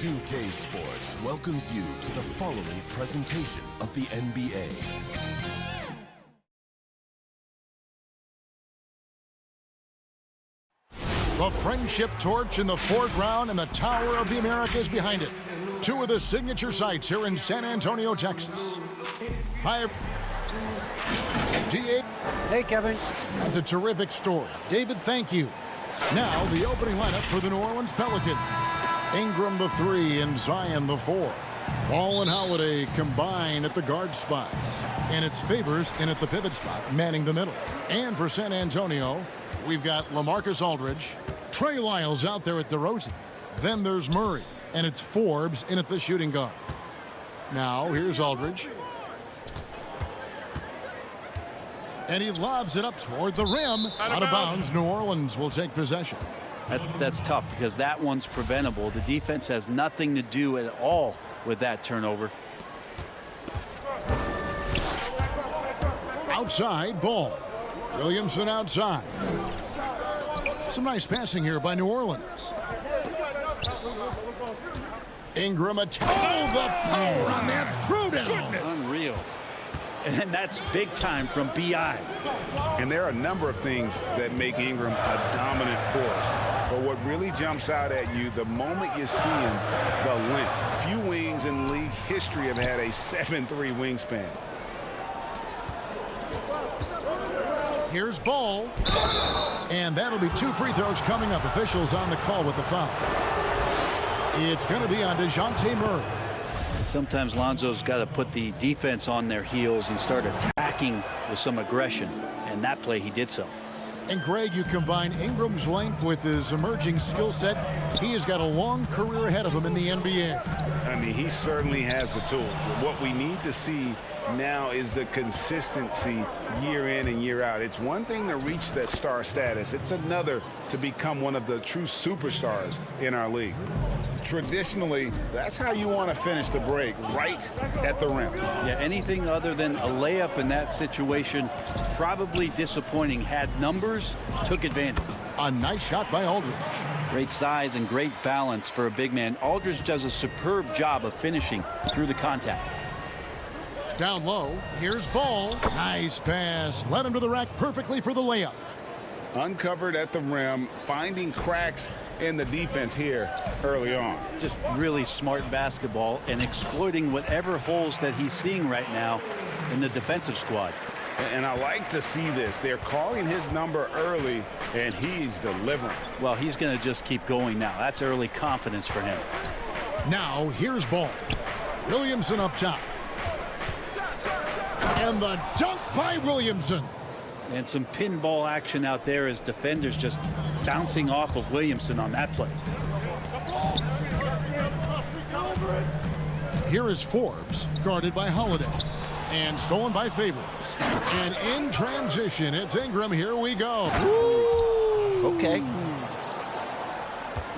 2K Sports welcomes you to the following presentation of the NBA. The Friendship Torch in the foreground and the Tower of the Americas behind it. Two of the signature sites here in San Antonio, Texas. Hi, D.A. Hey, Kevin. That's a terrific story. David, thank you. Now, the opening lineup for the New Orleans Pelicans. Ingram the 3 and Zion the 4. Ball and Holiday combine at the guard spots. And it's Favors in at the pivot spot, manning the middle. And for San Antonio, we've got LaMarcus Aldridge, Trey Lyles out there at DeRozan. Then there's Murray, and it's Forbes in at the shooting guard. Now, here's Aldridge. And he lobs it up toward the rim. Out of bounds. New Orleans will take possession. That's tough because that one's preventable. The defense has nothing to do at all with that turnover. Outside ball. Williamson outside. Some nice passing here by New Orleans. Ingram attack. Oh, the power on that throwdown. Unreal. And that's big time from B.I. And there are a number of things that make Ingram a dominant force. But what really jumps out at you, the moment you see him, the length. Few wings in league history have had a 7'3" wingspan. Here's Ball. And that'll be 2 free throws coming up. Officials on the call with the foul. It's going to be on DeJounte Murray. Sometimes Lonzo's got to put the defense on their heels and start attacking with some aggression. And that play, he did so. And Greg, you combine Ingram's length with his emerging skill set. He has got a long career ahead of him in the NBA. I mean, he certainly has the tools. What we need to see now is the consistency year in and year out. It's one thing to reach that star status. It's another to become one of the true superstars in our league. Traditionally, that's how you want to finish the break, right at the rim. Yeah, anything other than a layup in that situation, probably disappointing. Had numbers, took advantage. A nice shot by Aldridge. Great size and great balance for a big man. Aldridge does a superb job of finishing through the contact. Down low, here's Ball. Nice pass. Led him to the rack perfectly for the layup. Uncovered at the rim, finding cracks in the defense here early on. Just really smart basketball and exploiting whatever holes that he's seeing right now in the defensive squad. And I like to see this. They're calling his number early, and he's delivering. Well, he's going to just keep going now. That's early confidence for him. Now, here's Ball. Williamson up top. And the dunk by Williamson. And some pinball action out there as defenders just bouncing off of Williamson on that play. Here is Forbes, guarded by Holiday. And stolen by Favors. And in transition, it's Ingram. Here we go. Woo! Okay.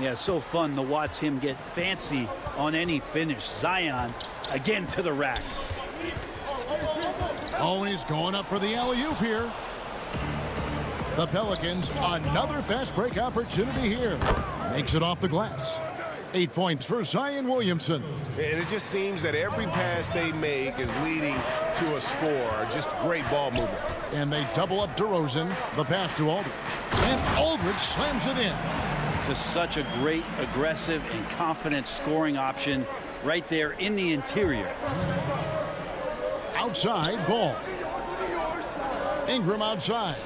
Yeah, so fun to watch him get fancy on any finish. Zion again to the rack. Oh, he's going up for the alley-oop here. The Pelicans, another fast break opportunity here. Makes it off the glass. 8 points for Zion Williamson. And it just seems that every pass they make is leading to a score. Just great ball movement. And they double up DeRozan. The pass to Aldridge. And Aldridge slams it in. Just such a great, aggressive, and confident scoring option right there in the interior. Outside Ball. Ingram outside.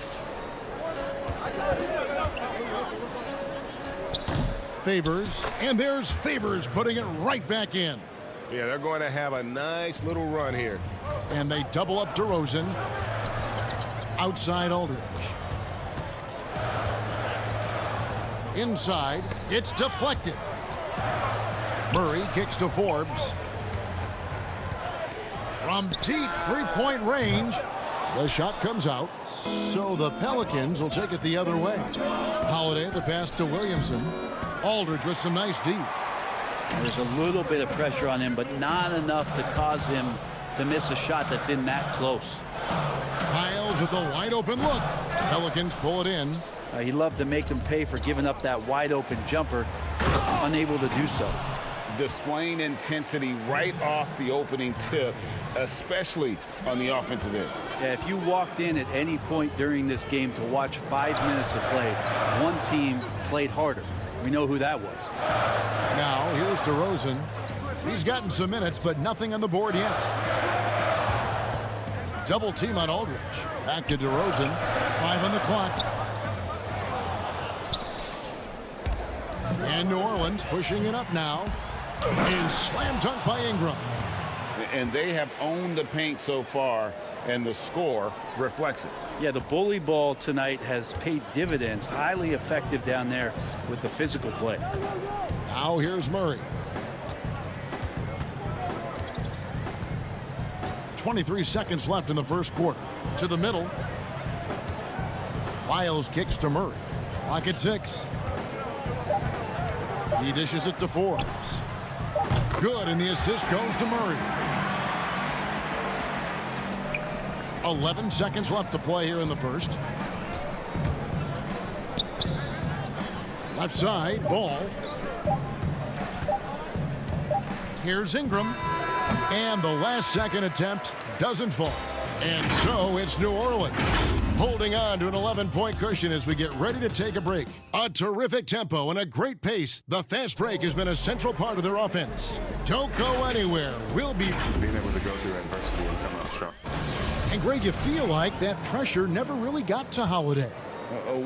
Favors, and there's Favors putting it right back in. Yeah, they're going to have a nice little run here. And they double up DeRozan. Outside Aldridge. Inside, it's deflected. Murray kicks to Forbes. From deep three-point range, the shot comes out. So the Pelicans will take it the other way. Holiday, the pass to Williamson. Aldridge with some nice D. There's a little bit of pressure on him, but not enough to cause him to miss a shot that's in that close. Lyles with a wide open look. Pelicans pull it in. He loved to make them pay for giving up that wide open jumper. Unable to do so. displaying intensity right off the opening tip, especially on the offensive end. Yeah, if you walked in at any point during this game to watch 5 minutes of play, one team played harder. We know who that was. Now, here's DeRozan. He's gotten some minutes, but nothing on the board yet. Double team on Aldridge. Back to DeRozan. 5 on the clock. And New Orleans pushing it up now. And slam dunk by Ingram. And they have owned the paint so far, and the score reflects it. Yeah, the bully ball tonight has paid dividends. Highly effective down there with the physical play. Now here's Murray. 23 seconds left in the first quarter. To the middle. Wiles kicks to Murray. Clock at 6. He dishes it to Forbes. Good, and the assist goes to Murray. 11 seconds left to play here in the first. Left side, Ball. Here's Ingram. And the last second attempt doesn't fall. And so it's New Orleans holding on to an 11-point cushion as we get ready to take a break. A terrific tempo and a great pace. The fast break has been a central part of their offense. Don't go anywhere. We'll be being able to go through adversity and come out strong. And Greg, you feel like that pressure never really got to Holiday.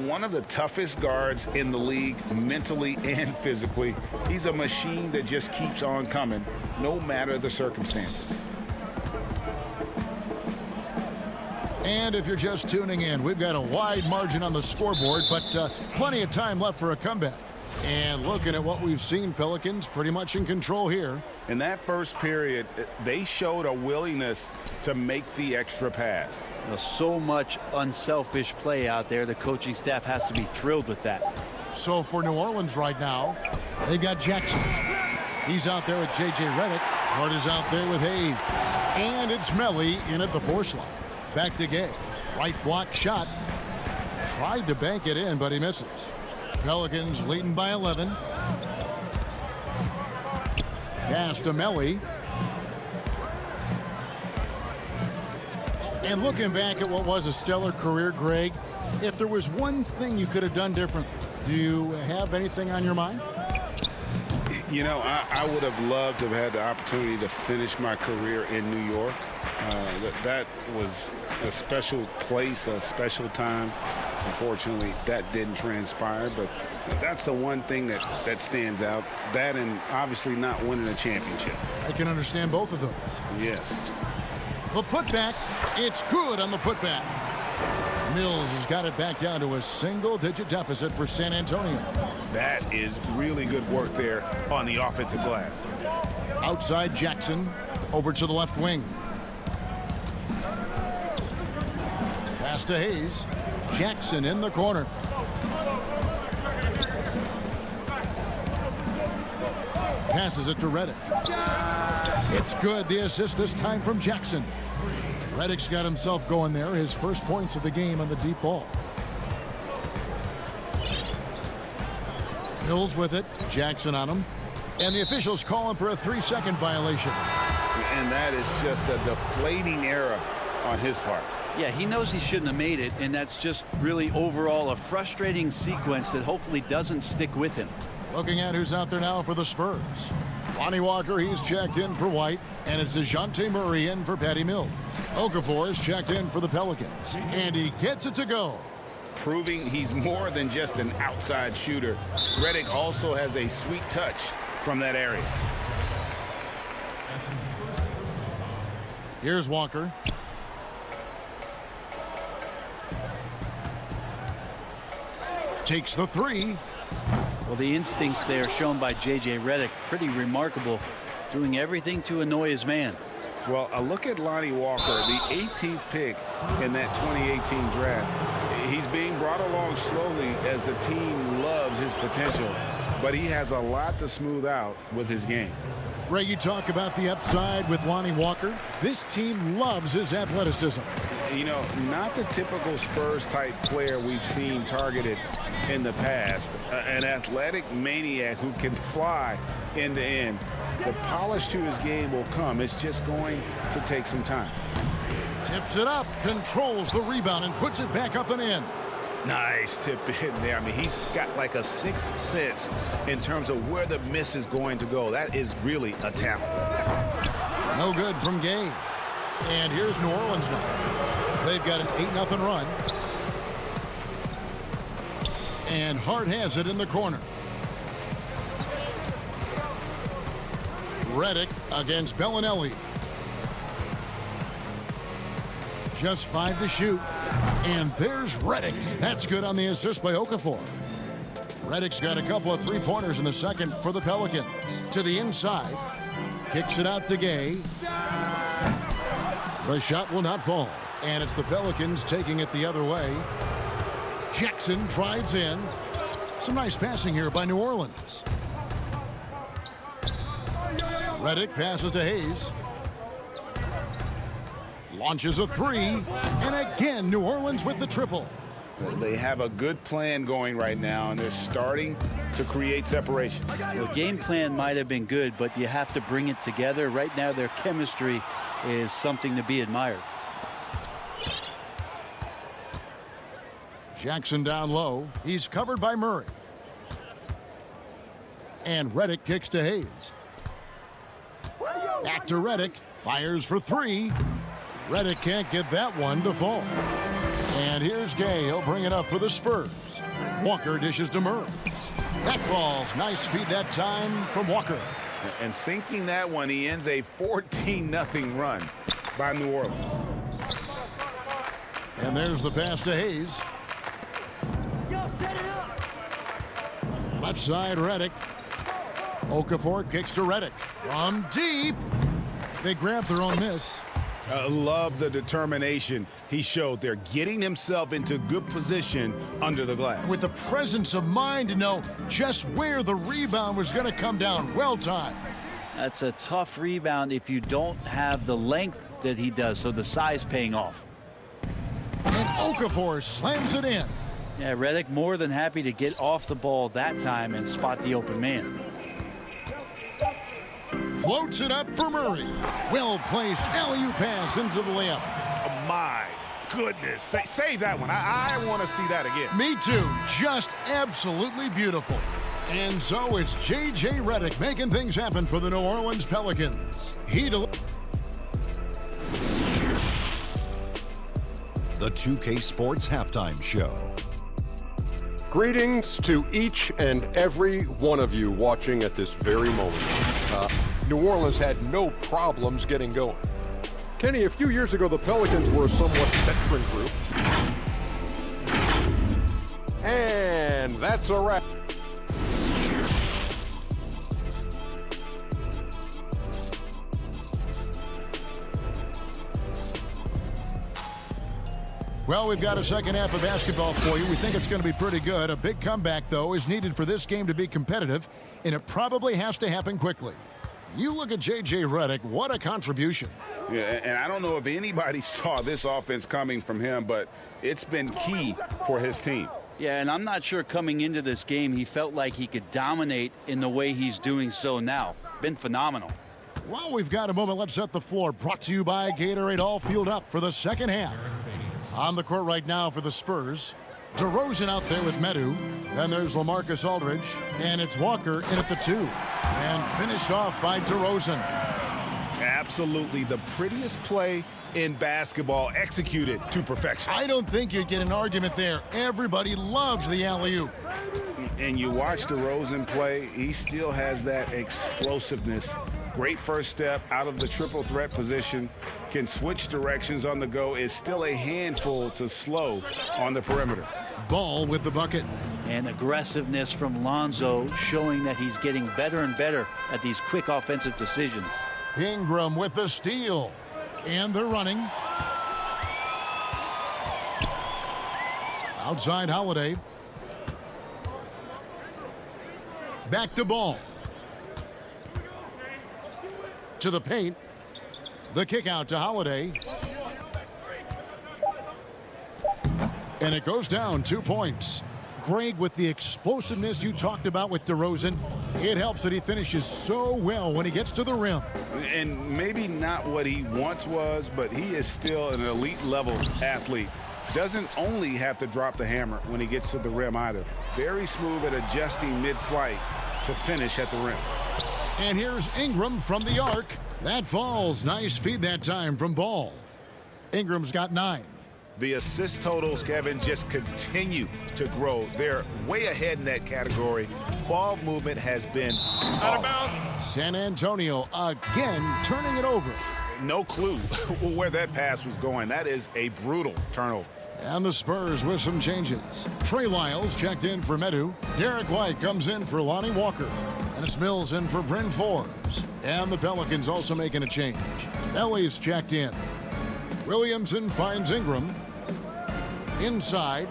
One of the toughest guards in the league, mentally and physically. He's a machine that just keeps on coming, no matter the circumstances. And if you're just tuning in, we've got a wide margin on the scoreboard, but plenty of time left for a comeback. And looking at what we've seen, Pelicans pretty much in control here. In that first period, they showed a willingness to make the extra pass. You know, so much unselfish play out there. The coaching staff has to be thrilled with that. So for New Orleans right now, they've got Jackson. He's out there with J.J. Redick. Hart is out there with Hayes. And it's Melly in at the 4 slot. Back to Gay. Right block shot. Tried to bank it in, but he misses. Pelicans leading by 11. Pass to Melly. And looking back at what was a stellar career, Greg, if there was one thing you could have done differently, do you have anything on your mind? You know, I would have loved to have had the opportunity to finish my career in New York. That was a special place, a special time. Unfortunately, that didn't transpire, but that's the one thing that stands out. That and obviously not winning a championship. I can understand both of those. Yes. The putback, it's good on the putback. Mills has got it back down to a single-digit deficit for San Antonio. That is really good work there on the offensive glass. Outside Jackson, over to the left wing. Pass to Hayes. Jackson in the corner. Passes it to Redick. It's good. The assist this time from Jackson. Redick's got himself going there. His first points of the game on the deep ball. Mills with it. Jackson on him. And the officials call him for a 3-second violation. And that is just a deflating error on his part. Yeah, he knows he shouldn't have made it, and that's just really overall a frustrating sequence that hopefully doesn't stick with him. Looking at who's out there now for the Spurs. Lonnie Walker, he's checked in for White, and it's DeJounte Murray in for Patty Mills. Okafor is checked in for the Pelicans, and he gets it to go. Proving he's more than just an outside shooter. Redick also has a sweet touch from that area. Here's Walker. Takes the 3. Well, the instincts there shown by J.J. Redick, pretty remarkable, doing everything to annoy his man. Well, a look at Lonnie Walker, the 18th pick in that 2018 draft. He's being brought along slowly as the team loves his potential, but he has a lot to smooth out with his game. Ray, you talk about the upside with Lonnie Walker. This team loves his athleticism. You know, not the typical Spurs-type player we've seen targeted in the past. An athletic maniac who can fly end to end. The polish to his game will come. It's just going to take some time. Tips it up, controls the rebound, and puts it back up and in. Nice tip in there. I mean, he's got like a sixth sense in terms of where the miss is going to go. That is really a talent. No good from Gay. And here's New Orleans now. They've got an 8-0 run. And Hart has it in the corner. Redick against Bellinelli. Just 5 to shoot. And there's Redick. That's good on the assist by Okafor. Redick's got a couple of three-pointers in the second for the Pelicans. To the inside. Kicks it out to Gay. The shot will not fall. And it's the Pelicans taking it the other way. Jackson drives in. Some nice passing here by New Orleans. Redick passes to Hayes. Launches a three. And again, New Orleans with the triple. They have a good plan going right now, and they're starting to create separation. The game plan might have been good, but you have to bring it together. Right now, their chemistry is something to be admired. Jackson down low. He's covered by Murray. And Redick kicks to Hayes. Back to Redick. Fires for three. Redick can't get that one to fall. And here's Gay. He'll bring it up for the Spurs. Walker dishes to Murray. That falls. Nice feed that time from Walker. And sinking that one, he ends a 14-0 run by New Orleans. And there's the pass to Hayes. Left side, Redick. Okafor kicks to Redick. From deep. They grab their own miss. Love the determination he showed there, getting himself into good position under the glass. With the presence of mind to know just where the rebound was going to come down. Well timed. That's a tough rebound if you don't have the length that he does, so the size paying off. And Okafor slams it in. Yeah, Redick more than happy to get off the ball that time and spot the open man. Floats it up for Murray. Well-placed alley-oop pass into the layup. Oh, my goodness. Save that one. I want to see that again. Me too. Just absolutely beautiful. And so it's J.J. Redick making things happen for the New Orleans Pelicans. The 2K Sports Halftime Show. Greetings to each and every one of you watching at this very moment. New Orleans had no problems getting going. Kenny, a few years ago, the Pelicans were a somewhat veteran group. And that's a wrap. Well, we've got a second half of basketball for you. We think it's going to be pretty good. A big comeback, though, is needed for this game to be competitive, and it probably has to happen quickly. You look at J.J. Redick, what a contribution. Yeah, and I don't know if anybody saw this offense coming from him, but it's been key for his team. Yeah, and I'm not sure coming into this game he felt like he could dominate in the way he's doing so now. Been phenomenal. Well, we've got a moment. Let's set the floor. Brought to you by Gatorade. All fueled up for the second half. On the court right now for the Spurs. DeRozan out there with Medu. Then there's LaMarcus Aldridge. And it's Walker in at the 2. And finished off by DeRozan. Absolutely the prettiest play in basketball, executed to perfection. I don't think you'd get an argument there. Everybody loves the alley-oop. And you watch DeRozan play, he still has that explosiveness. Great first step out of the triple threat position. Can switch directions on the go. Is still a handful to slow on the perimeter. Ball with the bucket. And aggressiveness from Lonzo showing that he's getting better and better at these quick offensive decisions. Ingram with the steal. And they're running. Outside Holiday. Back to Ball. To the paint. The kick out to Holiday. And it goes down 2 points. Greg, with the explosiveness you talked about with DeRozan, it helps that he finishes so well when he gets to the rim. And maybe not what he once was, but he is still an elite level athlete. Doesn't only have to drop the hammer when he gets to the rim either. Very smooth at adjusting mid-flight to finish at the rim. And here's Ingram from the arc. That falls. Nice feed that time from Ball. Ingram's got 9. The assist totals, Kevin, just continue to grow. They're way ahead in that category. Ball movement has been out of bounds. San Antonio again turning it over. No clue where that pass was going. That is a brutal turnover. And the Spurs with some changes. Trey Lyles checked in for Medu. Derek White comes in for Lonnie Walker. And it's Mills in for Bryn Forbes. And the Pelicans also making a change. Ellie's checked in. Williamson finds Ingram. Inside.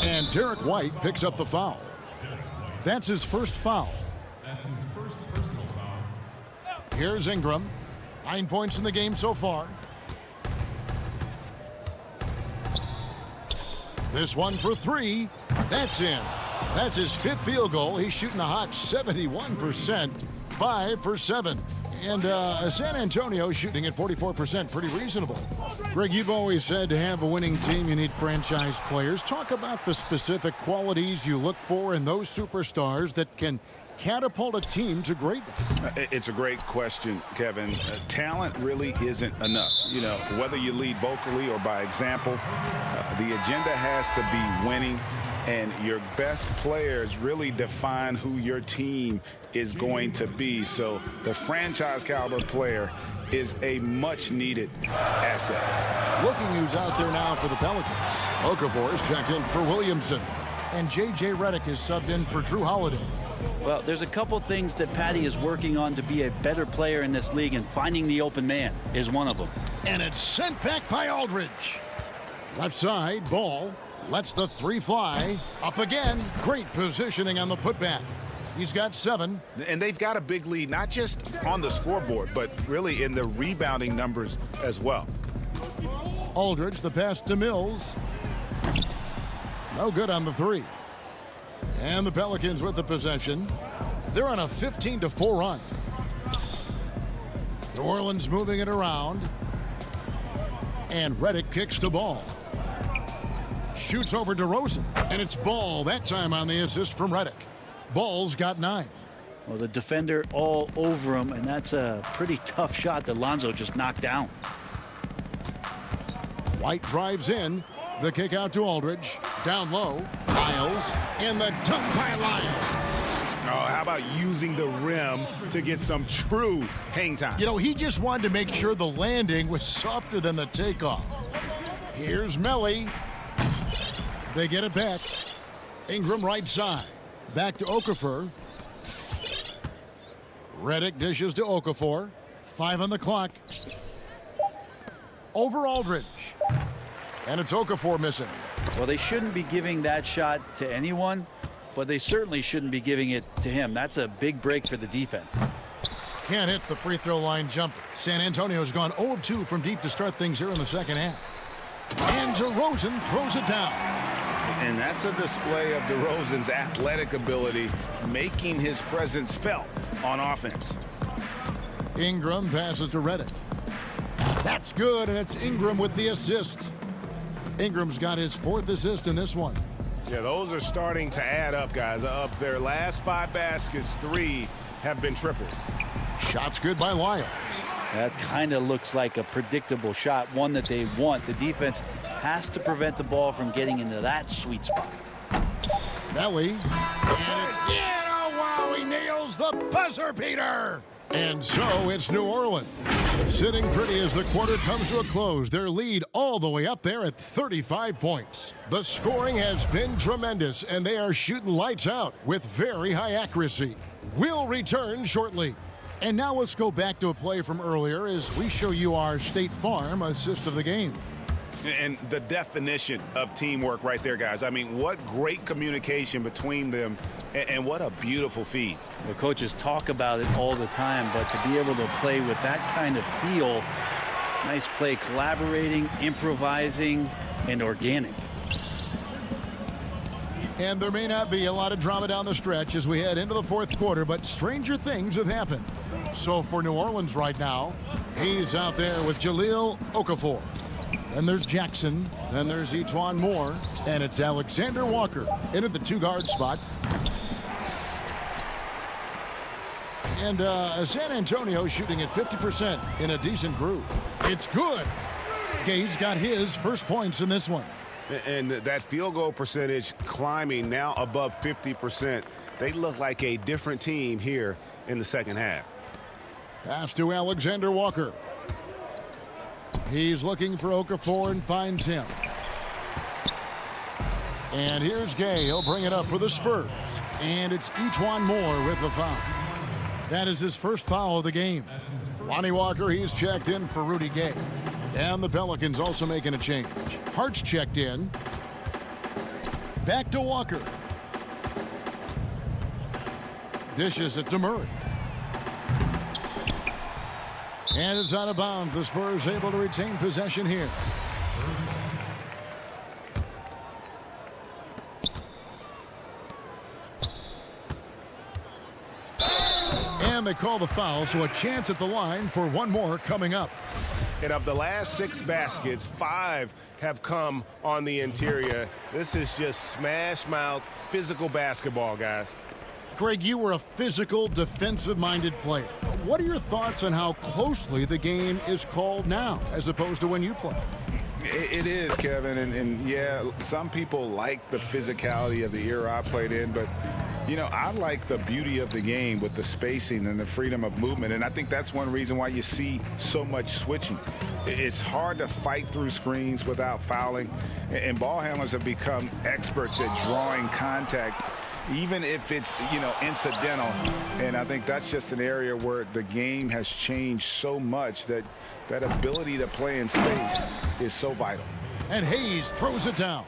And Derek White picks up the foul. That's his first foul. Here's Ingram. 9 points in the game so far. This one for 3. That's in. That's his 5th field goal. He's shooting a hot 71%. 5 for 7. And San Antonio shooting at 44%. Pretty reasonable. Greg, you've always said to have a winning team, you need franchise players. Talk about the specific qualities you look for in those superstars that can catapult a team to greatness. It's a great question, Kevin. Talent really isn't enough. You know, whether you lead vocally or by example, the agenda has to be winning. And your best players really define who your team is going to be. So the franchise caliber player is a much needed asset. Looking who's out there now for the Pelicans. Okafor is checked in for Williamson. And J.J. Redick is subbed in for Drew Holiday. Well, there's a couple things that Patty is working on to be a better player in this league, and finding the open man is one of them. And it's sent back by Aldridge. Left side, Ball. Lets the 3 fly. Up again. Great positioning on the putback. He's got 7. And they've got a big lead, not just on the scoreboard, but really in the rebounding numbers as well. Aldridge, the pass to Mills. No good on the 3. And the Pelicans with the possession. They're on a 15-4 run. New Orleans moving it around. And Redick kicks the ball. Shoots over DeRozan. And it's Ball that time on the assist from Redick. Ball's got 9. Well, the defender all over him, and that's a pretty tough shot that Lonzo just knocked down. White drives in. The kick out to Aldridge. Down low. Lyles. And the dunk by Lyles. Oh, how about using the rim to get some true hang time? You know, he just wanted to make sure the landing was softer than the takeoff. Here's Melly. They get it back. Ingram right side. Back to Okafor. Redick dishes to Okafor. 5 on the clock. Over Aldridge. And it's Okafor missing. Well, they shouldn't be giving that shot to anyone, but they certainly shouldn't be giving it to him. That's a big break for the defense. Can't hit the free throw line jumper. San Antonio's gone 0 of 2 from deep to start things here in the second half. And DeRozan throws it down. And that's a display of DeRozan's athletic ability, making his presence felt on offense. Ingram passes to Redick. That's good, and it's Ingram with the assist. Ingram's got his 4th assist in this one. Yeah, those are starting to add up, guys. Of their last 5 baskets, 3 have been tripled. Shot's good by Lyles. That kind of looks like a predictable shot, one that they want. The defense has to prevent the ball from getting into that sweet spot. Melly. And it's oh wow, he nails the buzzer beater. And so it's New Orleans sitting pretty as the quarter comes to a close. Their lead all the way up there at 35 points. The scoring has been tremendous, and they are shooting lights out with very high accuracy. We'll return shortly. And now let's go back to a play from earlier as we show you our State Farm assist of the game. And the definition of teamwork right there, guys. I mean, what great communication between them, and what a beautiful feed. The coaches talk about it all the time, but to be able to play with that kind of feel, nice play, collaborating, improvising, and organic. And there may not be a lot of drama down the stretch as we head into the fourth quarter, but stranger things have happened. So for New Orleans right now, he's out there with Jahlil Okafor. Then there's Jackson. Then there's Etuan Moore. And it's Alexander Walker in at the two-guard spot. And San Antonio shooting at 50% in a decent groove. It's good. Gay's got his first points in this one. And that field goal percentage climbing now above 50%. They look like a different team here in the second half. Pass to Alexander Walker. He's looking for Okafor and finds him. And here's Gay. He'll bring it up for the Spurs. And it's Etuan Moore with the foul. That is his first foul of the game. Lonnie Walker, he's checked in for Rudy Gay. And the Pelicans also making a change. Hart's checked in. Back to Walker. Dishes it to Murray. And it's out of bounds. The Spurs able to retain possession here. And they call the foul, so a chance at the line for one more coming up. And of the last 6 baskets, 5 have come on the interior. This is just smash-mouth, physical basketball, guys. Greg, you were a physical, defensive-minded player. What are your thoughts on how closely the game is called now as opposed to when you played? It is, Kevin, and yeah, some people like the physicality of the era I played in, but you know, I like the beauty of the game with the spacing and the freedom of movement, and I think that's one reason why you see so much switching. It's hard to fight through screens without fouling, and ball handlers have become experts at drawing contact, even if it's, you know, incidental. And I think that's just an area where the game has changed so much that that ability to play in space is so vital. And Hayes throws it down.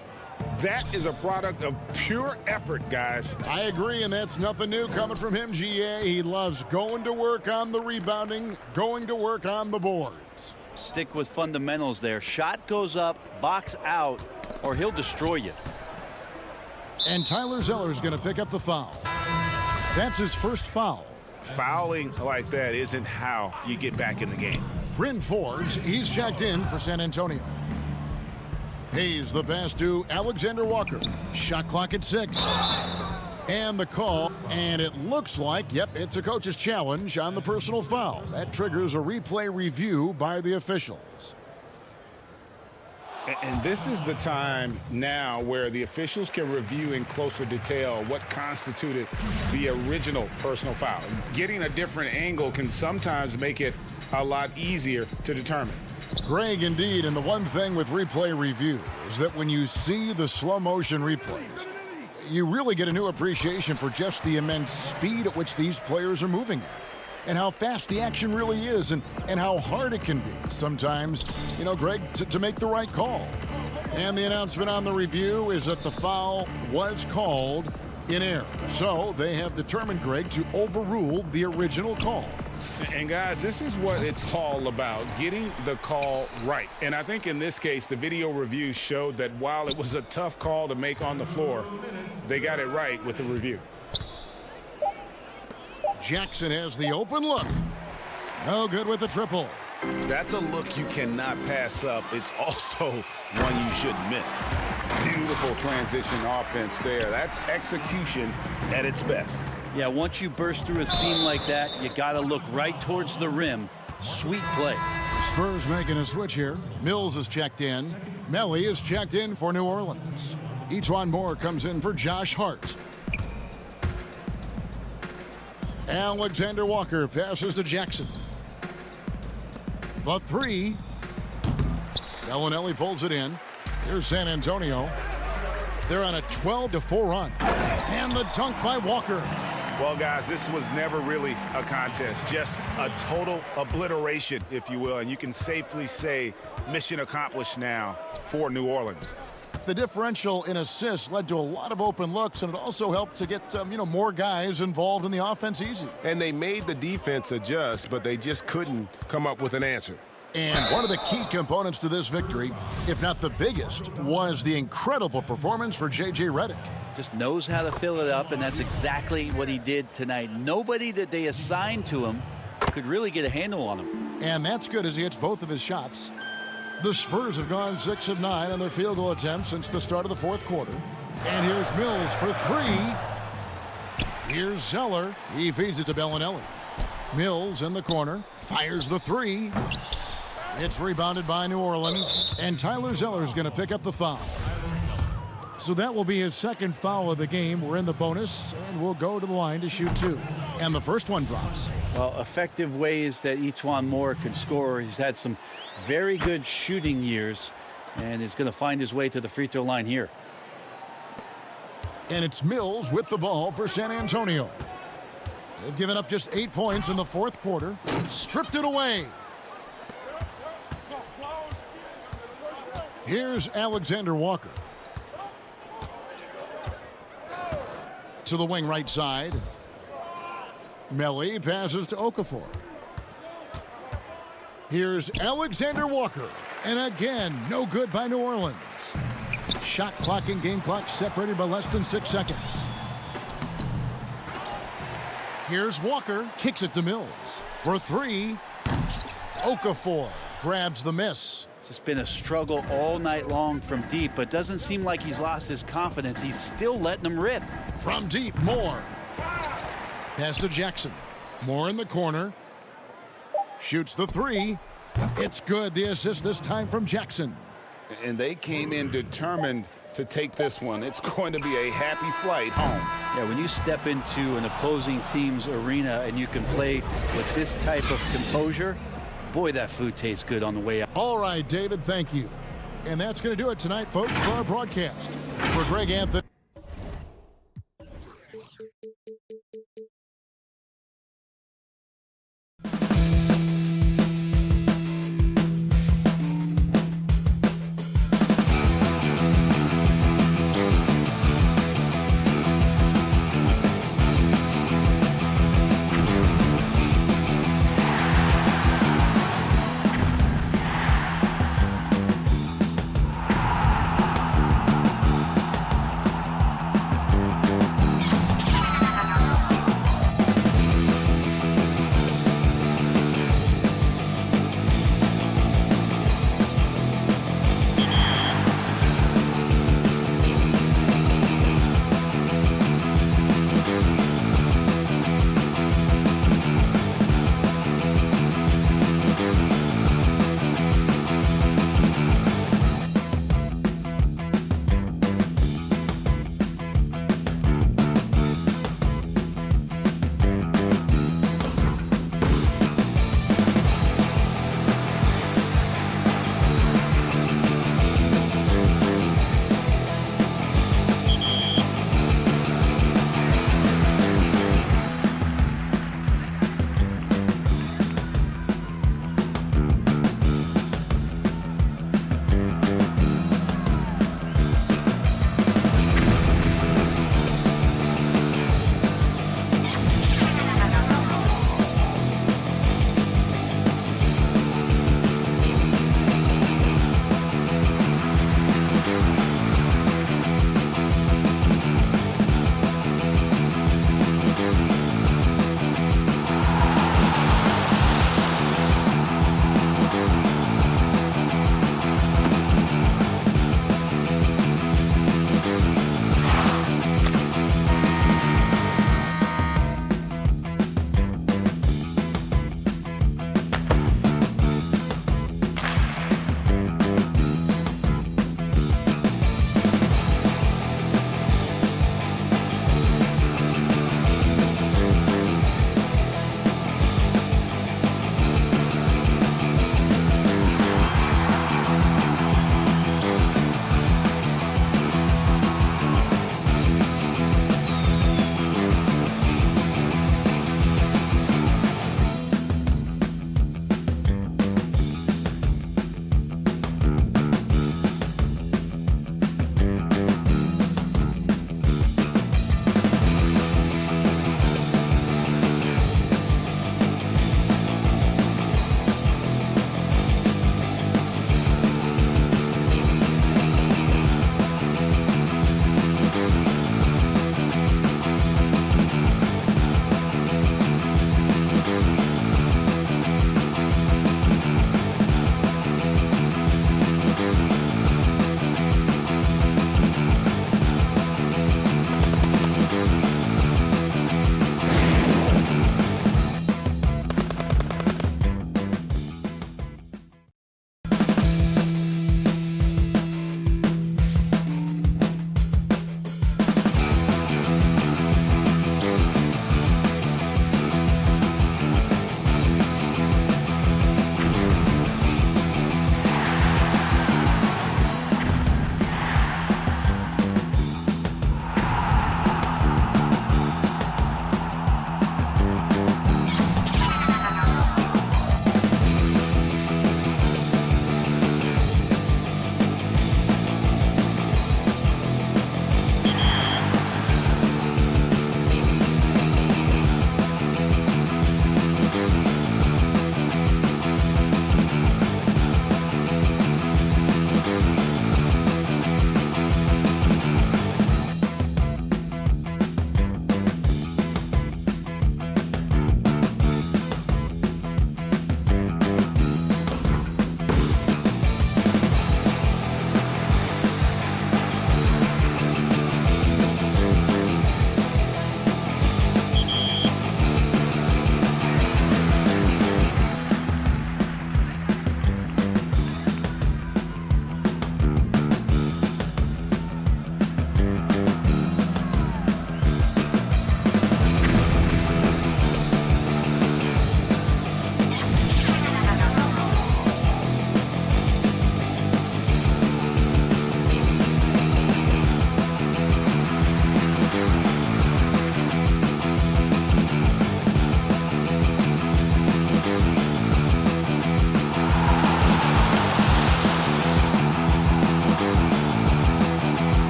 That is a product of pure effort, guys. I agree, and that's nothing new coming from him, GA. He loves going to work on the rebounding, going to work on the boards. Stick with fundamentals there. Shot goes up, box out, or he'll destroy you. And Tyler Zeller's going to pick up the foul. That's his first foul. Fouling like that isn't how you get back in the game. Bryn Forbes, he's checked in for San Antonio. Hayes the pass to Alexander Walker. Shot clock at 6. And the call, and it looks like, yep, it's a coach's challenge on the personal foul. That triggers a replay review by the officials. And this is the time now where the officials can review in closer detail what constituted the original personal foul. Getting a different angle can sometimes make it a lot easier to determine. Greg, indeed, and the one thing with replay review is that when you see the slow motion replays, you really get a new appreciation for just the immense speed at which these players are moving at, and how fast the action really is, and how hard it can be sometimes, you know, Greg, to make the right call. And the announcement on the review is that the foul was called in error. So they have determined, Greg, to overrule the original call. And guys, this is what it's all about, getting the call right. And I think in this case, the video review showed that while it was a tough call to make on the floor, they got it right with the review. Jackson has the open look. No good with the triple. That's a look you cannot pass up. It's also one you shouldn't miss. Beautiful transition offense there. That's execution at its best. Yeah, once you burst through a seam like that, you got to look right towards the rim. Sweet play. Spurs making a switch here. Mills is checked in. Melly is checked in for New Orleans. Etuan Moore comes in for Josh Hart. Alexander Walker passes to Jackson. The 3. Gallinelli pulls it in. Here's San Antonio. They're on a 12-4 run. And the dunk by Walker. Well, guys, this was never really a contest, just a total obliteration, if you will. And you can safely say mission accomplished now for New Orleans. The differential in assists led to a lot of open looks, and it also helped to get more guys involved in the offense easy. And they made the defense adjust, but they just couldn't come up with an answer. And one of the key components to this victory, if not the biggest, was the incredible performance for J.J. Redick. just knows how to fill it up, and that's exactly what he did tonight. Nobody that they assigned to him could really get a handle on him. And that's good as he hits both of his shots. The Spurs have gone 6 of 9 on their field goal attempts since the start of the fourth quarter. And here's Mills for 3. Here's Zeller. He feeds it to Bellinelli. Mills in the corner. Fires the 3. It's rebounded by New Orleans. And Tyler Zeller's going to pick up the foul. So that will be his second foul of the game. We're in the bonus, and we'll go to the line to shoot 2. And the first one drops. Well, effective ways that E'Twaun Moore can score. He's had some very good shooting years, and is going to find his way to the free throw line here. And it's Mills with the ball for San Antonio. They've given up just 8 points in the fourth quarter. Stripped it away. Here's Alexander Walker. To the wing right side. Melly passes to Okafor. Here's Alexander Walker. And again, no good by New Orleans. Shot clock and game clock separated by less than 6 seconds. Here's Walker. Kicks it to Mills. For 3. Okafor grabs the miss. Just been a struggle all night long from deep, but doesn't seem like he's lost his confidence. He's still letting them rip. From deep, Moore. Pass to Jackson. Moore in the corner. Shoots the 3. It's good. The assist this time from Jackson. And they came in determined to take this one. It's going to be a happy flight home. Yeah, when you step into an opposing team's arena and you can play with this type of composure, boy, that food tastes good on the way out. All right, David, thank you. And that's going to do it tonight, folks, for our broadcast. For Greg Anthony.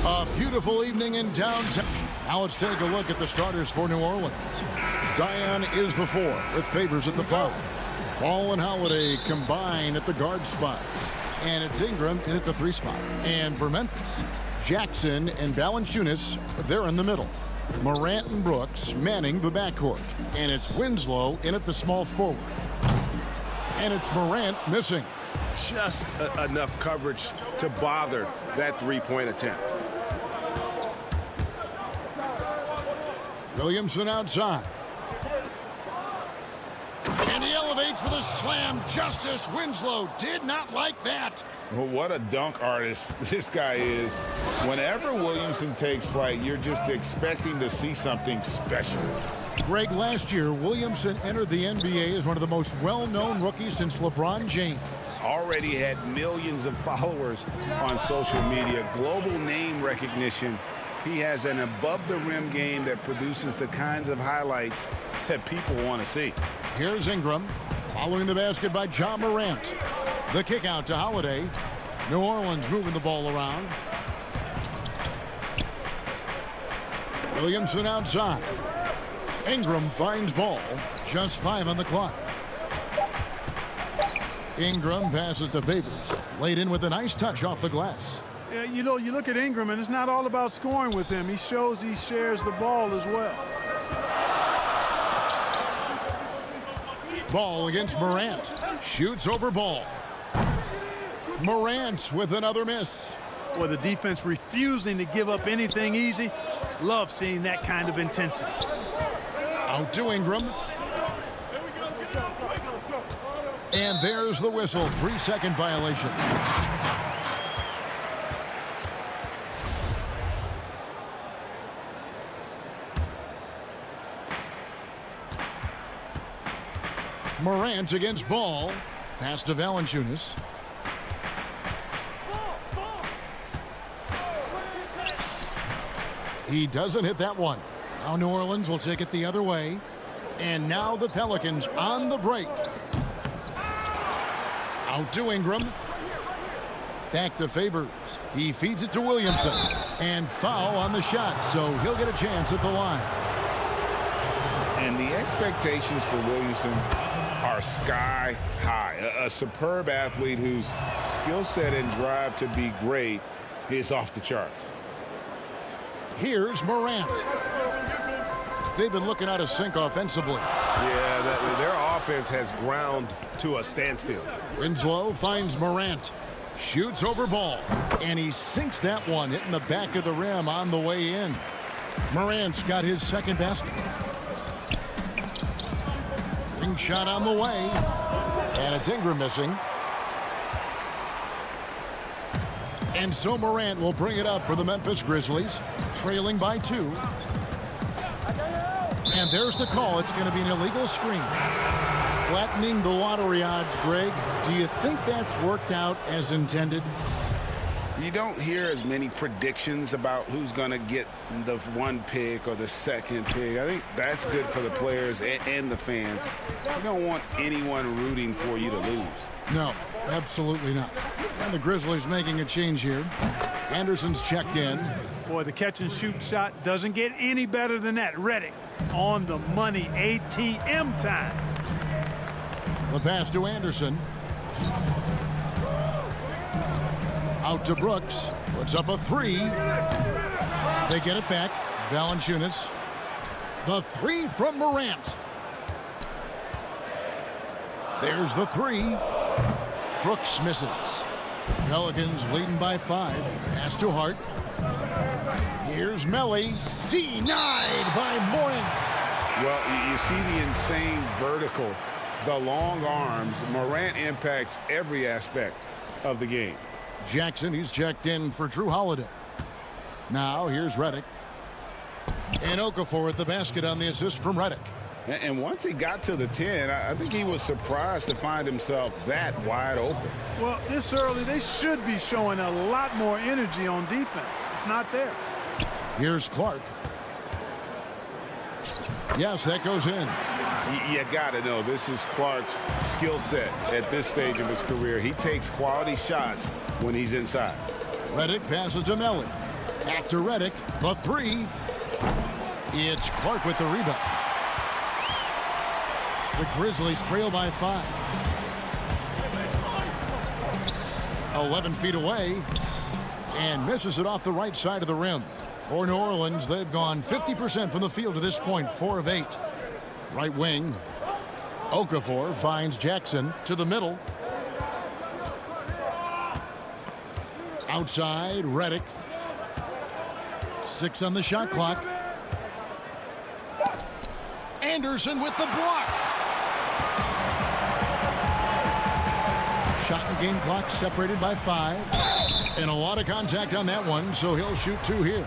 A beautiful evening in downtown. Now let's take a look at the starters for New Orleans. Zion is the 4 with Favors at the 5. Ball and Holiday combine at the guard spots. And it's Ingram in at the 3 spot. And for Memphis, Jackson and Valanciunas, they're in the middle. Morant and Brooks manning the backcourt. And it's Winslow in at the small forward. And it's Morant missing. Just enough coverage to bother that three-point attempt. Williamson outside. And he elevates for the slam. Justice Winslow did not like that. Well, what a dunk artist this guy is. Whenever Williamson takes flight, you're just expecting to see something special. Greg, last year, Williamson entered the NBA as one of the most well-known rookies since LeBron James. Already had millions of followers on social media, global name recognition. He has an above-the-rim game that produces the kinds of highlights that people want to see. Here's Ingram, following the basket by John Morant. The kick out to Holiday. New Orleans moving the ball around. Williamson outside. Ingram finds ball. Just 5 on the clock. Ingram passes to Favors. Laid in with a nice touch off the glass. Yeah, you know, you look at Ingram, and it's not all about scoring with him. He shows he shares the ball as well. Ball against Morant. Shoots over Ball. Morant with another miss. Well, the defense refusing to give up anything easy. Love seeing that kind of intensity. Out to Ingram. And there's the whistle. 3-second violation. Morant against Ball. Pass to Valanciunas. He doesn't hit that one. Now New Orleans will take it the other way. And now the Pelicans on the break. Out to Ingram. Back to Favors. He feeds it to Williamson. And foul on the shot, so he'll get a chance at the line. And the expectations for Williamson are sky high. A superb athlete whose skill set and drive to be great is off the charts. Here's Morant. They've been looking out of sync offensively. Yeah, their offense has ground to a standstill. Winslow finds Morant. Shoots over Ball. And he sinks that one, hitting the back of the rim on the way in. Morant's got his second basket. Ring shot on the way. And it's Ingram missing. And so Morant will bring it up for the Memphis Grizzlies, trailing by 2. And there's the call. It's going to be an illegal screen. Flattening the lottery odds, Greg. Do you think that's worked out as intended? You don't hear as many predictions about who's going to get the 1 pick or the 2nd pick. I think that's good for the players and the fans. You don't want anyone rooting for you to lose. No, absolutely not. And the Grizzlies making a change here. Anderson's checked in. Boy, the catch and shoot shot doesn't get any better than that. Reddick on the money. ATM time. The pass to Anderson. Out to Brooks. Puts up a 3. They get it back. Valanciunas. The 3 from Morant. There's the 3. Brooks misses. Pelicans leading by 5. Pass to Hart. Here's Melly. Denied by Morant. Well, you see the insane vertical, the long arms. Morant impacts every aspect of the game. Jackson, he's checked in for Drew Holiday. Now here's Reddick. And Okafor at the basket on the assist from Reddick. And once he got to the 10, I think he was surprised to find himself that wide open. Well, this early, they should be showing a lot more energy on defense. It's not there. Here's Clark. Yes, that goes in. You got to know this is Clark's skill set at this stage of his career. He takes quality shots when he's inside. Reddick passes to Melly. Back to Redick. The three. It's Clark with the rebound. The Grizzlies trail by 5. 11 feet away. And misses it off the right side of the rim. For New Orleans, they've gone 50% from the field to this point, 4 of 8. Right wing. Okafor finds Jackson to the middle. Outside, Redick. 6 on the shot clock. Anderson with the block. Shot and game clock separated by 5. And a lot of contact on that one, so he'll shoot 2 here.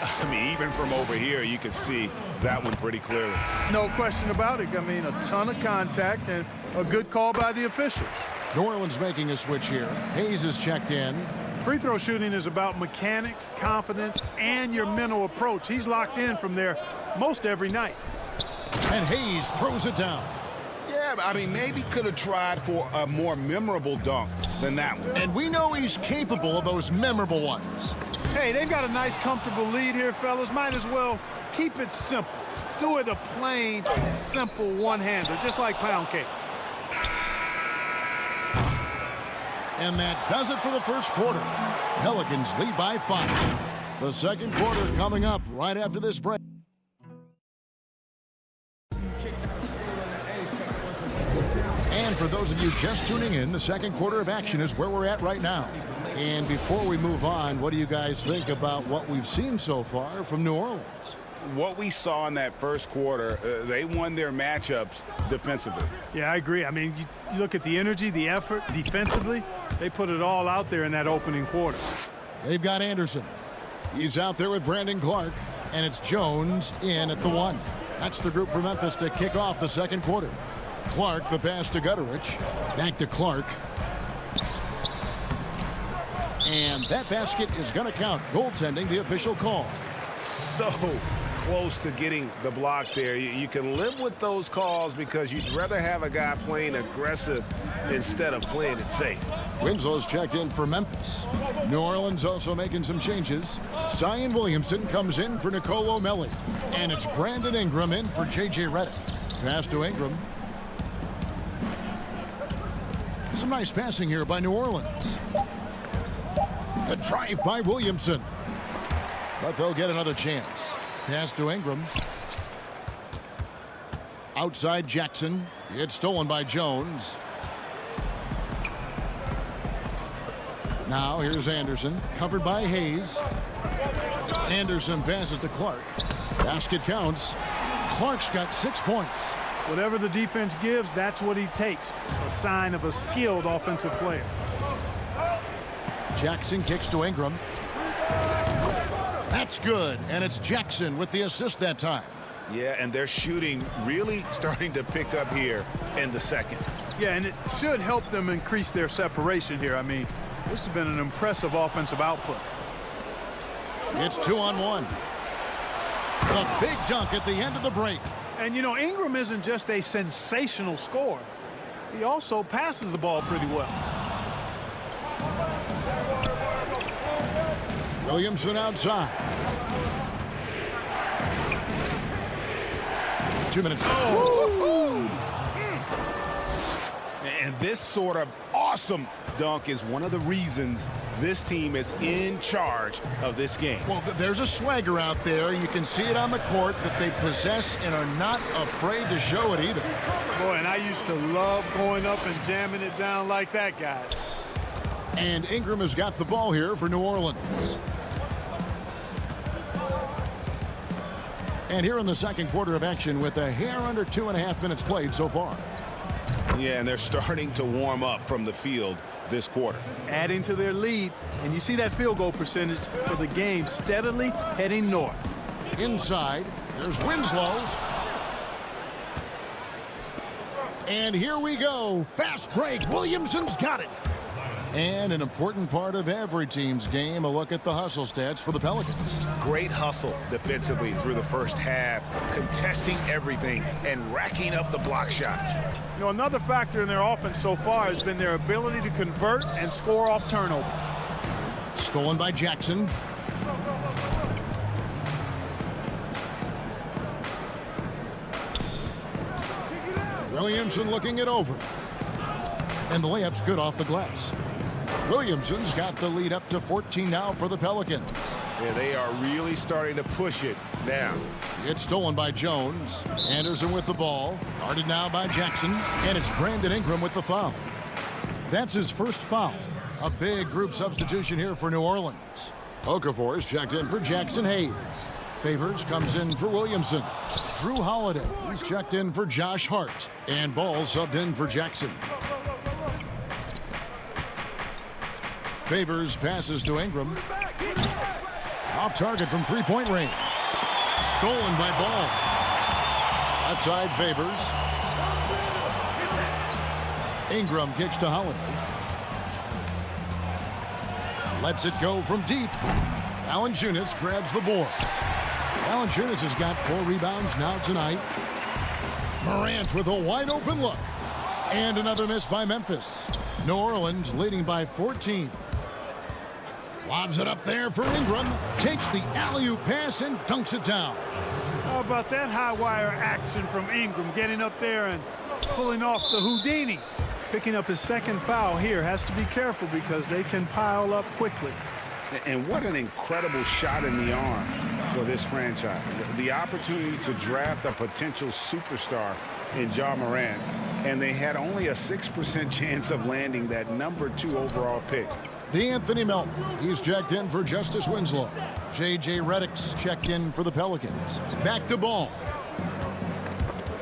I mean, even from over here, you can see that one pretty clearly. No question about it. I mean, a ton of contact and a good call by the officials. New Orleans making a switch here. Hayes is checked in. Free throw shooting is about mechanics, confidence, and your mental approach. He's locked in from there most every night. And Hayes throws it down. Yeah, I mean, maybe could have tried for a more memorable dunk than that one. And we know he's capable of those memorable ones. Hey, they've got a nice, comfortable lead here, fellas. Might as well keep it simple. Do it a plain, simple one-hander, just like pound cake. And that does it for the first quarter. Pelicans lead by 5. The second quarter coming up right after this break. And for those of you just tuning in, the second quarter of action is where we're at right now. And before we move on, what do you guys think about what we've seen so far from New Orleans? What we saw in that first quarter, they won their matchups defensively. Yeah, I agree. I mean, you look at the energy, the effort defensively, they put it all out there in that opening quarter. They've got Anderson. He's out there with Brandon Clark, and it's Jones in at the 1. That's the group for Memphis to kick off the second quarter. Clark, the pass to Gutterich. Back to Clark. And that basket is going to count. Goaltending, the official call. So close to getting the block there. You can live with those calls because you'd rather have a guy playing aggressive instead of playing it safe. Winslow's checked in for Memphis. New Orleans also making some changes. Zion Williamson comes in for Nicolo O'Malley. And it's Brandon Ingram in for J.J. Redick. Pass to Ingram. Some nice passing here by New Orleans. A drive by Williamson. But they'll get another chance. Pass to Ingram. Outside Jackson. It's stolen by Jones. Now here's Anderson. Covered by Hayes. Anderson passes to Clark. Basket counts. Clark's got 6 points. Whatever the defense gives, that's what he takes. A sign of a skilled offensive player. Jackson kicks to Ingram. That's good, and it's Jackson with the assist that time. Yeah, and their shooting really starting to pick up here in the second. Yeah, and it should help them increase their separation here. I mean, this has been an impressive offensive output. It's 2-on-1. A big dunk at the end of the break. And, you know, Ingram isn't just a sensational scorer. He also passes the ball pretty well. Williamson outside. 2 minutes. And this sort of awesome dunk is one of the reasons this team is in charge of this game. Well, there's a swagger out there. You can see it on the court that they possess and are not afraid to show it either. Boy, and I used to love going up and jamming it down like that, guys. And Ingram has got the ball here for New Orleans. And here in the second quarter of action with a hair under 2.5 minutes played so far. Yeah, and they're starting to warm up from the field this quarter. Adding to their lead, and you see that field goal percentage for the game steadily heading north. Inside, there's Winslow. And here we go. Fast break. Williamson's got it. And an important part of every team's game, a look at the hustle stats for the Pelicans. Great hustle defensively through the first half, contesting everything and racking up the block shots. You know, another factor in their offense so far has been their ability to convert and score off turnovers. Stolen by Jackson. Williamson looking it over. And the layup's good off the glass. Williamson's got the lead up to 14 now for the Pelicans. Yeah, they are really starting to push it now. It's stolen by Jones. Anderson with the ball. Guarded now by Jackson. And it's Brandon Ingram with the foul. That's his first foul. A big group substitution here for New Orleans. Okafor's checked in for Jackson Hayes. Favors comes in for Williamson. Drew Holiday, he's checked in for Josh Hart. And Ball subbed in for Jackson. Favors passes to Ingram. Off target from three-point range. Stolen by Ball. Outside Favors. Ingram kicks to Holiday. Lets it go from deep. Valanciunas grabs the board. Valanciunas has got 4 rebounds now tonight. Morant with a wide open look. And another miss by Memphis. New Orleans leading by 14. Lobs it up there for Ingram. Takes the alley-oop pass and dunks it down. How about that high wire action from Ingram, getting up there and pulling off the Houdini. Picking up his second foul here. Has to be careful because they can pile up quickly. And what an incredible shot in the arm for this franchise. The opportunity to draft a potential superstar in Ja Morant, and they had only a 6% chance of landing that number 2 overall pick. DeAnthony Melton, he's checked in for Justice Winslow. J.J. Redick's checked in for the Pelicans. Back to Ball.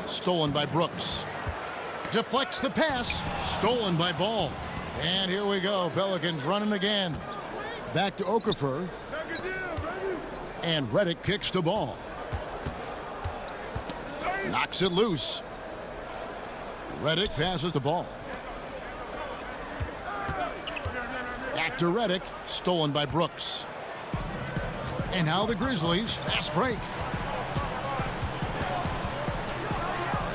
Stolen by Brooks. Deflects the pass. Stolen by Ball. And here we go. Pelicans running again. Back to Okafor. And Redick kicks to Ball. Knocks it loose. Redick passes the ball. Back to Redick. Stolen by Brooks. And now the Grizzlies. Fast break.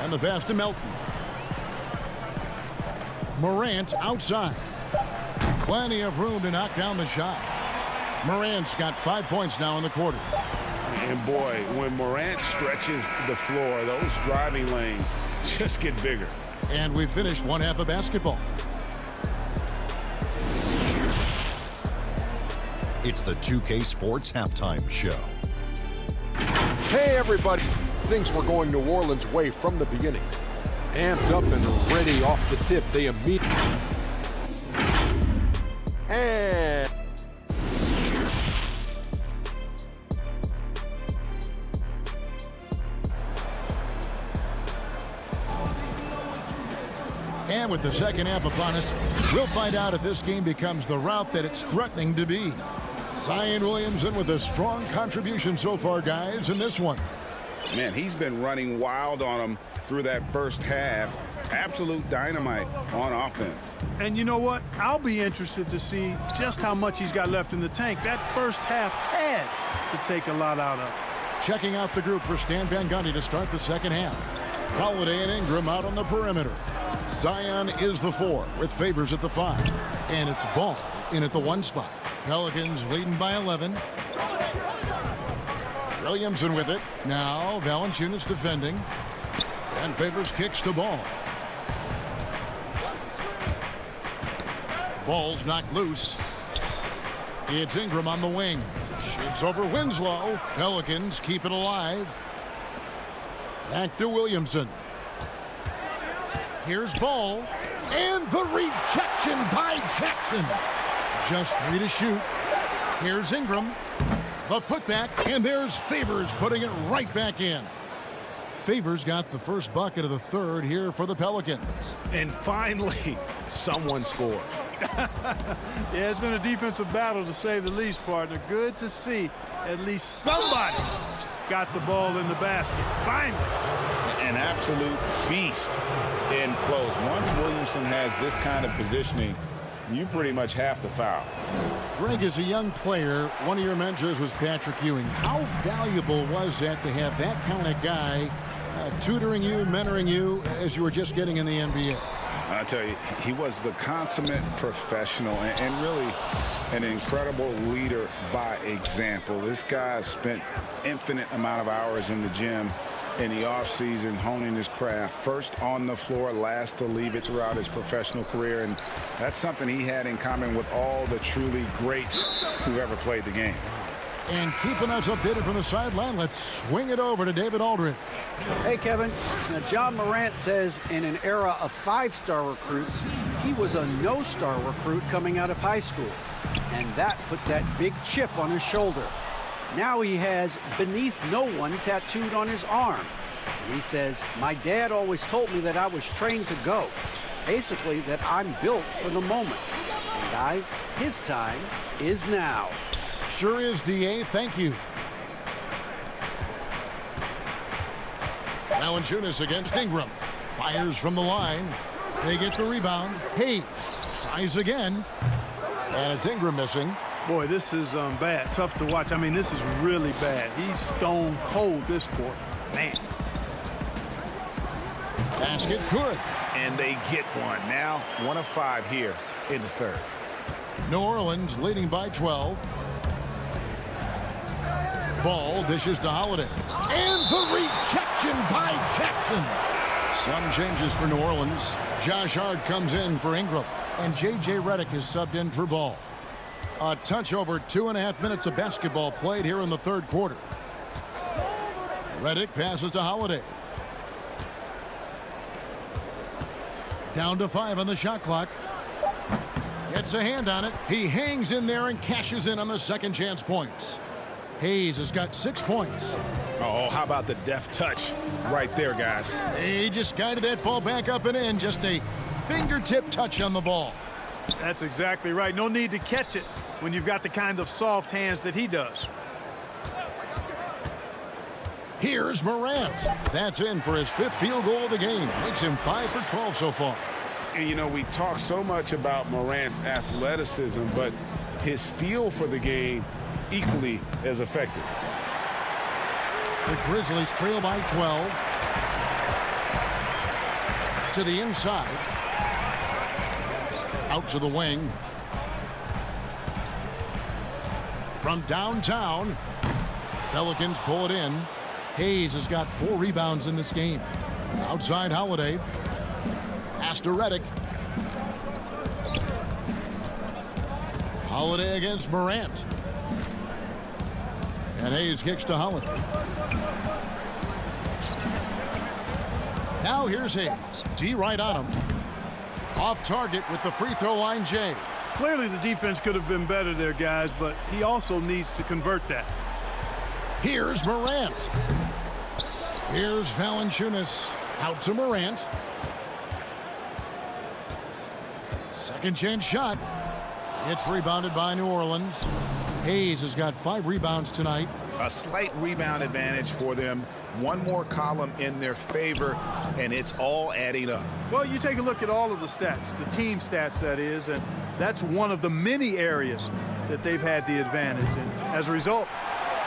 And the pass to Melton. Morant outside. Plenty of room to knock down the shot. Morant's got 5 points now in the quarter. And boy, when Morant stretches the floor, those driving lanes just get bigger. And we finished one half of basketball. It's the 2K Sports Halftime Show. Hey, everybody. Things were going New Orleans' way from the beginning. Amped up and ready off the tip. They immediately... And... And with the second half upon us, we'll find out if this game becomes the route that it's threatening to be. Zion Williamson with a strong contribution so far, guys, in this one. Man, he's been running wild on them through that first half. Absolute dynamite on offense. And you know what? I'll be interested to see just how much he's got left in the tank. That first half had to take a lot out of. Checking out the group for Stan Van Gundy to start the second half. Holiday and Ingram out on the perimeter. Zion is the 4 with Favors at the 5. And it's Ball in at the 1 spot. Pelicans leading by 11. Williamson with it. Now Valanciunas defending. And Favors kicks to Ball. Ball's knocked loose. It's Ingram on the wing. Shoots over Winslow. Pelicans keep it alive. Back to Williamson. Here's Ball. And the rejection by Jackson. Just 3 to shoot. Here's Ingram. The putback. And there's Favors putting it right back in. Favors got the first bucket of the third here for the Pelicans. And finally, someone scores. Yeah, it's been a defensive battle to say the least, partner. Good to see at least somebody got the ball in the basket. Finally. An absolute beast in close. Once Williamson has this kind of positioning, you pretty much have to foul. Greg, as a young player, one of your mentors was Patrick Ewing. How valuable was that to have that kind of guy tutoring you, mentoring you as you were just getting in the NBA? I tell you, he was the consummate professional and really an incredible leader by example. This guy spent infinite amount of hours in the gym in the offseason, honing his craft. First on the floor, last to leave it throughout his professional career. And that's something he had in common with all the truly greats who ever played the game. And keeping us updated from the sideline, let's swing it over to David Aldridge. Hey, Kevin. Now, John Morant says in an era of 5-star recruits, he was a no-star recruit coming out of high school. And that put that big chip on his shoulder. Now he has beneath no one tattooed on his arm. And he says, my dad always told me that I was trained to go. Basically, that I'm built for the moment. And guys, his time is now. Sure is, D.A. Thank you. Valanciunas against Ingram. Fires from the line. They get the rebound. Hayes tries again. And it's Ingram missing. Boy, this is bad. Tough to watch. I mean, this is really bad. He's stone cold this quarter. Man. Basket good. And they get one. Now 1 of 5 here in the third. New Orleans leading by 12. Ball dishes to Holiday. And the rejection by Jackson. Some changes for New Orleans. Josh Hart comes in for Ingram. And J.J. Redick is subbed in for Ball. A touch over 2.5 minutes of basketball played here in the third quarter. Redick passes to Holiday. Down to 5 on the shot clock. Gets a hand on it. He hangs in there and cashes in on the second chance points. Hayes has got 6 points. Oh, how about the deft touch right there, guys? He just guided that ball back up and in. Just a fingertip touch on the ball. That's exactly right. No need to catch it when you've got the kind of soft hands that he does. Here's Morant. That's in for his 5th field goal of the game. Makes him 5 for 12 so far. And, you know, we talk so much about Morant's athleticism, but his feel for the game equally as effective. The Grizzlies trail by 12. To the inside. Out to the wing. From downtown. Pelicans pull it in. Hayes has got 4 rebounds in this game. Outside Holiday. Pass to Redick. Holiday against Morant. And Hayes kicks to Holiday. Now here's Hayes. D right on him. Off target with the free throw line, Jay. Clearly the defense could have been better there, guys, but he also needs to convert that. Here's Morant. Here's Valanciunas. Out to Morant. Second chance shot. It's rebounded by New Orleans. Hayes has got 5 rebounds tonight. A slight rebound advantage for them. One more column in their favor, and it's all adding up. Well, you take a look at all of the stats, the team stats, that is, and that's one of the many areas that they've had the advantage. And as a result,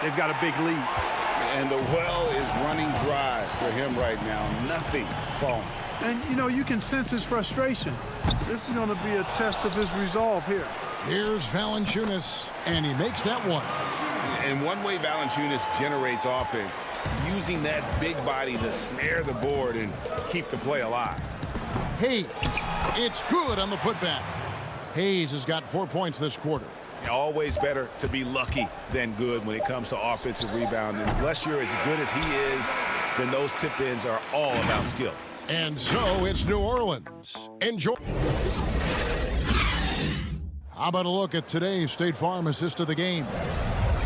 they've got a big lead. And the well is running dry for him right now. Nothing falling. And, you know, you can sense his frustration. This is going to be a test of his resolve here. Here's Valanciunas, and he makes that one. And one way Valanciunas generates offense, using that big body to snare the board and keep the play alive. Hayes, it's good on the putback. Hayes has got 4 points this quarter. Always better to be lucky than good when it comes to offensive rebounding. Unless you're as good as he is, then those tip-ins are all about skill. And so it's New Orleans. Enjoy. How about a look at today's State Farm assist of the game?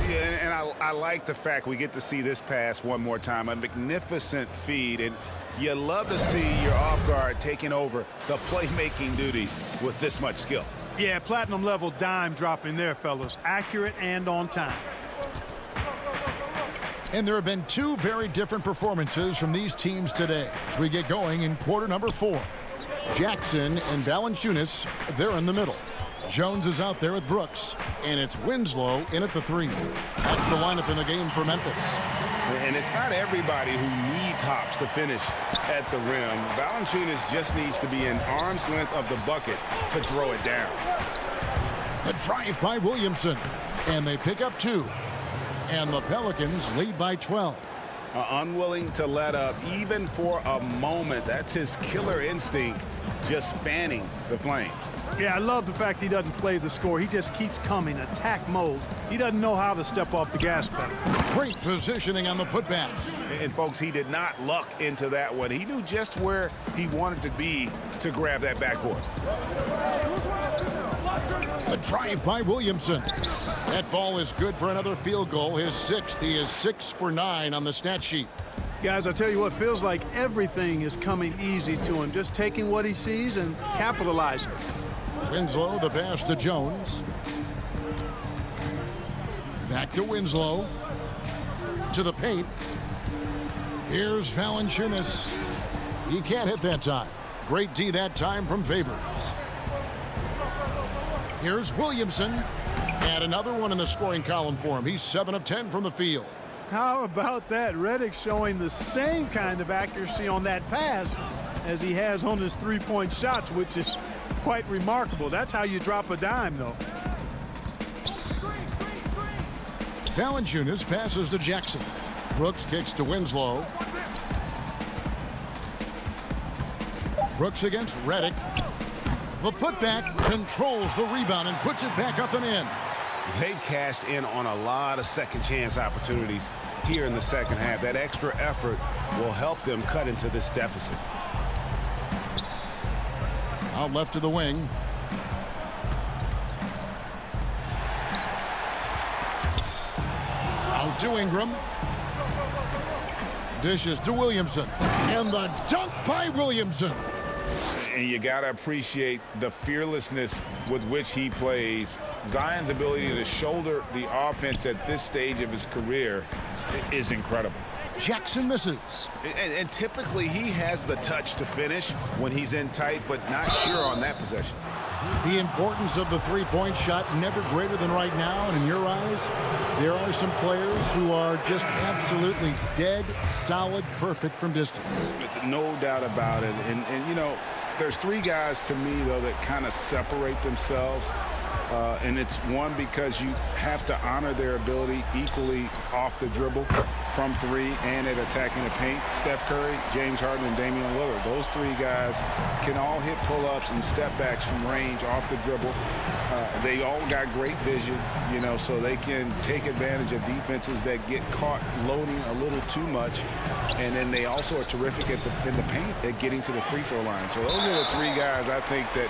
Yeah, and I like the fact we get to see this pass one more time. A magnificent feed, and you love to see your off guard taking over the playmaking duties with this much skill. Yeah, platinum level dime dropping there, fellas. Accurate and on time. And there have been 2 very different performances from these teams today as we get going in quarter number 4. Jackson and Valanciunas, they're in the middle. Jones is out there with Brooks, and it's Winslow in at the 3. That's the lineup in the game for Memphis. And it's not everybody who needs hops to finish at the rim. Valanciunas just needs to be an arm's length of the bucket to throw it down. The drive by Williamson, and they pick up 2. And the Pelicans lead by 12. unwilling to let up even for a moment. That's his killer instinct, just fanning the flames. Yeah, I love the fact he doesn't play the score. He just keeps coming, attack mode. He doesn't know how to step off the gas pedal. Great positioning on the putback. And folks, he did not luck into that one. He knew just where he wanted to be to grab that backboard. A drive by Williamson. That ball is good for another field goal, his 6th. He is 6 for 9 on the stat sheet. Guys, I tell you what, feels like everything is coming easy to him. Just taking what he sees and capitalizing. Winslow, the pass to Jones. Back to Winslow. To the paint. Here's Valanciunas. He can't hit that time. Great D that time from Favors. Here's Williamson. And another one in the scoring column for him. He's 7 of 10 from the field. How about that? Redick showing the same kind of accuracy on that pass as he has on his three-point shots, which is quite remarkable. That's how you drop a dime, though. Valanciunas passes to Jackson. Brooks kicks to Winslow. Brooks against Redick. The putback controls the rebound and puts it back up and in. They've cashed in on a lot of second chance opportunities here in the second half. That extra effort will help them cut into this deficit. Out left to the wing. Out to Ingram. Dishes to Williamson. And the dunk by Williamson. And you got to appreciate the fearlessness with which he plays. Zion's ability to shoulder the offense at this stage of his career is incredible. Jackson misses. And typically he has the touch to finish when he's in tight, but not sure on that possession. The importance of the three-point shot never greater than right now. And in your eyes, there are some players who are just absolutely dead, solid, perfect from distance. No doubt about it. And you know, there's 3 guys to me, though, that kind of separate themselves. And it's one, because you have to honor their ability equally off the dribble, from 3, and at attacking the paint. Steph Curry, James Harden, and Damian Lillard. Those 3 guys can all hit pull-ups and step-backs from range off the dribble. They all got great vision, you know, so they can take advantage of defenses that get caught loading a little too much. And then they also are terrific in the paint at getting to the free throw line. So those are the 3 guys I think that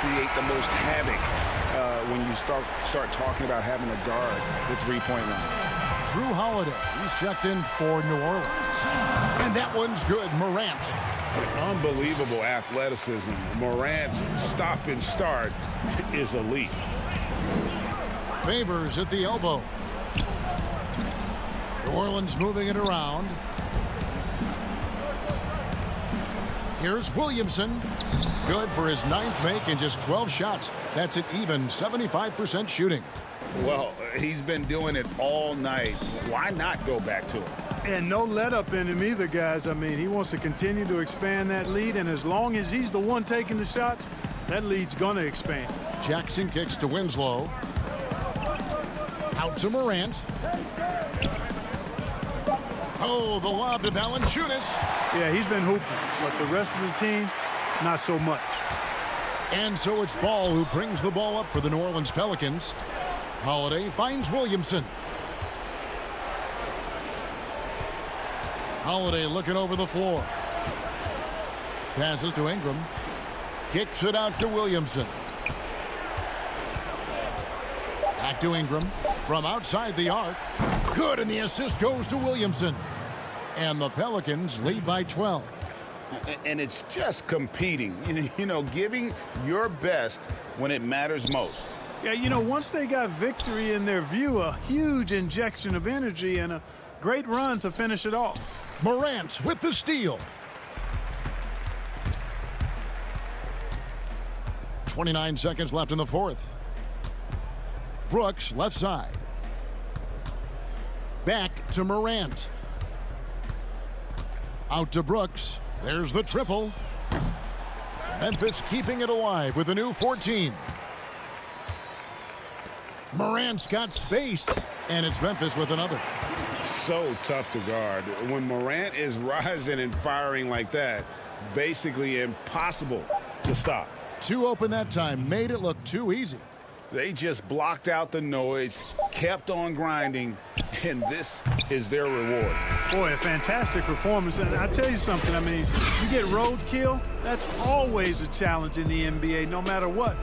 create the most havoc when you start talking about having a guard the three-point line. Drew Holiday, he's checked in for New Orleans. And that one's good. Morant. Unbelievable athleticism. Morant's stop and start is elite. Favors at the elbow. New Orleans moving it around. Here's Williamson. Good for his 9th make in just 12 shots. That's an even 75% shooting. Well, he's been doing it all night. Why not go back to it? And no let up in him either, guys. I mean, he wants to continue to expand that lead, and as long as he's the one taking the shots, that lead's going to expand. Jackson kicks to Winslow. Out to Morant. Oh, the lob to Valanciunas. Yeah, he's been hooping, but the rest of the team, not so much. And so it's Ball who brings the ball up for the New Orleans Pelicans. Holiday finds Williamson. Holiday looking over the floor. Passes to Ingram. Kicks it out to Williamson. Back to Ingram from outside the arc. Good, and the assist goes to Williamson. And the Pelicans lead by 12. And it's just competing, you know, giving your best when it matters most. Yeah, you know, once they got victory in their view, a huge injection of energy and a great run to finish it off. Morant with the steal. 29 seconds left in the 4th. Brooks, left side. Back to Morant. Out to Brooks. There's the triple. Memphis keeping it alive with a new 14. Morant's got space, and it's Memphis with another. so tough to guard. When Morant is rising and firing like that, basically impossible to stop. Too open that time, made it look too easy. They just blocked out the noise, kept on grinding, and this is their reward. Boy, a fantastic performance. And I tell you something, I mean, you get roadkill, that's always a challenge in the NBA, no matter what.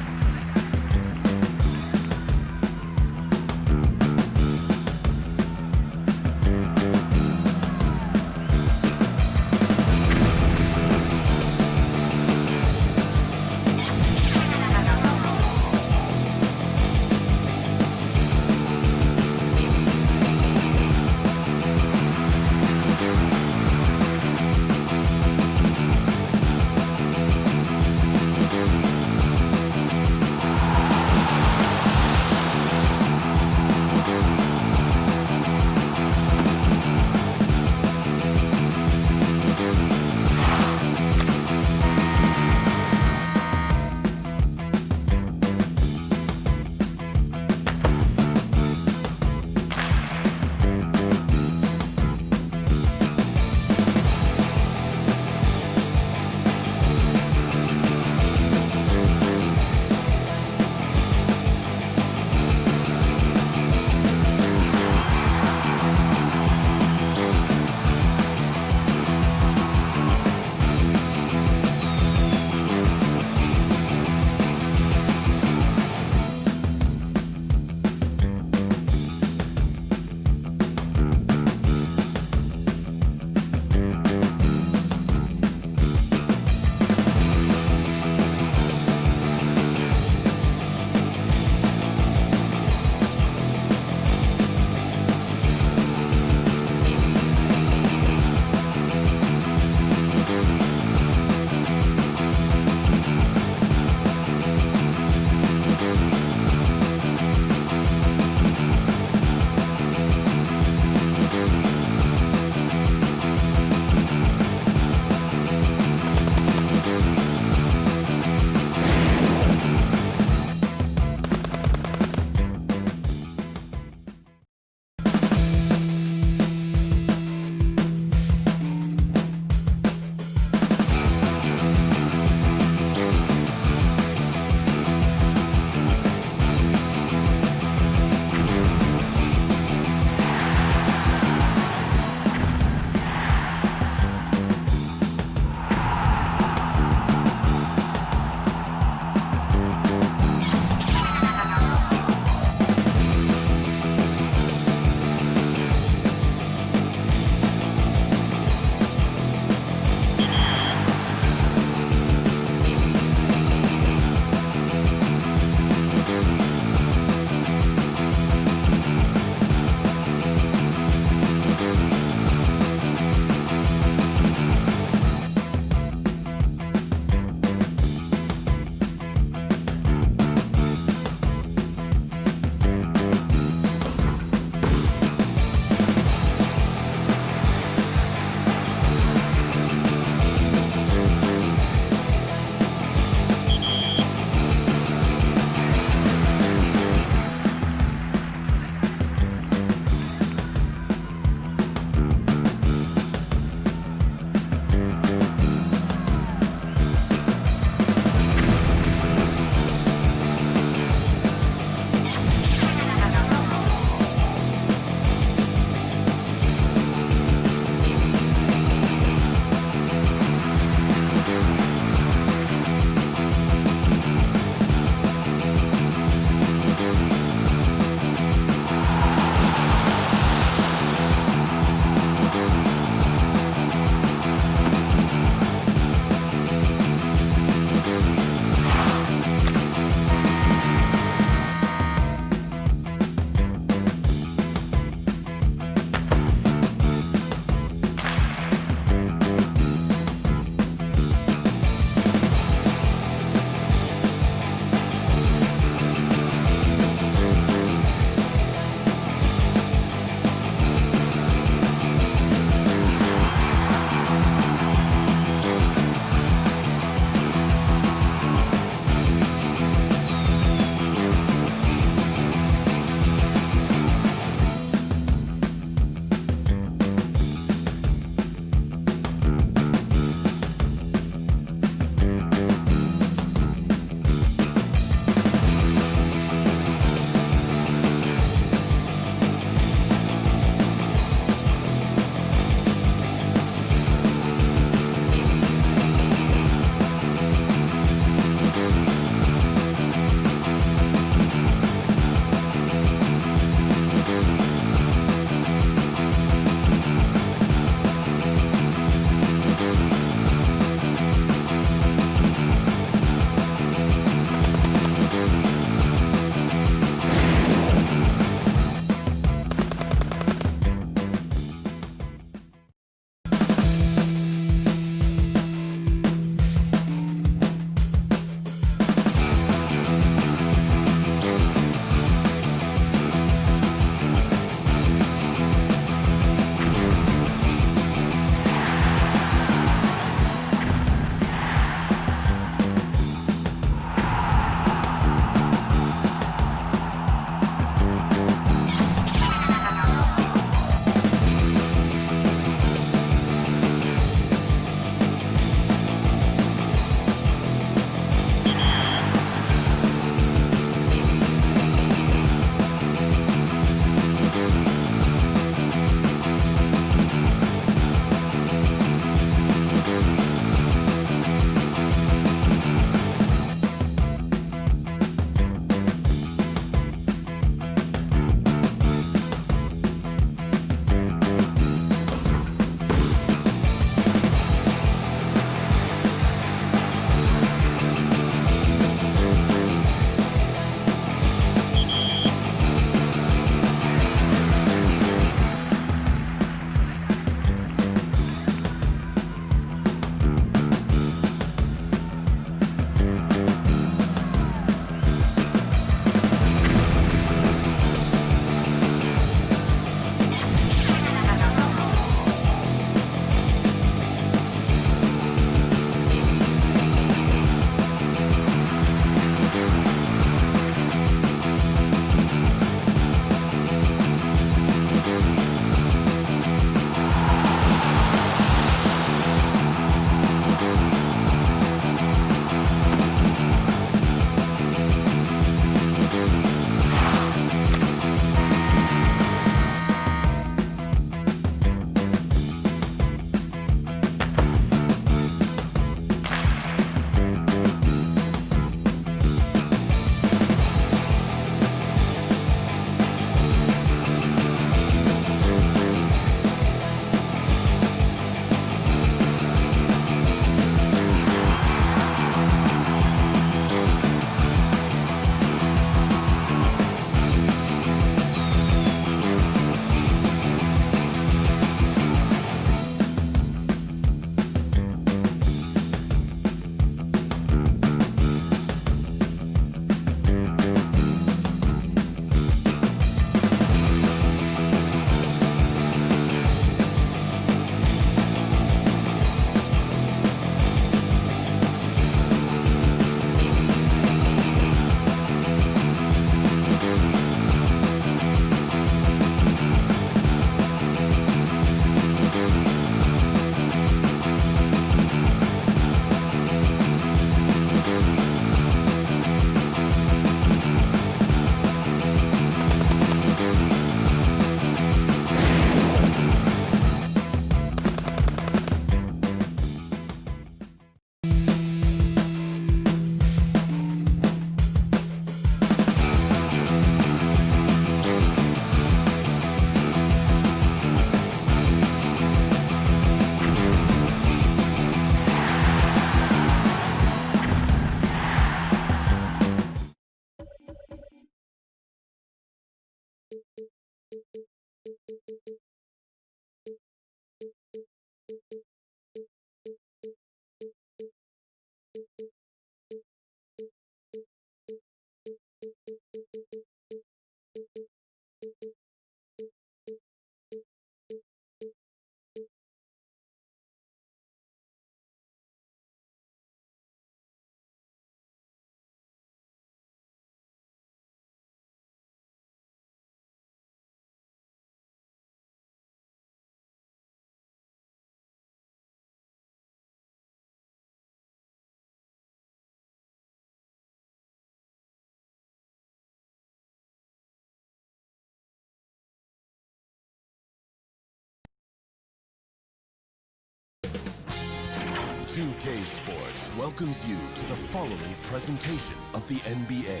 2K Sports welcomes you to the following presentation of the NBA.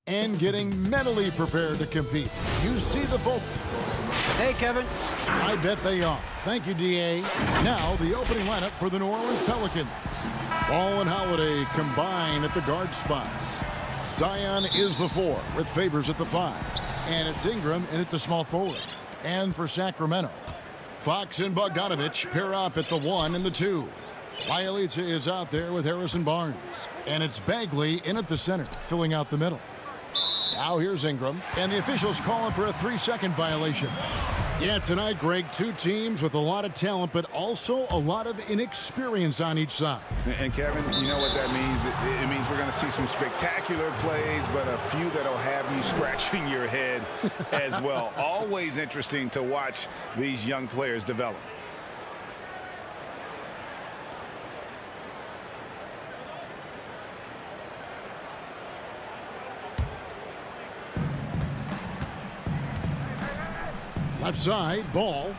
And getting mentally prepared to compete. You see the focus. Hey, Kevin. I bet they are. Thank you, D.A. Now, the opening lineup for the New Orleans Pelicans. Ball and Holiday combine at the guard spots. Zion is the 4 with Favors at the 5. And it's Ingram in at the small forward. And for Sacramento, Fox and Bogdanovich pair up at the 1 and the 2. Bielitsa is out there with Harrison Barnes. And it's Bagley in at the center, filling out the middle. Now here's Ingram, and the officials calling for a 3-second violation. Yeah, tonight, Greg, two teams with a lot of talent, but also a lot of inexperience on each side. And Kevin, you know what that means? It means we're going to see some spectacular plays, but a few that'll have you scratching your head as well. Always interesting to watch these young players develop. Left side, Ball.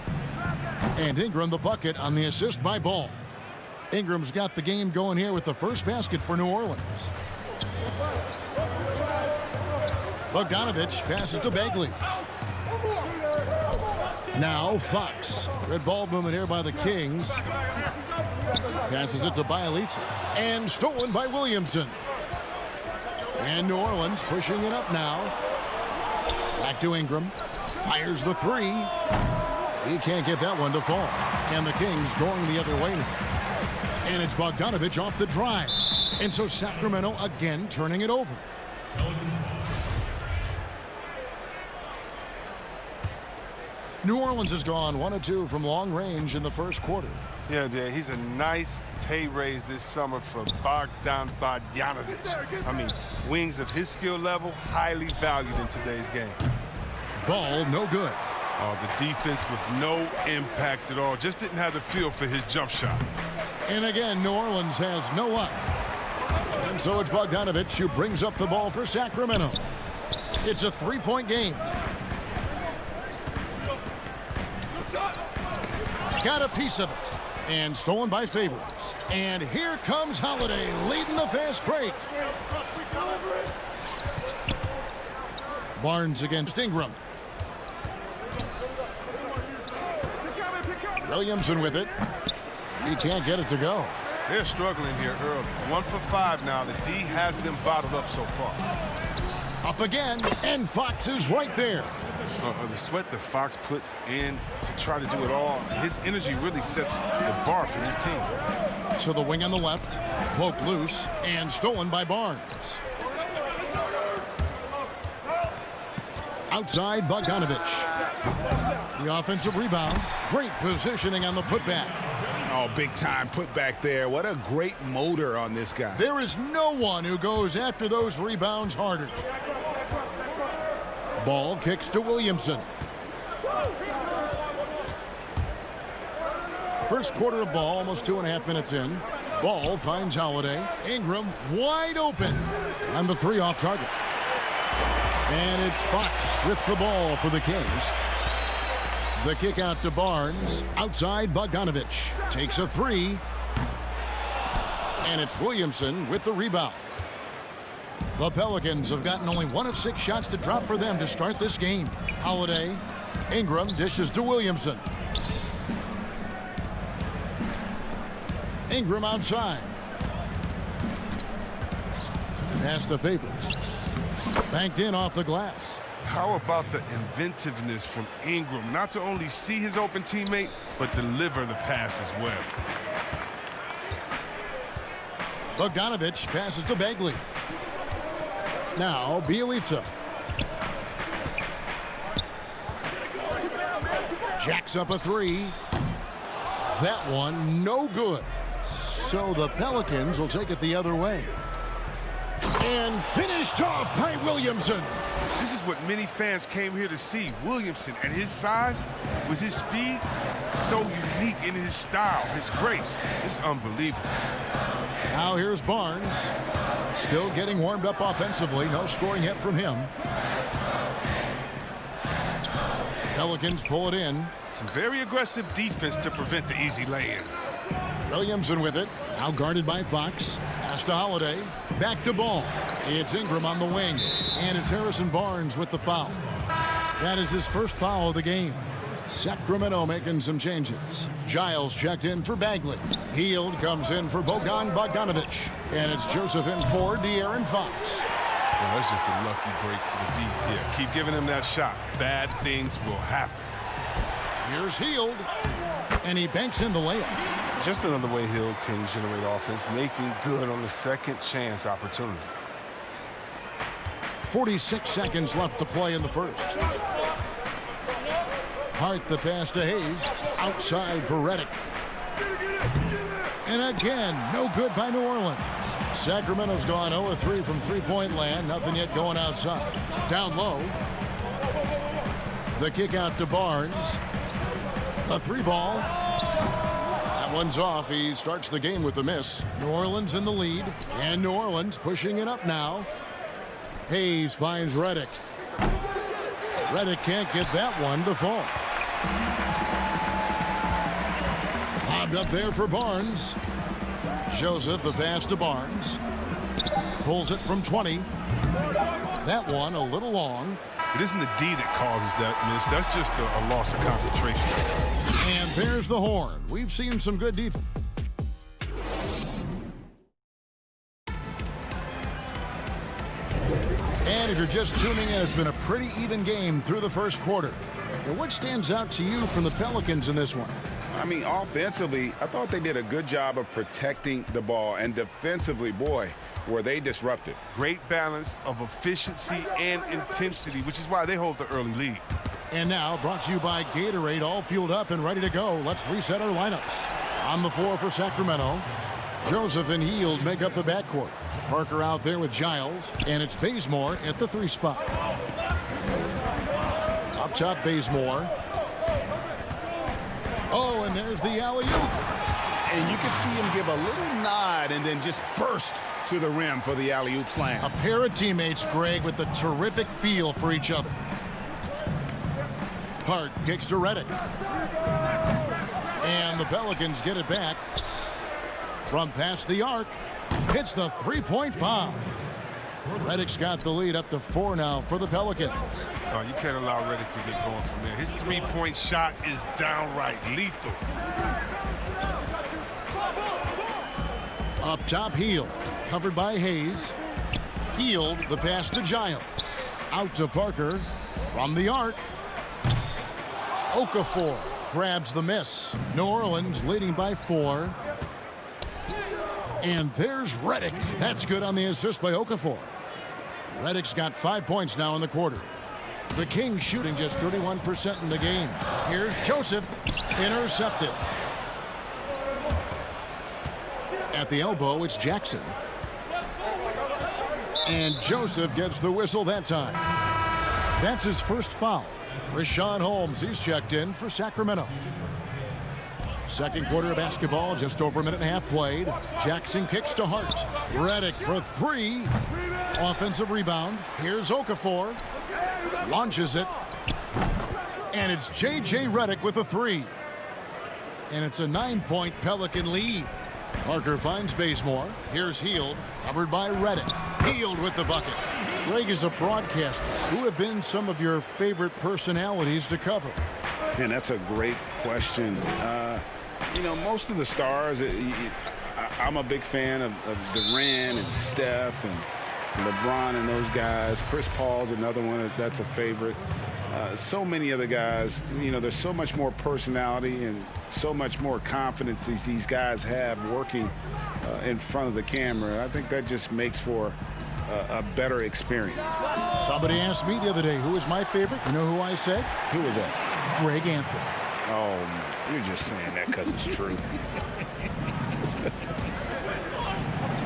And Ingram the bucket on the assist by Ball. Ingram's got the game going here with the first basket for New Orleans. Bogdanovich passes to Bagley. Now Fox. Good ball movement here by the Kings. Passes it to Bielitsa. And stolen by Williamson. And New Orleans pushing it up now. Back to Ingram. Fires the 3. He can't get that one to fall. And the Kings going the other way now. And it's Bogdanovich off the drive. And so Sacramento again turning it over. New Orleans has gone 1 of 2 from long range in the first quarter. Yeah, he's a nice pay raise this summer for Bogdan Bogdanovich. I mean, wings of his skill level, highly valued in today's game. Ball, no good. Oh, the defense with no impact at all. Just didn't have the feel for his jump shot. And again, New Orleans has no luck. And so it's Bogdanovich who brings up the ball for Sacramento. It's a 3-point game. Got a piece of it. And stolen by Favors. And here comes Holiday leading the fast break. Barnes against Ingram. Williamson with it. He can't get it to go. They're struggling here early. 1 for 5 now. The D has them bottled up so far. Up again, and Fox is right there. The sweat that Fox puts in to try to do it all, his energy really sets the bar for his team. So the wing on the left, poked loose, and stolen by Barnes. Outside, Bogdanovich. The offensive rebound. Great positioning on the putback. Oh, big time putback there. What a great motor on this guy. There is no one who goes after those rebounds harder. Ball kicks to Williamson. First quarter of ball, almost 2.5 minutes in. Ball finds Holiday. Ingram wide open on the 3 off target. And it's Fox with the ball for the Kings. The kick out to Barnes. Outside, Bogdanovich takes a 3. And it's Williamson with the rebound. The Pelicans have gotten only 1 of 6 shots to drop for them to start this game. Holiday. Ingram dishes to Williamson. Ingram outside. Pass to Favors. Banked in off the glass. How about the inventiveness from Ingram? Not to only see his open teammate, but deliver the pass as well. Bogdanovich passes to Bagley. Now Bielitsa. Jacks up a 3. That one no good. So the Pelicans will take it the other way. And finished off by Williamson. This is what many fans came here to see. Williamson, at his size, with his speed, so unique in his style, his grace. It's unbelievable. Now here's Barnes. Still getting warmed up offensively. No scoring yet from him. Pelicans pull it in. Some very aggressive defense to prevent the easy lay-in. Williamson with it. Now guarded by Fox. Pass to Holiday. Back to Ball. It's Ingram on the wing. And it's Harrison Barnes with the foul. That is his first foul of the game. Sacramento making some changes. Giles checked in for Bagley. Hield comes in for Bogdan Bogdanovic. And it's Joseph in for De'Aaron Fox. Well, that's just a lucky break for the D. Yeah, keep giving him that shot. Bad things will happen. Here's Hield. And he banks in the layup. Just another way Hill can generate offense, making good on the second chance opportunity. 46 seconds left to play in the first. Hart the pass to Hayes. Outside for Redick. And again, no good by New Orleans. Sacramento's gone 0-3 from three-point land. Nothing yet going outside. Down low. The kick out to Barnes. A three ball. That one's off. He starts the game with a miss. New Orleans in the lead. And New Orleans pushing it up now. Hayes finds Redick. Redick can't get that one to fall. Lobbed up there for Barnes. Joseph the pass to Barnes. Pulls it from 20. That one a little long. It isn't the D that causes that miss. That's just a loss of concentration. And there's the horn. We've seen some good defense. And if you're just tuning in, it's been a pretty even game through the first quarter. And what stands out to you from the Pelicans in this one? I mean, offensively, I thought they did a good job of protecting the ball. And defensively, boy, were they disruptive. Great balance of efficiency and intensity, which is why they hold the early lead. And now, brought to you by Gatorade, all fueled up and ready to go. Let's reset our lineups. On the floor for Sacramento, Joseph and Hield make up the backcourt. Parker out there with Giles, and it's Bazemore at the 3 spot. Up top, Bazemore. Oh, and there's the alley-oop. And you can see him give a little nod and then just burst to the rim for the alley-oop slam. A pair of teammates, Greg, with a terrific feel for each other. Hart kicks to Redick. And the Pelicans get it back. From past the arc, hits the three-point bomb. Redick's got the lead up to 4 now for the Pelicans. Oh, you can't allow Redick to get going from there. His three-point shot is downright lethal. Up top, Hield. Covered by Hayes. Hield, the pass to Giles. Out to Parker. From the arc. Okafor grabs the miss. New Orleans leading by 4. And there's Redick. That's good on the assist by Okafor. Redick's got 5 points now in the quarter. The Kings shooting just 31% in the game. Here's Joseph. Intercepted. At the elbow, it's Jackson. And Joseph gets the whistle that time. That's his first foul. Richaun Holmes, he's checked in for Sacramento. Second quarter of basketball, just over a minute and a half played. Jackson kicks to Hart. Redick for 3. Offensive rebound. Here's Okafor. Launches it. And it's J.J. Redick with a 3. And it's a 9-point Pelican lead. Parker finds Bazemore. Here's Hield, covered by Redick. Hield with the bucket. Greg is a broadcaster. Who have been some of your favorite personalities to cover? Man, that's a great question. You know, most of the stars, I'm a big fan of Durant and Steph and LeBron and those guys. Chris Paul's another one that's a favorite. So many other guys, you know, there's so much more personality and so much more confidence these guys have working in front of the camera. I think that just makes for a better experience. Somebody asked me the other day, who is my favorite? You know who I said? Who was that? Greg Anthony. Oh, you're just saying that because it's true.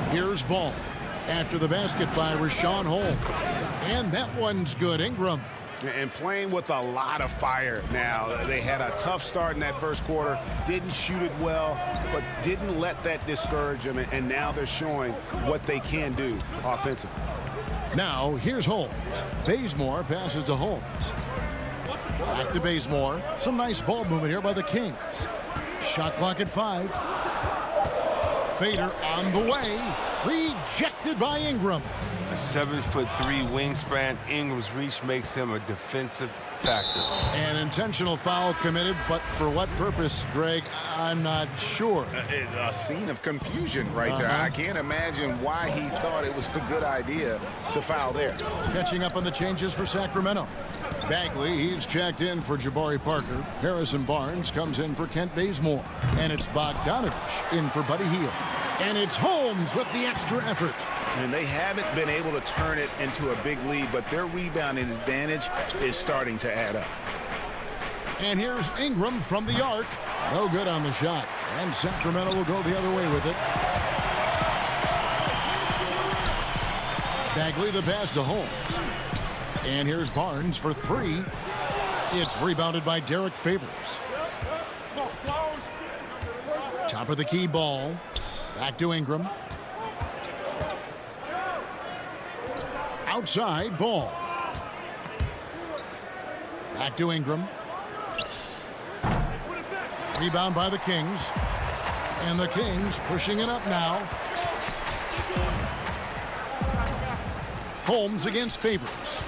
Here's Ball. After the basket by Richaun Holmes. And that one's good. Ingram. And playing with a lot of fire now. They had a tough start in that first quarter. Didn't shoot it well, but didn't let that discourage them. And now they're showing what they can do offensively. Now, here's Holmes. Bazemore passes to Holmes. Back to Bazemore. Some nice ball movement here by the Kings. Shot clock at 5. Fader on the way. Rejected by Ingram. A 7'3" wingspan. Ingram's reach makes him a defensive factor. An intentional foul committed, but for what purpose, Greg? I'm not sure. A scene of confusion right there. I can't imagine why he thought it was a good idea to foul there. Catching up on the changes for Sacramento. Bagley, he's checked in for Jabari Parker. Harrison Barnes comes in for Kent Bazemore. And it's Bogdanovich in for Buddy Hield. And it's Holmes with the extra effort. And they haven't been able to turn it into a big lead, but their rebounding advantage is starting to add up. And here's Ingram from the arc. No good on the shot. And Sacramento will go the other way with it. Bagley the pass to Holmes. And here's Barnes for 3. It's rebounded by Derek Favors. Top of the key ball. Back to Ingram. Outside ball. Back to Ingram. Rebound by the Kings. And the Kings pushing it up now. Holmes against Favors.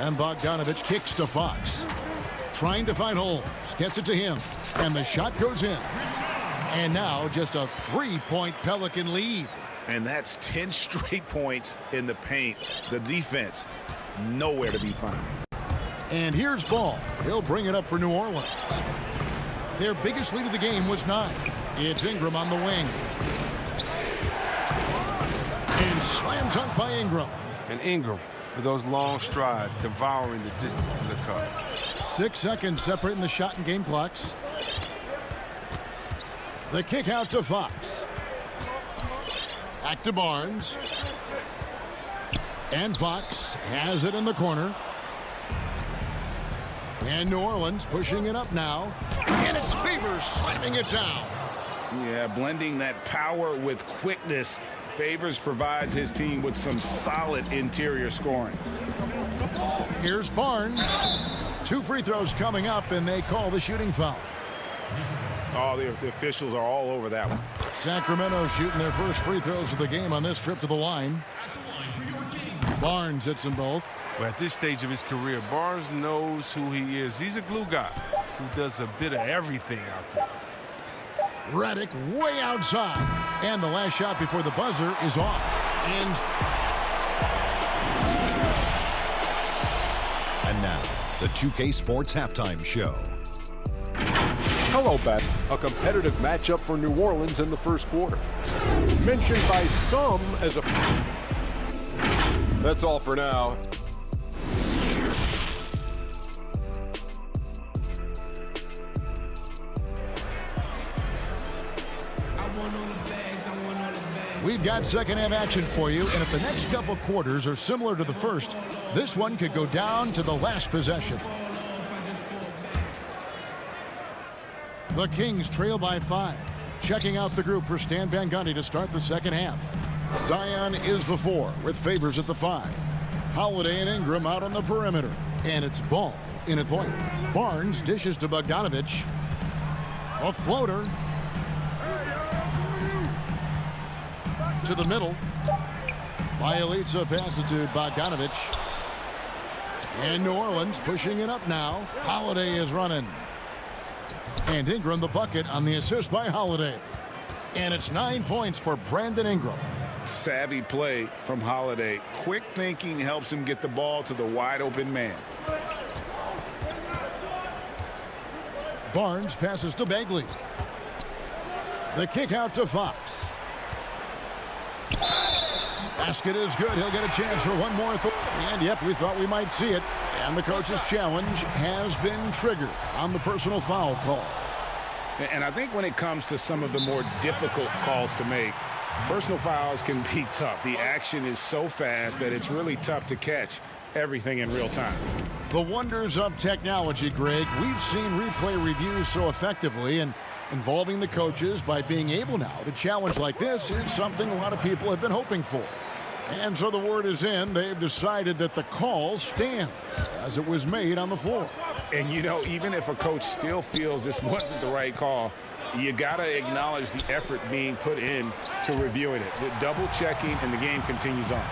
And Bogdanovich kicks to Fox. Trying to find Holmes. Gets it to him. And the shot goes in. And now just a 3-point Pelican lead. And that's 10 straight points in the paint. The defense, nowhere to be found. And here's Ball. He'll bring it up for New Orleans. Their biggest lead of the game was 9. It's Ingram on the wing. And slam dunk by Ingram. And Ingram, with those long strides, devouring the distance to the cup. 6 seconds separating the shot and game clocks. The kick out to Fox. Back to Barnes. And Fox has it in the corner. And New Orleans pushing it up now. And it's Favors slamming it down. Yeah, blending that power with quickness. Favors provides his team with some solid interior scoring. Here's Barnes. 2 free throws coming up, and they call the shooting foul. Oh, the officials are all over that one. Sacramento shooting their first free throws of the game on this trip to the line. Barnes hits them both. Well, at this stage of his career, Barnes knows who he is. He's a glue guy who does a bit of everything out there. Redick way outside. And the last shot before the buzzer is off. And now, the 2K Sports Halftime Show. Hello, Bat. A competitive matchup for New Orleans in the first quarter. Mentioned by some as a... That's all for now. We've got second half action for you, and if the next couple quarters are similar to the first, this one could go down to the last possession. The Kings trail by 5. Checking out the group for Stan Van Gundy to start the second half. Zion is the 4 with Favors at the 5. Holiday and Ingram out on the perimeter. And it's Ball in at point. Barnes dishes to Bogdanovich. A floater. To the middle. Bielitsa passes to Bogdanovich. And New Orleans pushing it up now. Holiday is running. And Ingram the bucket on the assist by Holiday. And it's 9 points for Brandon Ingram. Savvy play from Holiday. Quick thinking helps him get the ball to the wide open man. Barnes passes to Bagley. The kick out to Fox. Basket is good. He'll get a chance for one more. And yep, we thought we might see it. And the coach's challenge has been triggered on the personal foul call. And I think when it comes to some of the more difficult calls to make, personal fouls can be tough. The action is so fast that it's really tough to catch everything in real time. The wonders of technology, Greg. We've seen replay reviews so effectively, and involving the coaches by being able now to challenge like this is something a lot of people have been hoping for. And so the word is in. They've decided that the call stands as it was made on the floor. And, you know, even if a coach still feels this wasn't the right call, you got to acknowledge the effort being put in to reviewing it. With double checking, and the game continues on.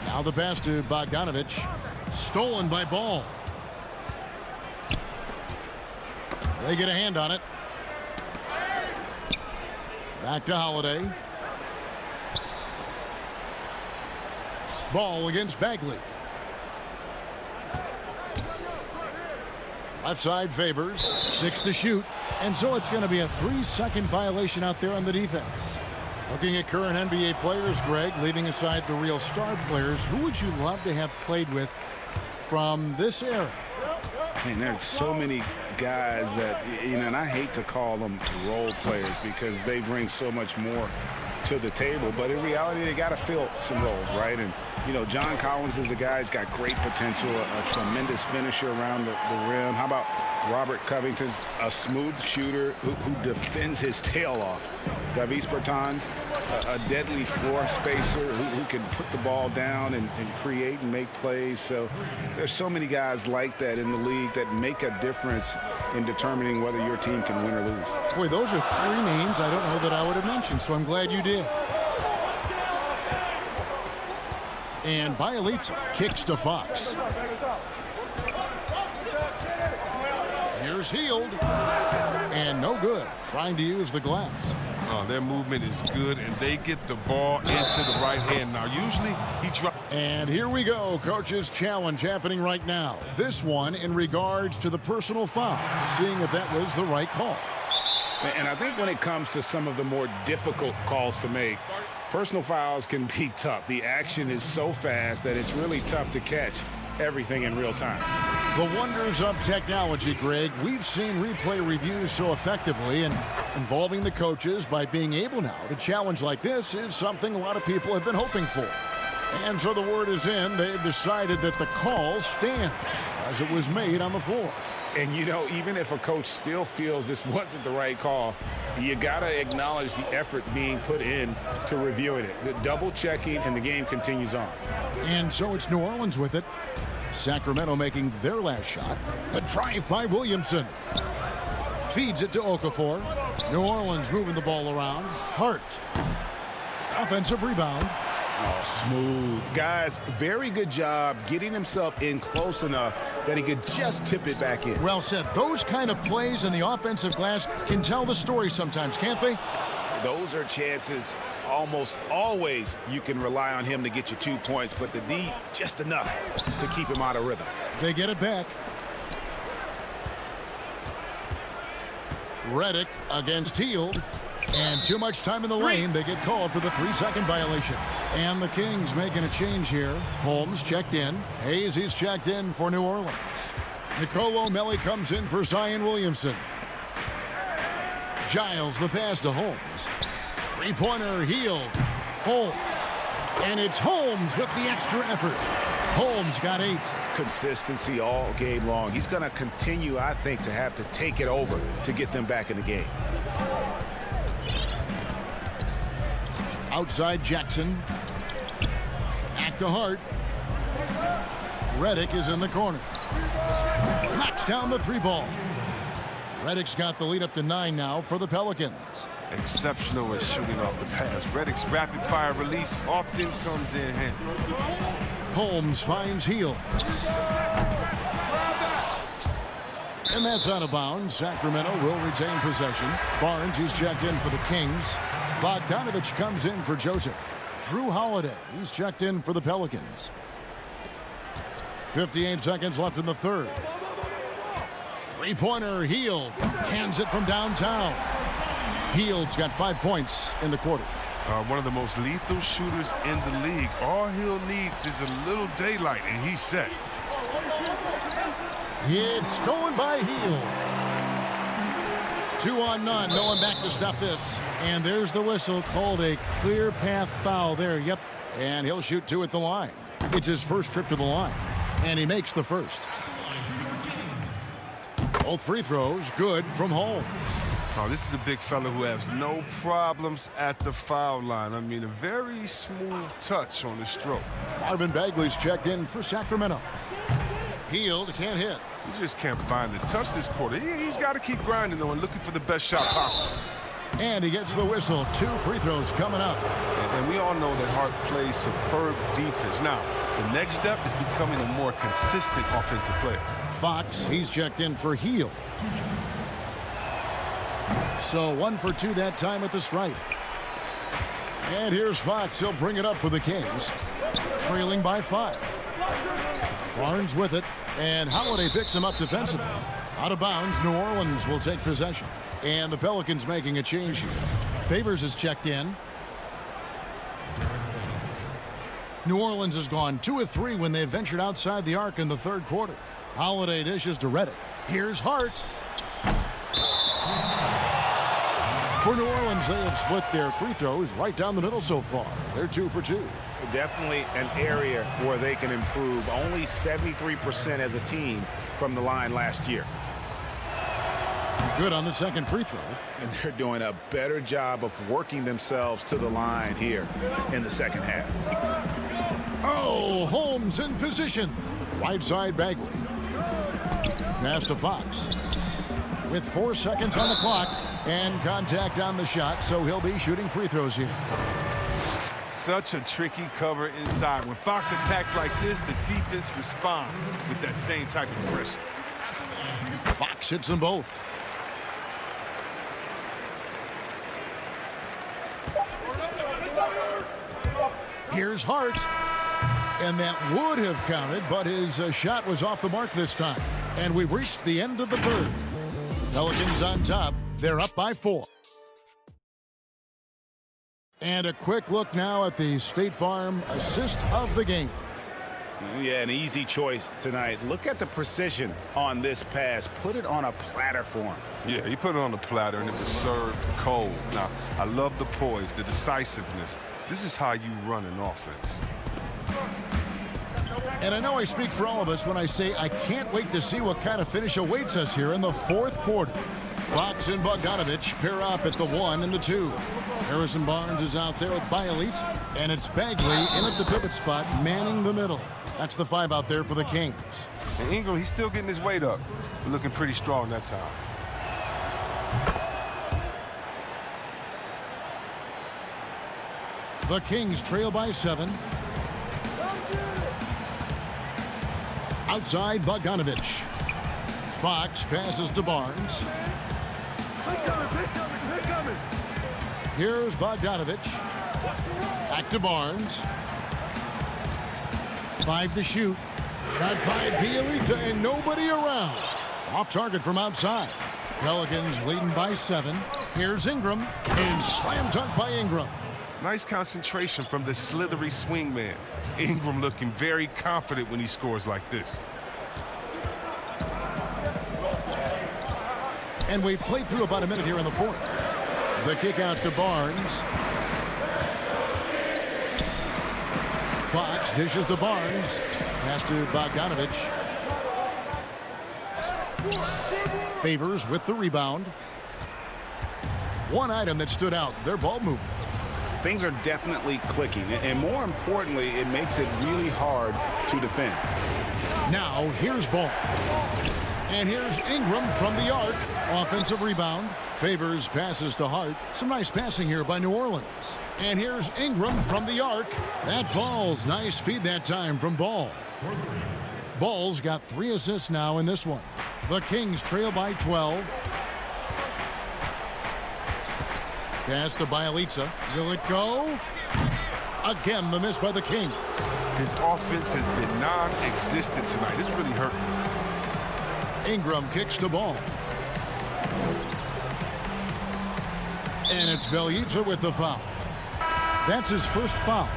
Now the pass to Bogdanovich. Stolen by Ball. They get a hand on it. Back to Holiday. Ball against Bagley. Left side favors. 6 to shoot. And so it's going to be a 3-second violation out there on the defense. Looking at current NBA players, Greg, leaving aside the real star players, who would you love to have played with from this era? Man, there's so many guys that, you know, and I hate to call them role players because they bring so much more to the table, but in reality, they got to fill some roles, right? And, you know, John Collins is a guy who's got great potential, a tremendous finisher around the rim. How about Robert Covington, a smooth shooter who defends his tail off? Davis Bertans, a deadly floor spacer who can put the ball down and create and make plays. So there's so many guys like that in the league that make a difference in determining whether your team can win or lose. Boy, those are 3 names I don't know that I would have mentioned, so I'm glad you did. And Bielitsa kicks to Fox. Here's Hield. And no good. Trying to use the glass. Their movement is good, and they get the ball into the right hand. Now, usually he drops. And here we go. Coach's challenge happening right now. This one in regards to the personal foul. Seeing if that was the right call. And I think when it comes to some of the more difficult calls to make, personal fouls can be tough. The action is so fast that it's really tough to catch everything in real time. The wonders of technology, Greg. We've seen replay reviews so effectively, and involving the coaches by being able now to challenge like this is something a lot of people have been hoping for. And so the word is in. They've decided that the call stands as it was made on the floor. And, you know, even if a coach still feels this wasn't the right call, you got to acknowledge the effort being put in to reviewing it. The double checking, and the game continues on. And so it's New Orleans with it. Sacramento making their last shot. The drive by Williamson. Feeds it to Okafor. New Orleans moving the ball around. Hart. Offensive rebound. Oh, smooth. Guys, very good job getting himself in close enough that he could just tip it back in. Well said. Those kind of plays in the offensive glass can tell the story sometimes, can't they? Those are chances almost always you can rely on him to get you 2 points, but the D just enough to keep him out of rhythm. They get it back. Redick against Hield. And too much time in the lane. They get called for the 3-second violation. And the Kings making a change here. Holmes checked in. Hayes, he's checked in for New Orleans. Nicolo Melli comes in for Zion Williamson. Giles the pass to Holmes. 3-pointer Hield. Holmes. And it's Holmes with the extra effort. Holmes got 8. Consistency all game long. He's going to continue, I think, to have to take it over to get them back in the game. Outside Jackson. Back to Hart. Redick is in the corner. Knocks down the 3-ball. Redick's got the lead up to 9 now for the Pelicans. Exceptional at shooting off the pass. Redick's rapid-fire release often comes in handy. Holmes finds Hield. And that's out of bounds. Sacramento will retain possession. Barnes, he's checked in for the Kings. Bogdanovich comes in for Joseph. Drew Holiday, he's checked in for the Pelicans. 58 seconds left in the third. 3-pointer Hield hands it from downtown. Hield's got 5 points in the quarter. One of the most lethal shooters in the league. All Hield needs is a little daylight, and he's set. It's stolen by Hield. 2 on none. No one back to stop this. And there's the whistle, called a clear path foul there. Yep. And he'll shoot 2 at the line. It's his first trip to the line. And he makes the first. Both free throws good from Holmes. Oh, this is a big fella who has no problems at the foul line. I mean, a very smooth touch on the stroke. Marvin Bagley's checked in for Sacramento. Healed, can't hit. He just can't find the touch this quarter. He's got to keep grinding, though, and looking for the best shot possible. And he gets the whistle. 2 free throws coming up. And we all know that Hart plays superb defense. Now, the next step is becoming a more consistent offensive player. Fox, he's checked in for Hield. So 1 for 2 that time at the stripe. And here's Fox. He'll bring it up for the Kings. Trailing by 5. Barnes with it. And Holiday picks him up defensively. Out of bounds, New Orleans will take possession. And the Pelicans making a change here. Favors is checked in. New Orleans has gone 2 of 3 when they ventured outside the arc in the third quarter. Holiday dishes to Reddick. Here's Hart. For New Orleans, they have split their free throws right down the middle so far. They're 2 for 2. Definitely an area where they can improve. Only 73% as a team from the line last year. Good on the second free throw. And they're doing a better job of working themselves to the line here in the second half. Oh, Holmes in position. Right side Bagley. Pass to Fox. With 4 seconds on the clock and contact on the shot, so he'll be shooting free throws here. Such a tricky cover inside. When Fox attacks like this, the defense responds with that same type of pressure. Fox hits them both. Here's Hart. And that would have counted, but his shot was off the mark this time. And we've reached the end of the third. Pelicans on top. They're up by 4. And a quick look now at the State Farm assist of the game. Yeah, an easy choice tonight. Look at the precision on this pass. Put it on a platter for him. Yeah, he put it on the platter, and it was served cold. Now, I love the poise, the decisiveness. This is how you run an offense. And I know I speak for all of us when I say I can't wait to see what kind of finish awaits us here in the fourth quarter. Fox and Bogdanovich pair up at the 1 and the 2. Harrison Barnes is out there with Bialitz, and it's Bagley in at the pivot spot, manning the middle. That's the 5 out there for the Kings. And Ingram, he's still getting his weight up. Looking pretty strong that time. The Kings trail by 7. Outside Bogdanovich. Fox passes to Barnes. Here's Bogdanovich. Back to Barnes. 5 to shoot. Shot by Bialitz and nobody around. Off target from outside. Pelicans leading by 7. Here's Ingram. And slam dunk by Ingram. Nice concentration from the slithery swing man. Ingram looking very confident when he scores like this. And we've played through about a minute here in the fourth. The kick out to Barnes. Fox dishes to Barnes. Pass to Bogdanovich. Favors with the rebound. One item that stood out, their ball movement. Things are definitely clicking, and more importantly, it makes it really hard to defend. Now, here's Ball. And here's Ingram from the arc. Offensive rebound. Favors passes to Hart. Some nice passing here by New Orleans. And here's Ingram from the arc. That falls. Nice feed that time from Ball. Ball's got 3 assists now in this one. The Kings trail by 12. Pass to Bialitz. Will it go? Again, the miss by the Kings. His offense has been non-existent tonight. It's really hurting. Ingram kicks the ball. And it's Bialitz with the foul. That's his first foul.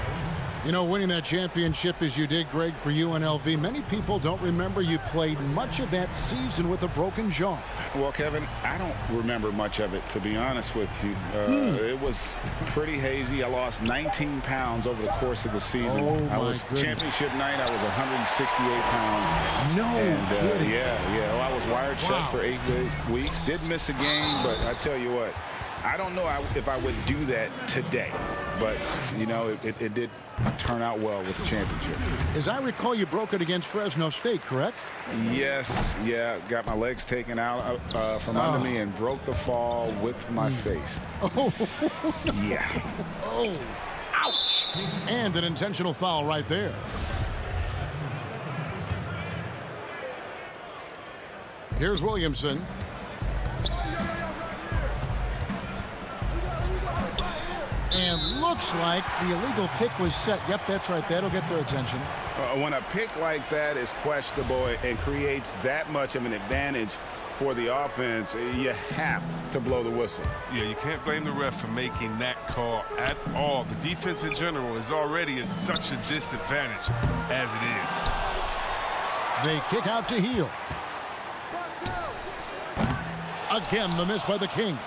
You know, winning that championship as you did, Greg, for UNLV, many people don't remember you played much of that season with a broken jaw. Well, Kevin, I don't remember much of it, to be honest with you. It was pretty hazy. I lost 19 pounds over the course of the season. I was championship night. I was 168 pounds. No kidding. Yeah. Well, I was wired shut for 8 weeks. Did miss a game, but I tell you what, I don't know if I would do that today. But, you know, it did turn out well with the championship. As I recall, you broke it against Fresno State, correct? Yes, yeah. Got my legs taken out from under me and broke the fall with my face. Oh. Yeah. Oh. Ouch. And an intentional foul right there. Here's Williamson. And looks like the illegal pick was set. Yep, that's right. That'll get their attention. When a pick like that is questionable and creates that much of an advantage for the offense, you have to blow the whistle. Yeah, you can't blame the ref for making that call at all. The defense in general is already at such a disadvantage as it is. They kick out to Heel. Again, the miss by the Kings.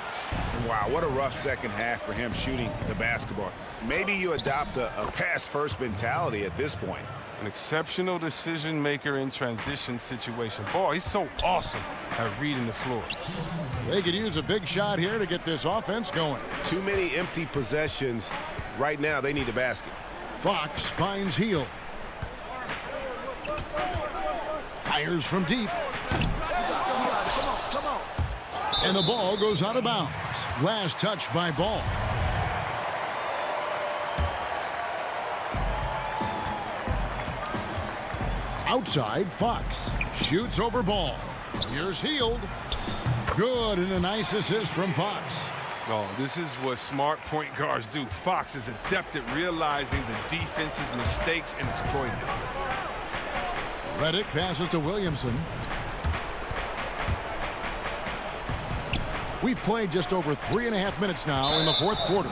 Wow, what a rough second half for him shooting the basketball. Maybe you adopt a pass-first mentality at this point. An exceptional decision maker in transition situation. Boy, he's so awesome at reading the floor. They could use a big shot here to get this offense going. Too many empty possessions. Right now, they need a basket. Fox finds Heel. Fires from deep. And the ball goes out of bounds. Last touch by Ball. Outside, Fox shoots over Ball. Here's Hield. Good, and a nice assist from Fox. Oh, this is what smart point guards do. Fox is adept at realizing the defense's mistakes and exploiting them. Reddick passes to Williamson. We've played just over 3.5 minutes now in the fourth quarter.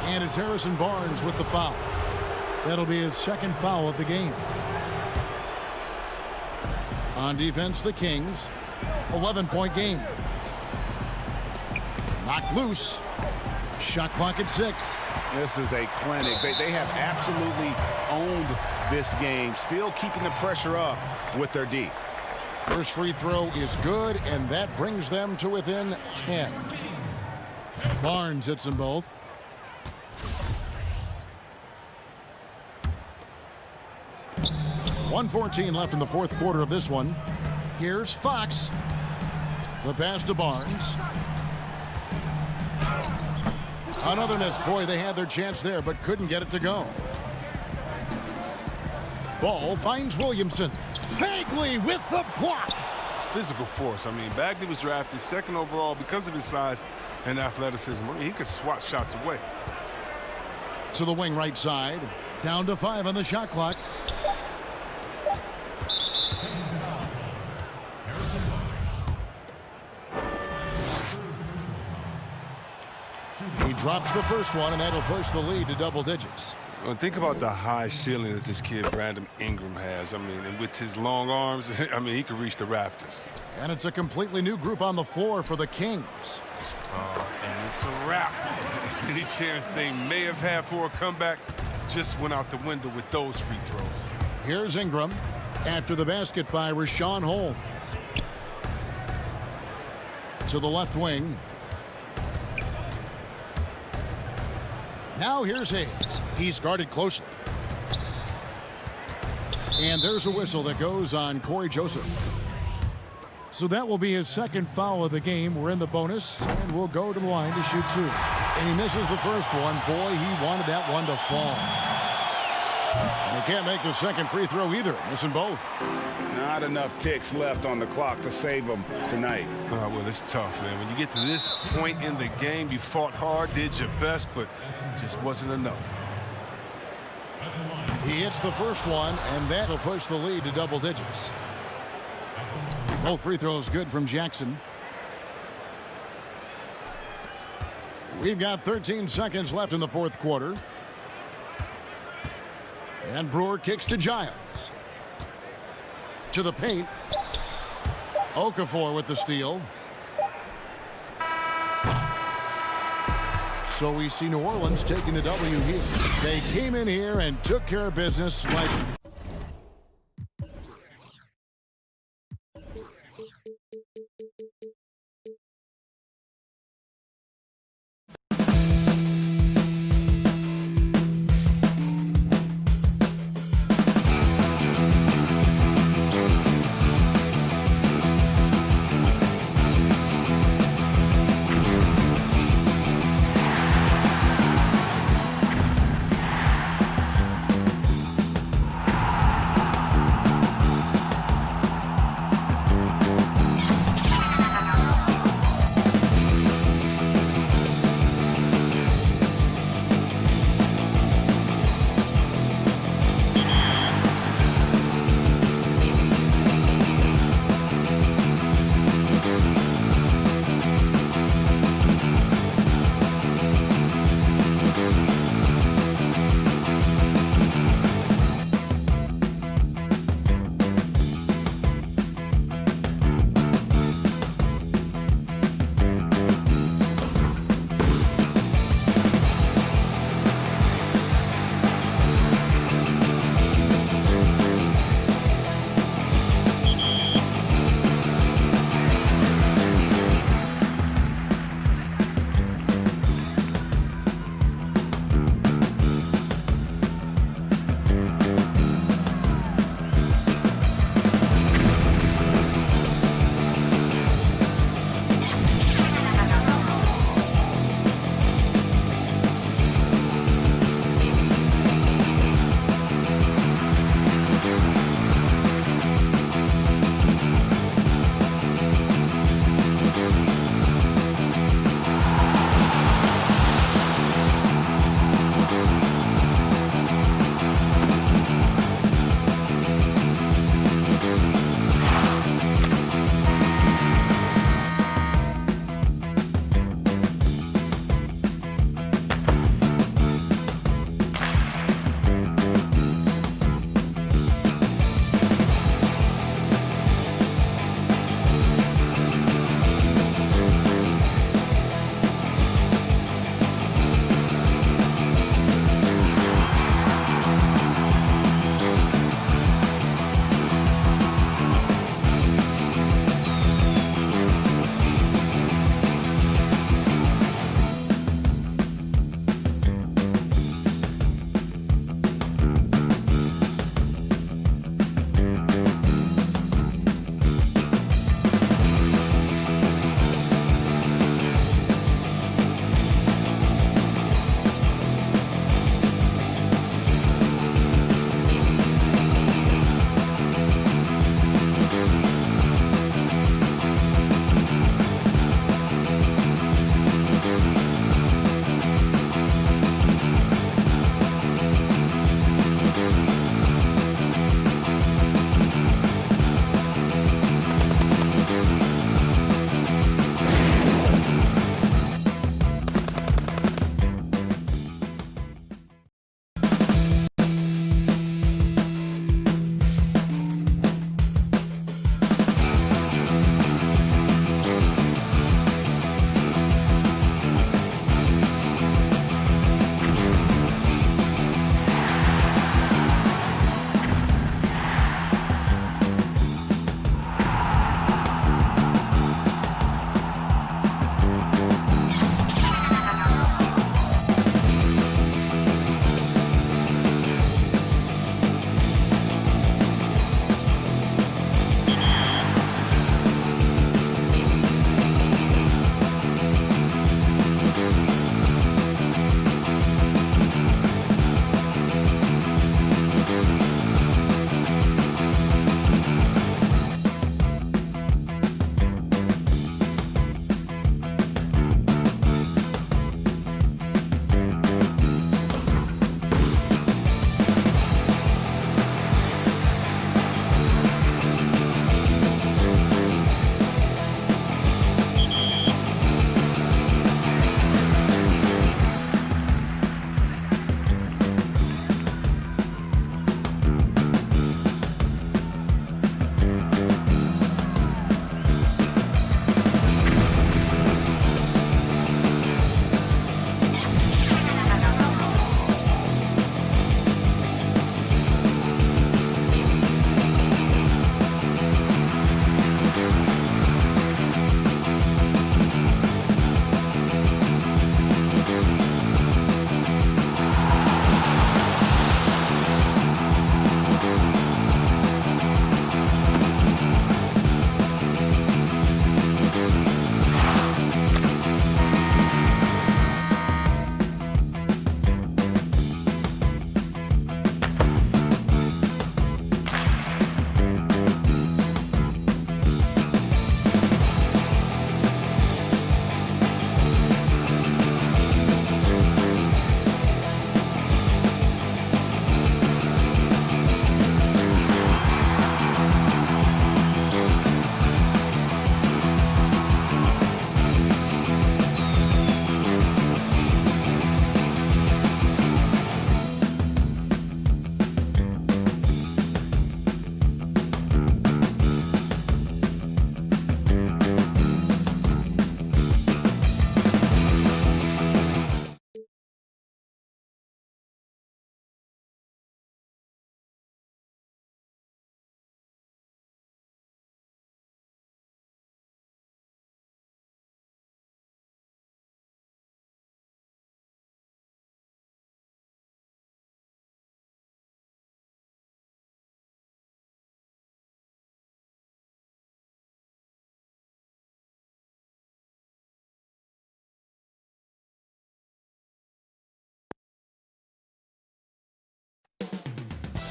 And it's Harrison Barnes with the foul. That'll be his second foul of the game. On defense, the Kings. 11-point game. Knocked loose. Shot clock at 6. This is a clinic. They have absolutely owned this game, still keeping the pressure up with their D. First free throw is good, and that brings them to within 10. Barnes hits them both. .114 left in the fourth quarter of this one. Here's Fox. The pass to Barnes. Another miss. Boy, they had their chance there, but couldn't get it to go. Ball finds Williamson. Bagley with the block. Physical force. I mean, Bagley was drafted second overall because of his size and athleticism. I mean, he could swat shots away. To the wing right side. Down to 5 on the shot clock. He drops the first one, and that'll push the lead to double digits. Well, think about the high ceiling that this kid, Brandon Ingram, has. I mean, and with his long arms, I mean, he could reach the rafters. And it's a completely new group on the floor for the Kings. And it's a wrap. Any chance they may have had for a comeback just went out the window with those free throws. Here's Ingram after the basket by Rashawn Holmes. To the left wing. Now here's Hayes. He's guarded closely. And there's a whistle that goes on Corey Joseph. So that will be his second foul of the game. We're in the bonus, and we'll go to the line to shoot 2. And he misses the first one. Boy, he wanted that one to fall. And he can't make the second free throw either. Missing both. Not enough ticks left on the clock to save them tonight. Well, it's tough, man. When you get to this point in the game, you fought hard, did your best, but just wasn't enough. He hits the first one, and that'll push the lead to double digits. Both free throws good from Jackson. We've got 13 seconds left in the fourth quarter. And Brewer kicks to Giles. To the paint. Okafor with the steal. So we see New Orleans taking the W here. They came in here and took care of business like...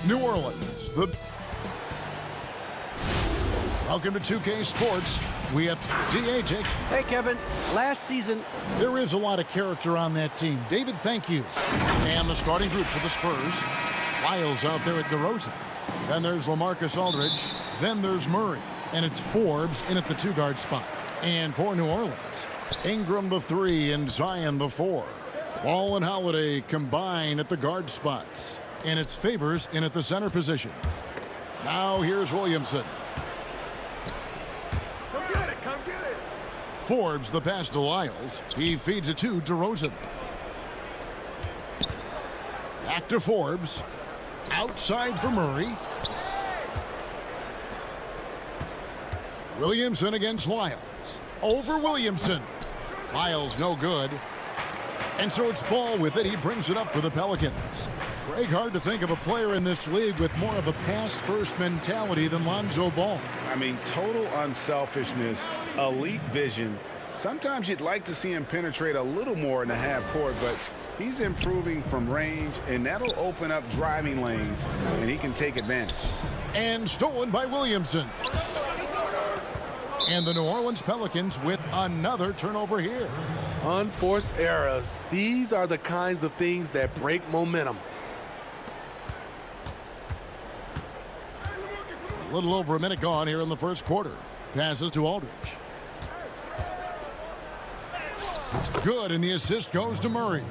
New Orleans. Welcome to 2K Sports. We have DAJ. Hey, Kevin. Last season, There is a lot of character on that team. David, thank you. And the starting group for the Spurs. Lyles out there at DeRozan. Then there's LaMarcus Aldridge. Then there's Murray. And it's Forbes in at the 2-guard spot. And for New Orleans, Ingram the 3 and Zion the 4. Wall and Holiday combine at the guard spots. And it's Favors in at the center position. Now here's Williamson. Forbes the pass to Lyles. He feeds it to DeRozan. Back to Forbes. Outside for Murray. Williamson against Lyles. Over Williamson. Lyles no good. And so it's Ball with it. He brings it up for the Pelicans. Greg, hard to think of a player in this league with more of a pass-first mentality than Lonzo Ball. I mean, total unselfishness, elite vision. Sometimes you'd like to see him penetrate a little more in the half court, but he's improving from range, and that'll open up driving lanes, and he can take advantage. And stolen by Williamson. And the New Orleans Pelicans with another turnover here. Unforced errors. These are the kinds of things that break momentum. A little over a minute gone here in the first quarter. Passes to Aldridge. Good, and the assist goes to Murray.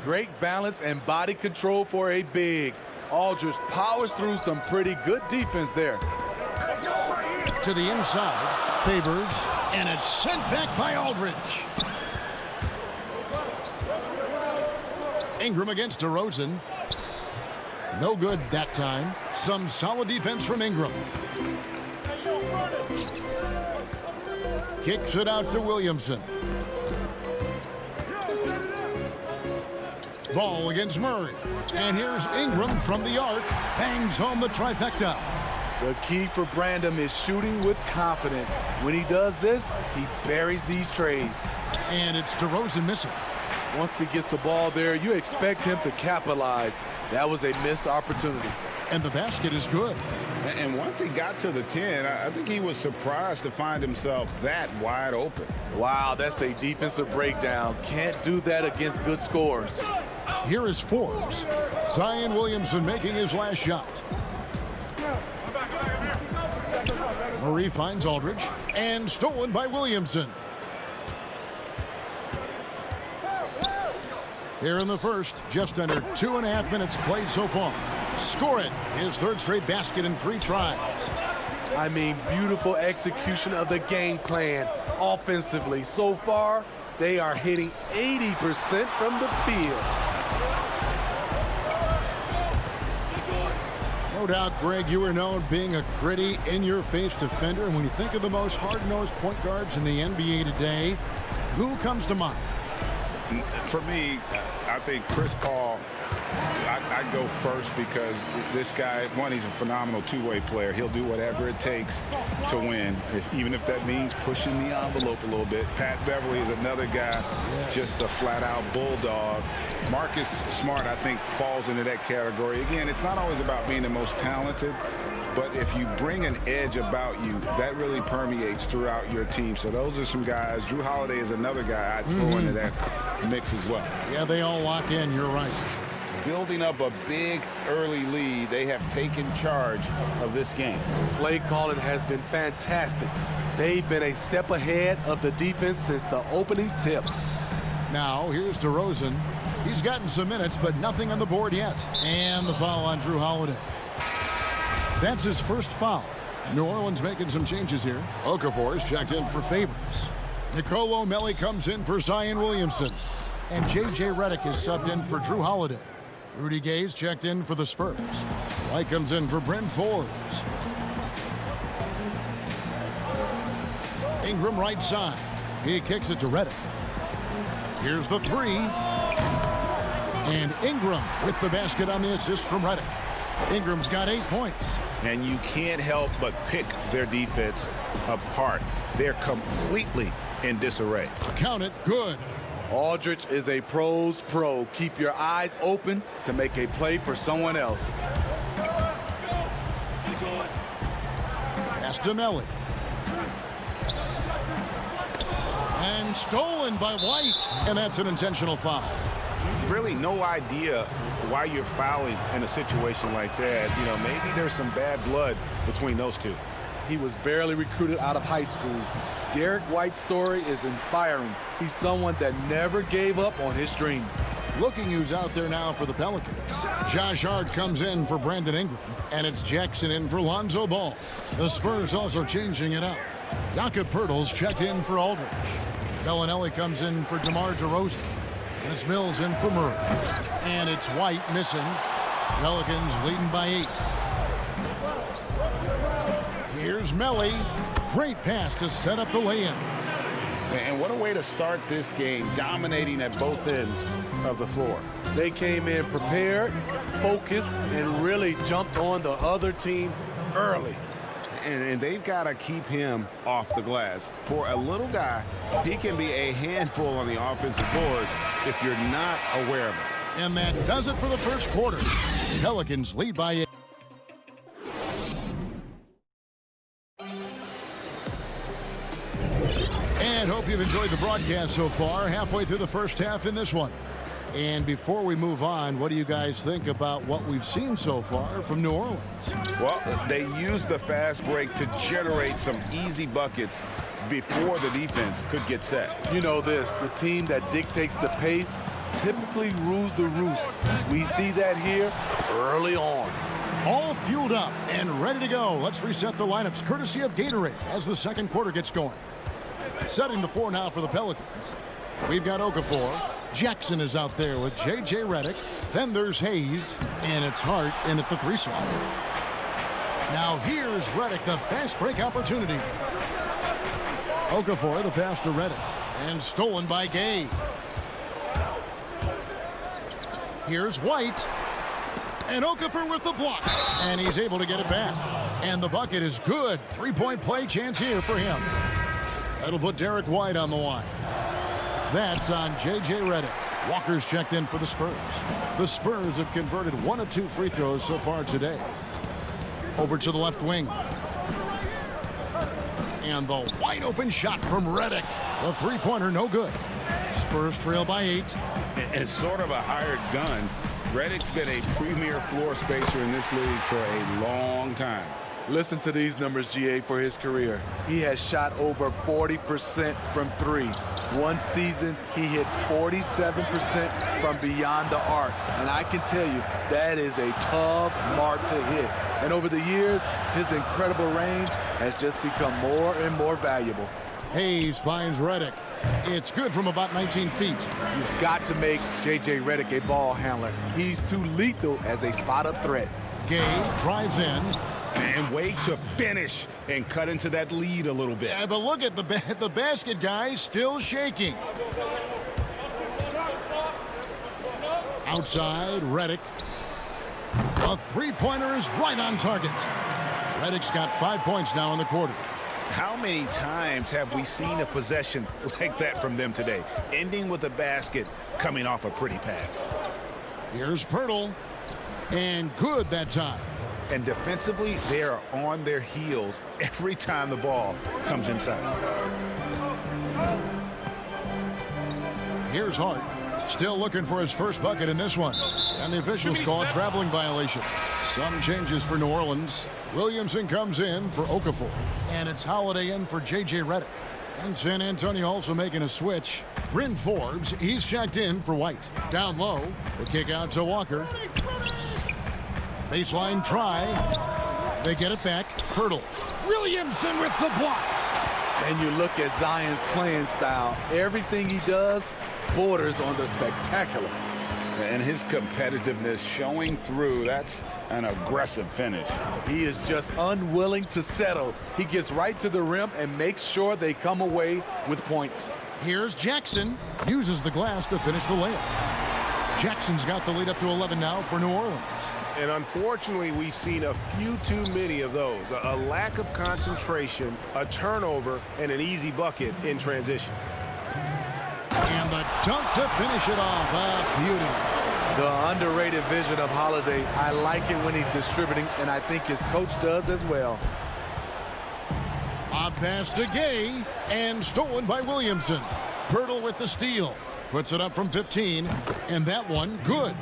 Great balance and body control for a big. Aldridge powers through some pretty good defense there. To the inside, Favors, and it's sent back by Aldridge. Ingram against DeRozan. No good that time. Some solid defense from Ingram. Kicks it out to Williamson. Ball against Murray. And here's Ingram from the arc. Bangs home the trifecta. The key for Brandon is shooting with confidence. When he does this, he buries these trays. And it's DeRozan missing. Once he gets the ball there, you expect him to capitalize. That was a missed opportunity. And the basket is good. And once he got to the 10, I think he was surprised to find himself that wide open. Wow, that's a defensive breakdown. Can't do that against good scores. Here is Forbes. Zion Williamson making his last shot. Murray finds Aldridge. And stolen by Williamson. Here in the first, just under 2.5 minutes played so far. Score it. His third straight basket in 3 tries. I mean, beautiful execution of the game plan offensively. So far, they are hitting 80% from the field. No doubt, Greg, you are known being a gritty, in-your-face defender. And when you think of the most hard-nosed point guards in the NBA today, who comes to mind? For me, I think Chris Paul, I go first because this guy, one, he's a phenomenal two-way player. He'll do whatever it takes to win, even if that means pushing the envelope a little bit. Pat Beverly is another guy, just a flat-out bulldog. Marcus Smart, I think, falls into that category. Again, it's not always about being the most talented, but if you bring an edge about you, that really permeates throughout your team. So those are some guys. Drew Holiday is another guy I'd throw into that mix as well. Yeah, they all lock in. You're right. Building up a big early lead, they have taken charge of this game. Play calling has been fantastic. They've been a step ahead of the defense since the opening tip. Now, here's DeRozan. He's gotten some minutes, but nothing on the board yet. And the foul on Drew Holiday. That's his first foul. New Orleans making some changes here. Okafor is checked in for Favors. Nicolo Melli comes in for Zion Williamson. And J.J. Redick is subbed in for Drew Holiday. Rudy Gay's checked in for the Spurs. White comes in for Bryn Forbes. Ingram right side. He kicks it to Redick. Here's the 3. And Ingram with the basket on the assist from Redick. Ingram's got 8 points. And you can't help but pick their defense apart. They're completely in disarray. Count it. Good. Aldridge is a pro's pro. Keep your eyes open to make a play for someone else. pass to Melly. And stolen by White. And that's an intentional foul. Really no idea why you're fouling in a situation like that. You know, maybe there's some bad blood between those two. He was barely recruited out of high school. Derek White's story is inspiring. He's someone that never gave up on his dream. Looking who's out there now for the Pelicans. Josh Hart comes in for Brandon Ingram. And it's Jackson in for Lonzo Ball. The Spurs also changing it up. Jakob Poeltl's checked in for Aldridge. Bellinelli comes in for DeMar DeRozan. And it's Mills in for Murray. And it's White missing. Pelicans leading by 8. Here's Melly. Great pass to set up the lay-in. And what a way to start this game, dominating at both ends of the floor. They came in prepared, focused, and really jumped on the other team early. And they've got to keep him off the glass. For a little guy, he can be a handful on the offensive boards if you're not aware of it. And that does it for the first quarter. Pelicans lead by 8. And hope you've enjoyed the broadcast so far. Halfway through the first half in this one. And before we move on, what do you guys think about what we've seen so far from New Orleans? Well, they used the fast break to generate some easy buckets before the defense could get set. You know this, the team that dictates the pace typically rules the roost. We see that here early on. All fueled up and ready to go. Let's reset the lineups courtesy of Gatorade as the second quarter gets going. Setting the floor now for the Pelicans. We've got Okafor. Jackson is out there with J.J. Redick. Then there's Hayes. And it's Hart in at the 3 slot. Now here's Redick, the fast break opportunity. Okafor, the pass to Redick. And stolen by Gay. Here's White. And Okafor with the block. And he's able to get it back. And the bucket is good. 3-point play chance here for him. That'll put Derek White on the line. That's on J.J. Redick. Walker's checked in for the Spurs. The Spurs have converted 1 of 2 free throws so far today. Over to the left wing. And the wide open shot from Redick. The three-pointer no good. Spurs trail by 8. It's sort of a hired gun. Redick's been a premier floor spacer in this league for a long time. Listen to these numbers, GA, for his career. He has shot over 40% from 3. One season, he hit 47% from beyond the arc. And I can tell you, that is a tough mark to hit. And over the years, his incredible range has just become more and more valuable. Hayes finds Redick. It's good from about 19 feet. You've got to make J.J. Redick a ball handler. He's too lethal as a spot-up threat. Gay drives in. And wait to finish and cut into that lead a little bit. Yeah, but look at the basket, guys, still shaking. Outside, Redick. A three-pointer is right on target. Redick's got 5 points now in the quarter. How many times have we seen a possession like that from them today, ending with a basket coming off a pretty pass? Here's Poeltl. And good that time. And defensively, they are on their heels every time the ball comes inside. Here's Hart. Still looking for his first bucket in this one. And the officials call a traveling violation. Some changes for New Orleans. Williamson comes in for Okafor. And it's Holiday in for J.J. Redick. And San Antonio also making a switch. Bryn Forbes, he's checked in for White. Down low, the kick out to Walker. Baseline try. They get it back. Poeltl. Williamson with the block. And you look at Zion's playing style. Everything he does borders on the spectacular. And his competitiveness showing through. That's an aggressive finish. He is just unwilling to settle. He gets right to the rim and makes sure they come away with points. Here's Jackson. Uses the glass to finish the layup. Jackson's got the lead up to 11 now for New Orleans. And unfortunately, we've seen a few too many of those. A lack of concentration, a turnover, and an easy bucket in transition. And the dunk to finish it off. A beauty. The underrated vision of Holiday. I like it when he's distributing, and I think his coach does as well. A pass to Gay, and stolen by Williamson. Pirtle with the steal. Puts it up from 15, and that one good.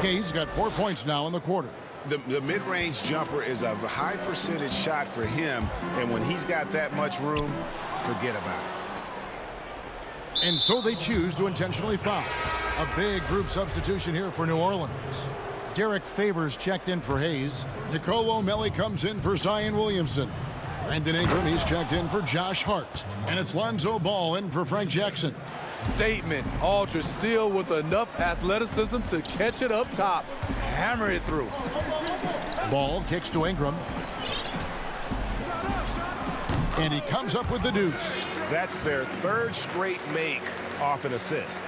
Gay's got 4 points now in the quarter. The mid-range jumper is a high percentage shot for him, and when he's got that much room, forget about it. And so they choose to intentionally foul. A big group substitution here for New Orleans. Derek Favors checked in for Hayes. Nicole O'Malley comes in for Zion Williamson. Brandon Ingram, he's checked in for Josh Hart. And it's Lonzo Ball in for Frank Jackson. Statement. Aldridge still with enough athleticism to catch it up top. Hammer it through. Ball kicks to Ingram. And he comes up with the deuce. That's their third straight make off an assist.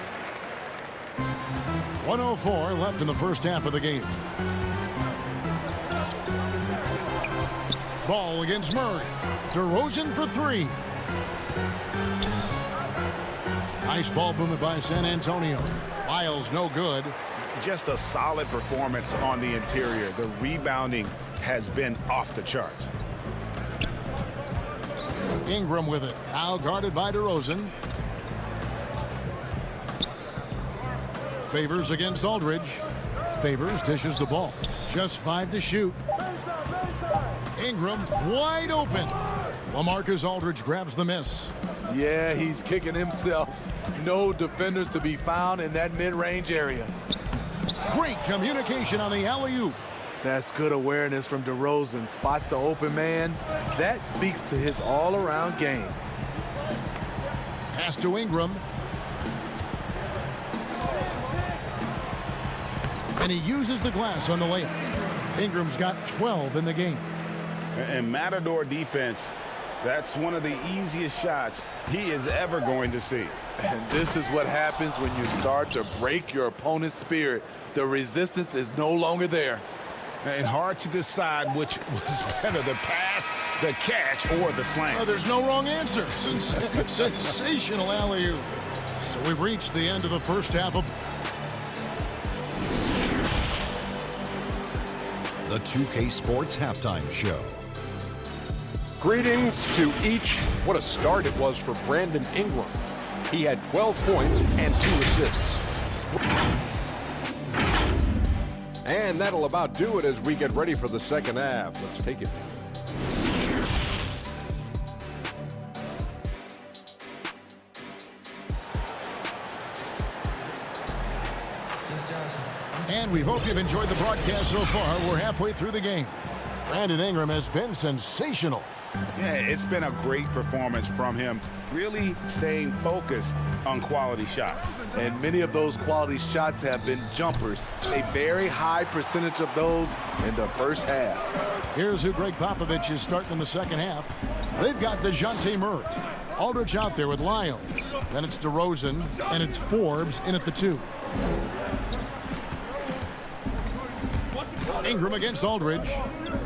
1:04 left in the first half of the game. Ball against Murray. DeRozan for three. Nice ball movement by San Antonio. Miles no good. Just a solid performance on the interior. The rebounding has been off the charts. Ingram with it. Now guarded by DeRozan. Favors against Aldridge. Favors dishes the ball. Just 5 to shoot. Ingram wide open. LaMarcus Aldridge grabs the miss. Yeah, he's kicking himself. No defenders to be found in that mid-range area. Great communication on the alley-oop. That's good awareness from DeRozan. Spots the open man. That speaks to his all-around game. Pass to Ingram. And he uses the glass on the layup. Ingram's got 12 in the game. And Matador defense, that's one of the easiest shots he is ever going to see. And this is what happens when you start to break your opponent's spirit. The resistance is no longer there. And hard to decide which was better, the pass, the catch, or the slam. Oh, there's no wrong answer. Sensational alley-oop. So we've reached the end of the first half of the 2K Sports Halftime Show. Greetings to each. What a start it was for Brandon Ingram. He had 12 points and 2 assists. And that'll about do it as we get ready for the second half. Let's take it. And we hope you've enjoyed the broadcast so far. We're halfway through the game. Brandon Ingram has been sensational. Yeah, it's been a great performance from him, really staying focused on quality shots. And many of those quality shots have been jumpers. A very high percentage of those in the first half. Here's who Greg Popovich is starting in the second half. They've got DeJounte Murray. Aldridge out there with Lyles. Then it's DeRozan, and it's Forbes in at the 2. Ingram against Aldridge.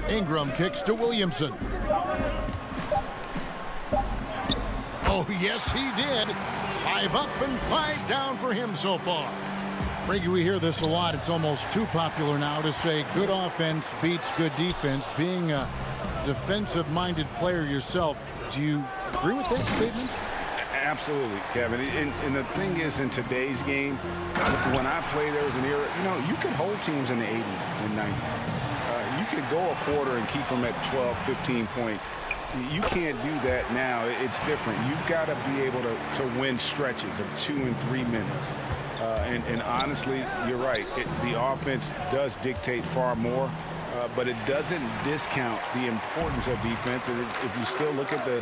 Ingram kicks to Williamson. Oh, yes, he did. 5 up and 5 down for him so far. Greg, we hear this a lot. It's almost too popular now to say good offense beats good defense. Being a defensive-minded player yourself, do you agree with that statement? Absolutely, Kevin. And the thing is, in today's game, when I played, there was an era, you could hold teams in the 80s and 90s. You could go a quarter and keep them at 12, 15 points. You can't do that now. It's different. You've got to be able to win stretches of 2 and 3 minutes. And honestly, you're right. The offense does dictate far more. But it doesn't discount the importance of defense. And if you still look at the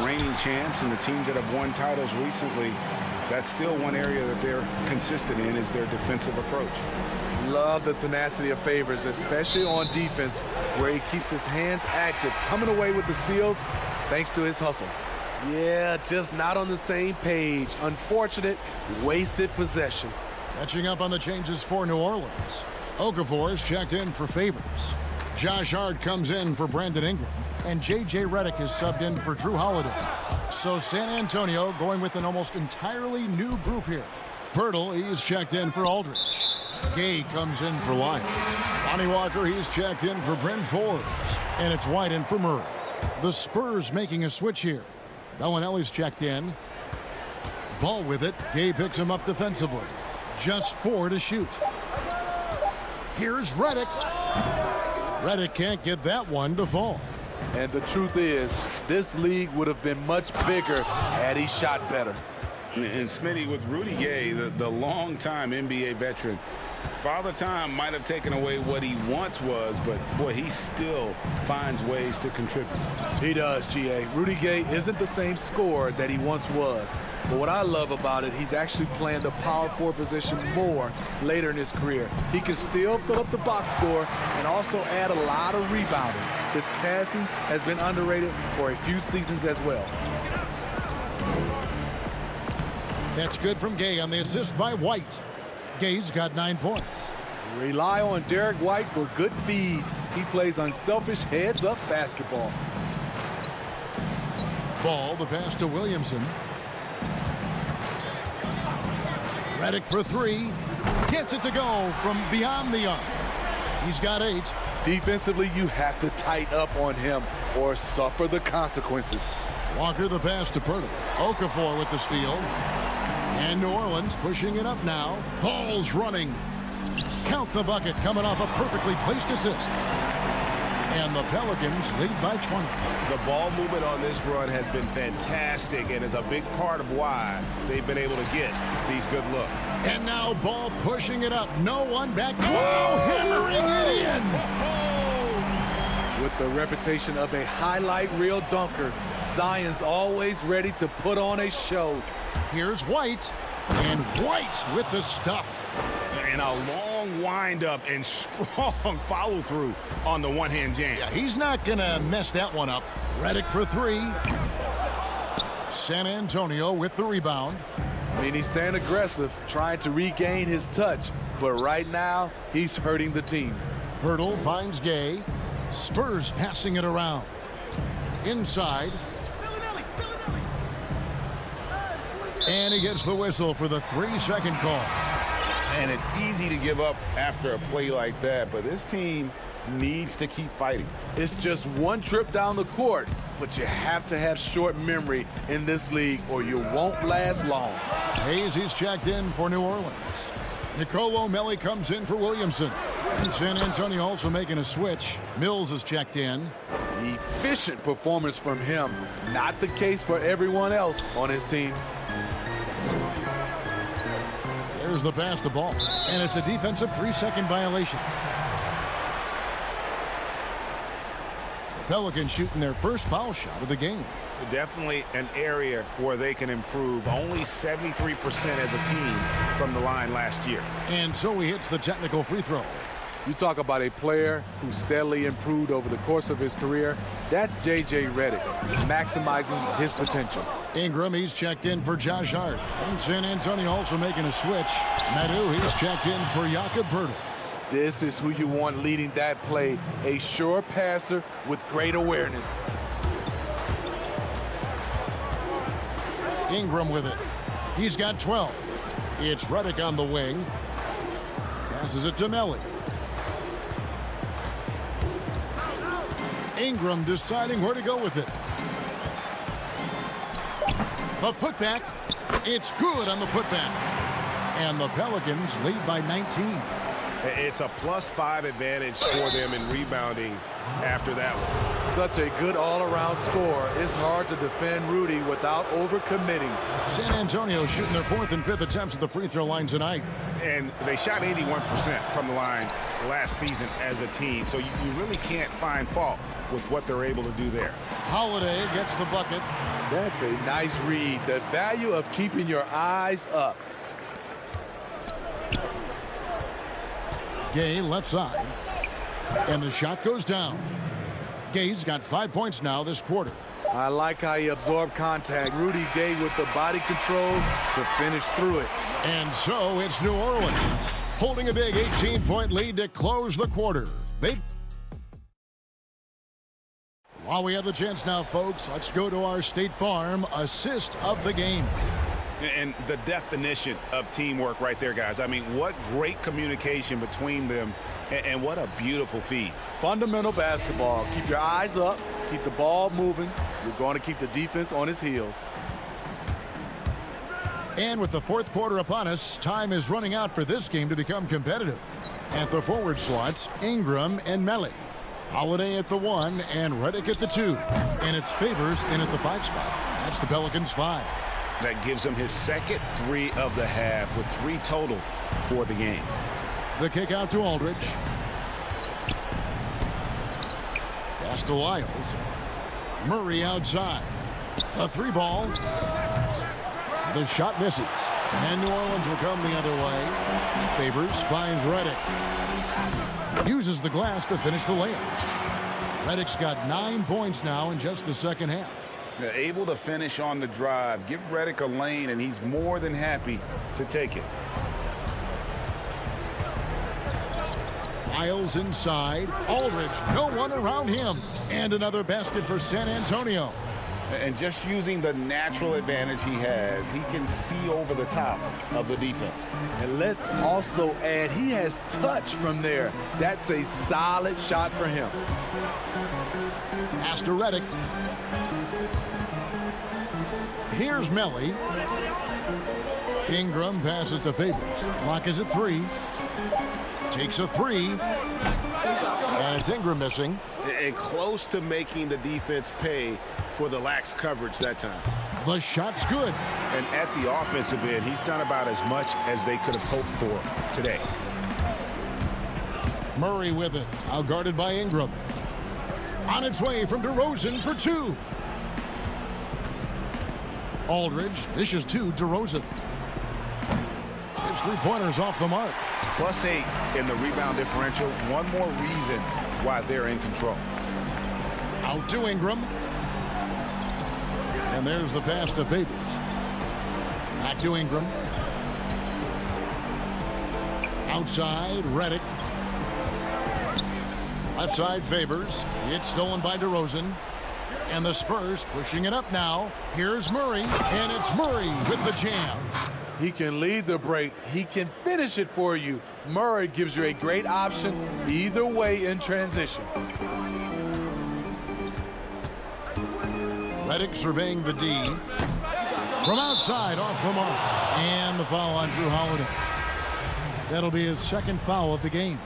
reigning champs and the teams that have won titles recently, that's still one area that they're consistent in is their defensive approach. Love the tenacity of Favors, especially on defense, where he keeps his hands active, coming away with the steals thanks to his hustle. Yeah, just not on the same page. Unfortunate, wasted possession. Catching up on the changes for New Orleans. Okafor is checked in for Favors. Josh Hart comes in for Brandon Ingram. And J.J. Redick is subbed in for Drew Holiday. So San Antonio going with an almost entirely new group here. Pirtle, he is checked in for Aldridge. Gay comes in for Lyles. Lonnie Walker, he's checked in for Bryn Forbes. And it's White in for Murray. The Spurs making a switch here. Bellinelli's checked in. Ball with it. Gay picks him up defensively. Just 4 to shoot. Here's Redick. Redick can't get that one to fall. And the truth is, this league would have been much bigger had he shot better. And Smitty, with Rudy Gay, the longtime NBA veteran, Father Time might have taken away what he once was, but boy, he still finds ways to contribute. He does, G.A. Rudy Gay isn't the same scorer that he once was. But what I love about it, he's actually playing the power forward position more later in his career. He can still fill up the box score and also add a lot of rebounding. His passing has been underrated for a few seasons as well. That's good from Gay on the assist by White. Gay's got 9 points. Rely on Derek White for good feeds. He plays unselfish heads-up basketball. Ball, the pass to Williamson. Redick for 3. Gets it to go from beyond the arc. He's got 8. Defensively, you have to tighten up on him or suffer the consequences. Walker the pass to Pirtle. Okafor with the steal. And New Orleans pushing it up now. Ball's running. Count the bucket coming off a perfectly placed assist. And the Pelicans lead by 20. The ball movement on this run has been fantastic and is a big part of why they've been able to get these good looks. And now Ball pushing it up. No one back. Whoa, hammering it in. With the reputation of a highlight reel dunker, Zion's always ready to put on a show. Here's White. And White with the stuff. And a long windup and strong follow-through on the one-hand jam. Yeah, he's not going to mess that one up. Redick for 3. San Antonio with the rebound. I mean, he's staying aggressive, trying to regain his touch. But right now, he's hurting the team. Pirtle finds Gay. Spurs passing it around. Inside. And he gets the whistle for the 3-second call. And it's easy to give up after a play like that, but this team needs to keep fighting. It's just one trip down the court, but you have to have short memory in this league or you won't last long. Hayes, he's checked in for New Orleans. Nicolo Melli comes in for Williamson. And San Antonio also making a switch. Mills is checked in. Efficient performance from him. Not the case for everyone else on his team. There's the pass to Ball. And it's a defensive 3-second violation. The Pelicans shooting their first foul shot of the game. Definitely an area where they can improve. Only 73% as a team from the line last year. And so he hits the technical free throw. You talk about a player who steadily improved over the course of his career. That's J.J. Redick, maximizing his potential. Ingram, he's checked in for Josh Hart. And San Antonio also making a switch. Nadu, he's checked in for Jakob Poeltl. This is who you want leading that play, a sure passer with great awareness. Ingram with it. He's got 12. It's Redick on the wing. Passes it to Melli. Ingram deciding where to go with it. The putback. It's good on the putback. And the Pelicans lead by 19. It's a +5 advantage for them in rebounding after that one. Such a good all-around score. It's hard to defend Rudy without overcommitting. San Antonio shooting their 4th and 5th attempts at the free throw line tonight. And they shot 81% from the line last season as a team. So you really can't find fault with what they're able to do there. Holiday gets the bucket. That's a nice read. The value of keeping your eyes up. Gay left side. And the shot goes down. Gay's got 5 points now this quarter. I like how he absorbed contact. Rudy Gay with the body control to finish through it. And so it's New Orleans holding a big 18-point lead to close the quarter. While we have the chance now, folks, let's go to our State Farm assist of the game. And the definition of teamwork right there, guys. I mean, what great communication between them, and what a beautiful feed. Fundamental basketball. Keep your eyes up, Keep the ball moving. You're going to keep the defense on its heels. And with the fourth quarter upon us, time is running out for this game to become competitive. At the forward slots, Ingram and Melly. Holiday at the 1 and Redick at the 2. And it's Favors in at the 5 spot. That's the Pelicans' 5. That gives him his second 3 of the half with 3 total for the game. The kick out to Aldridge. Pass to Lyles. Murray outside. A 3 ball. The shot misses. And New Orleans will come the other way. Favors finds Redick. Uses the glass to finish the layup. Redick's got 9 points now in just the second half. They're able to finish on the drive. Give Redick a lane, and he's more than happy to take it. Lyles inside. Aldridge, no one around him. And another basket for San Antonio. And just using the natural advantage he has, he can see over the top of the defense. And let's also add, he has touch from there. That's a solid shot for him. Pass to Redick. Here's Melly. Ingram passes to Favors. Clock is at 3. Takes a 3. And it's Ingram missing. And close to making the defense pay for the lax coverage that time. The shot's good. And at the offensive end, he's done about as much as they could have hoped for today. Murray with it. Outguarded by Ingram. On its way from DeRozan for 2. Aldridge dishes to DeRozan. His 3-pointers off the mark. +8 in the rebound differential. One more reason why they're in control. Out to Ingram. And there's the pass to Favors. Back to Ingram. Outside, Redick. Left side, Favors. It's stolen by DeRozan. And the Spurs pushing it up now. Here's Murray. And it's Murray with the jam. He can lead the break. He can finish it for you. Murray gives you a great option either way in transition. Redick surveying the D. From outside, off the mark. And the foul on Drew Holiday. That'll be his second foul of the game.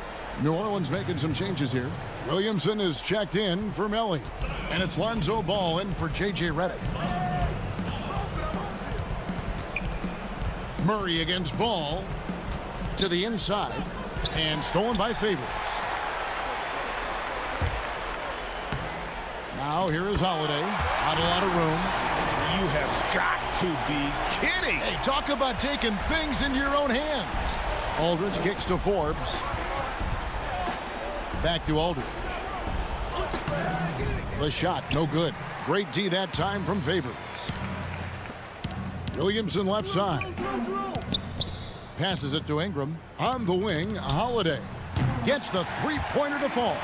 New Orleans making some changes here. Williamson is checked in for Melly. And it's Lonzo Ball in for J.J. Redick. Murray against Ball. To the inside. And stolen by Favors. Now here is Holiday. Not a lot of room. You have got to be kidding. Hey, talk about taking things into your own hands. Aldridge kicks to Forbes. Back to Aldridge. The shot, no good. Great D that time from Favors. Williamson left side. Passes it to Ingram. On the wing, Holiday. Gets the 3-pointer to fall.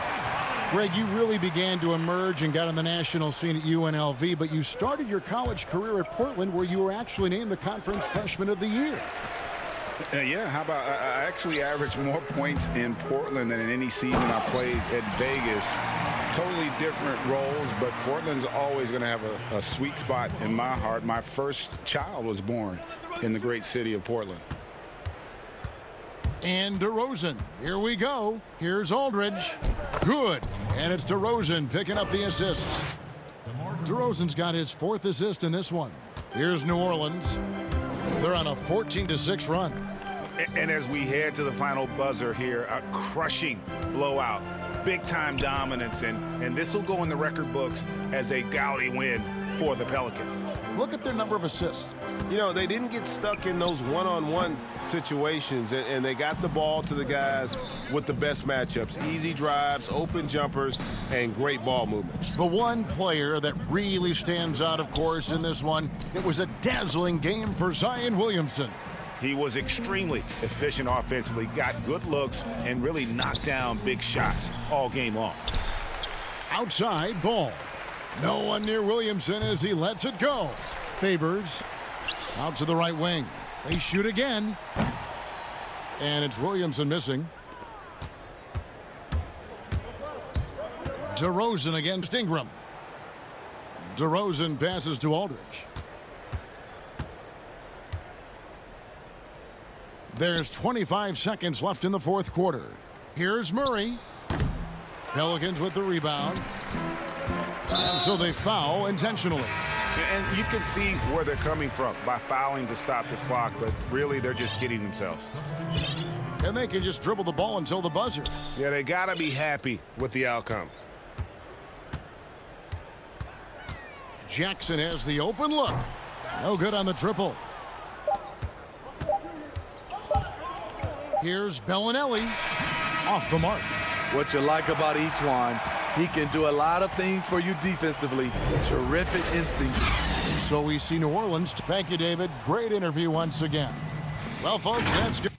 Greg, you really began to emerge and got on the national scene at UNLV, but you started your college career at Portland, where you were actually named the Conference Freshman of the Year. Yeah, how about I actually averaged more points in Portland than in any season I played at Vegas. Totally different roles, but Portland's always going to have a sweet spot in my heart. My first child was born in the great city of Portland. And DeRozan. Here we go. Here's Aldridge. Good. And it's DeRozan picking up the assists. DeRozan's got his 4th assist in this one. Here's New Orleans. They're on a 14-6 run. And as we head to the final buzzer here, a crushing blowout. Big-time dominance, and this will go in the record books as a gaudy win for the Pelicans. Look at their number of assists. You know, they didn't get stuck in those one-on-one situations, and they got the ball to the guys with the best matchups. Easy drives, open jumpers, and great ball movement. The one player that really stands out, of course, in this one, it was a dazzling game for Zion Williamson. He was extremely efficient offensively, got good looks, and really knocked down big shots all game long. Outside, Ball. No one near Williamson as he lets it go. Favors out to the right wing. They shoot again. And it's Williamson missing. DeRozan against Ingram. DeRozan passes to Aldridge. There's 25 seconds left in the fourth quarter. Here's Murray. Pelicans with the rebound. And so they foul intentionally. And you can see where they're coming from by fouling to stop the clock, but really they're just kidding themselves. And they can just dribble the ball until the buzzer. Yeah, they got to be happy with the outcome. Jackson has the open look. No good on the triple. Here's Bellinelli. Off the mark. What you like about Etuan, he can do a lot of things for you defensively. Terrific instincts. So we see New Orleans. Thank you, David. Great interview once again. Well, folks, that's good.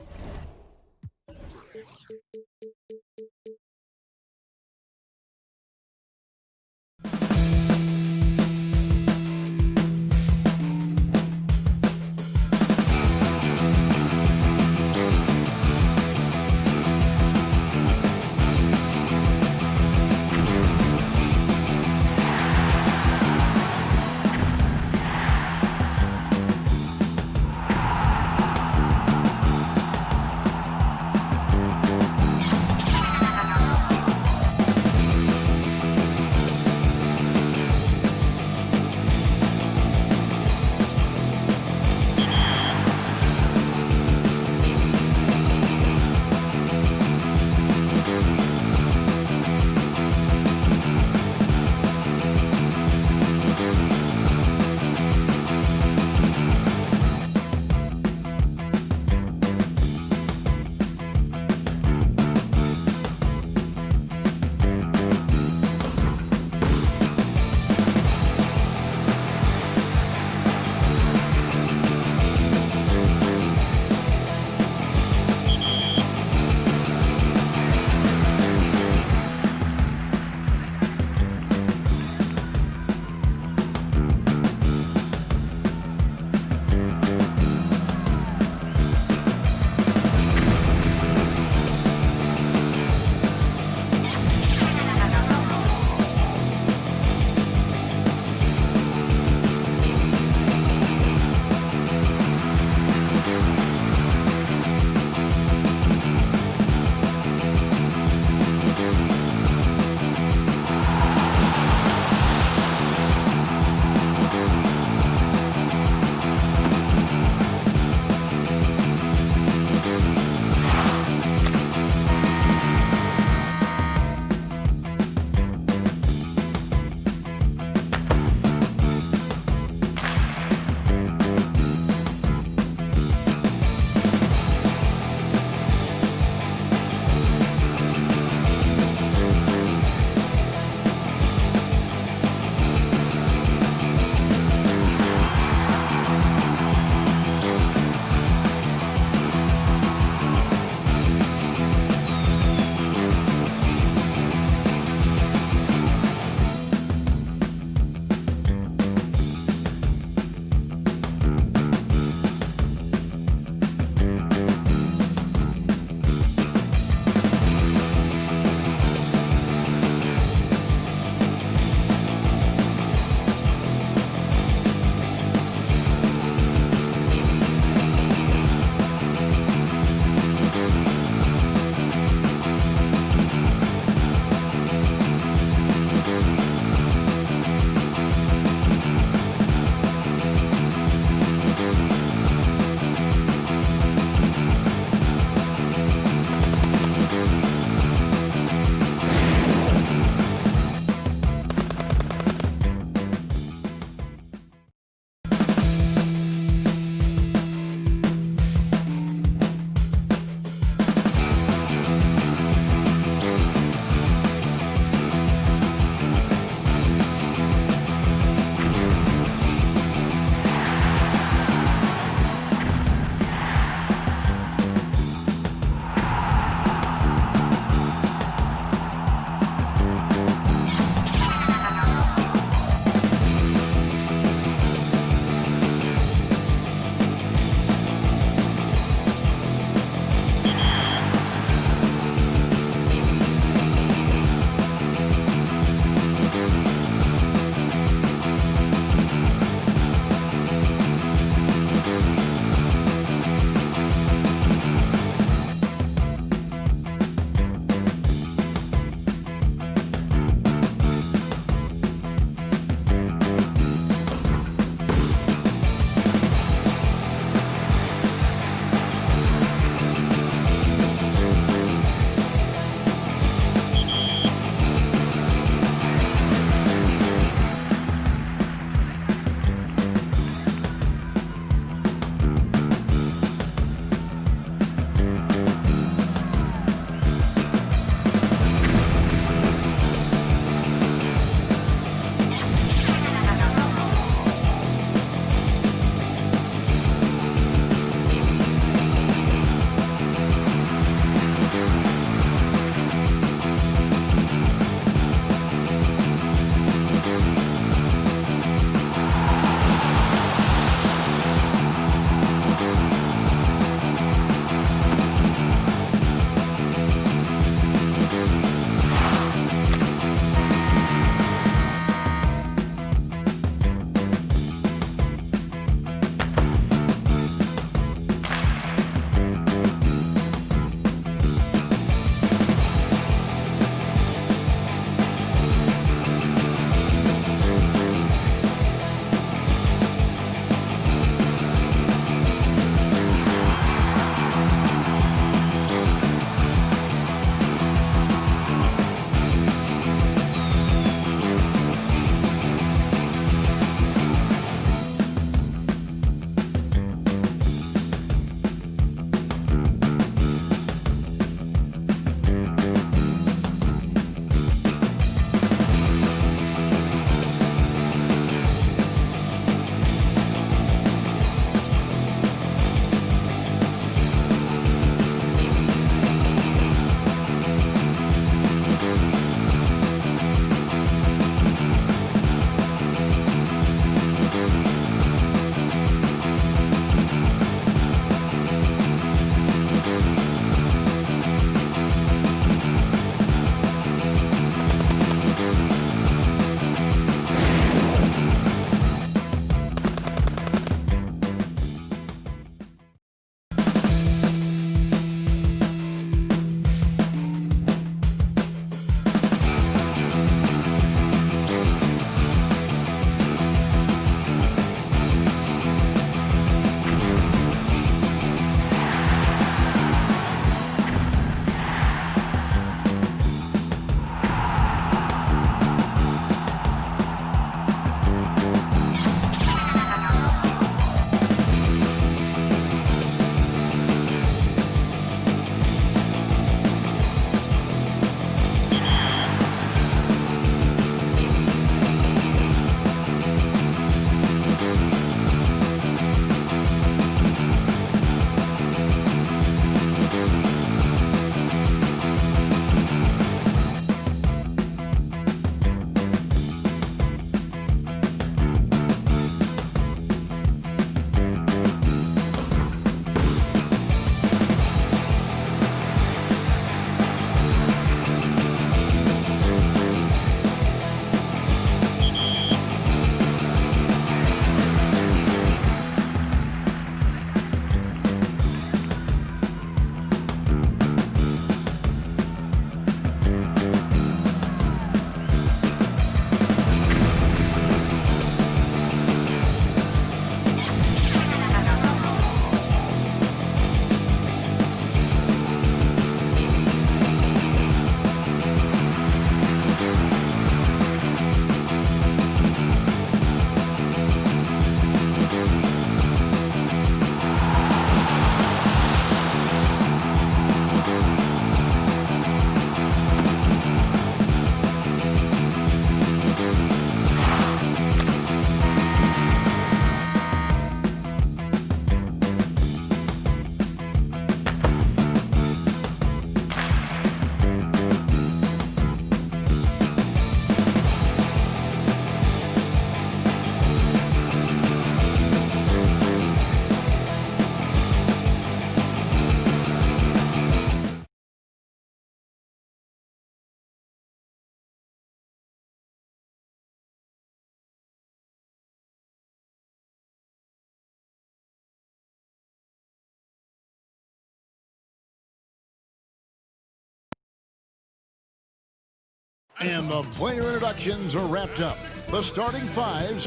And the player introductions are wrapped up. The starting fives.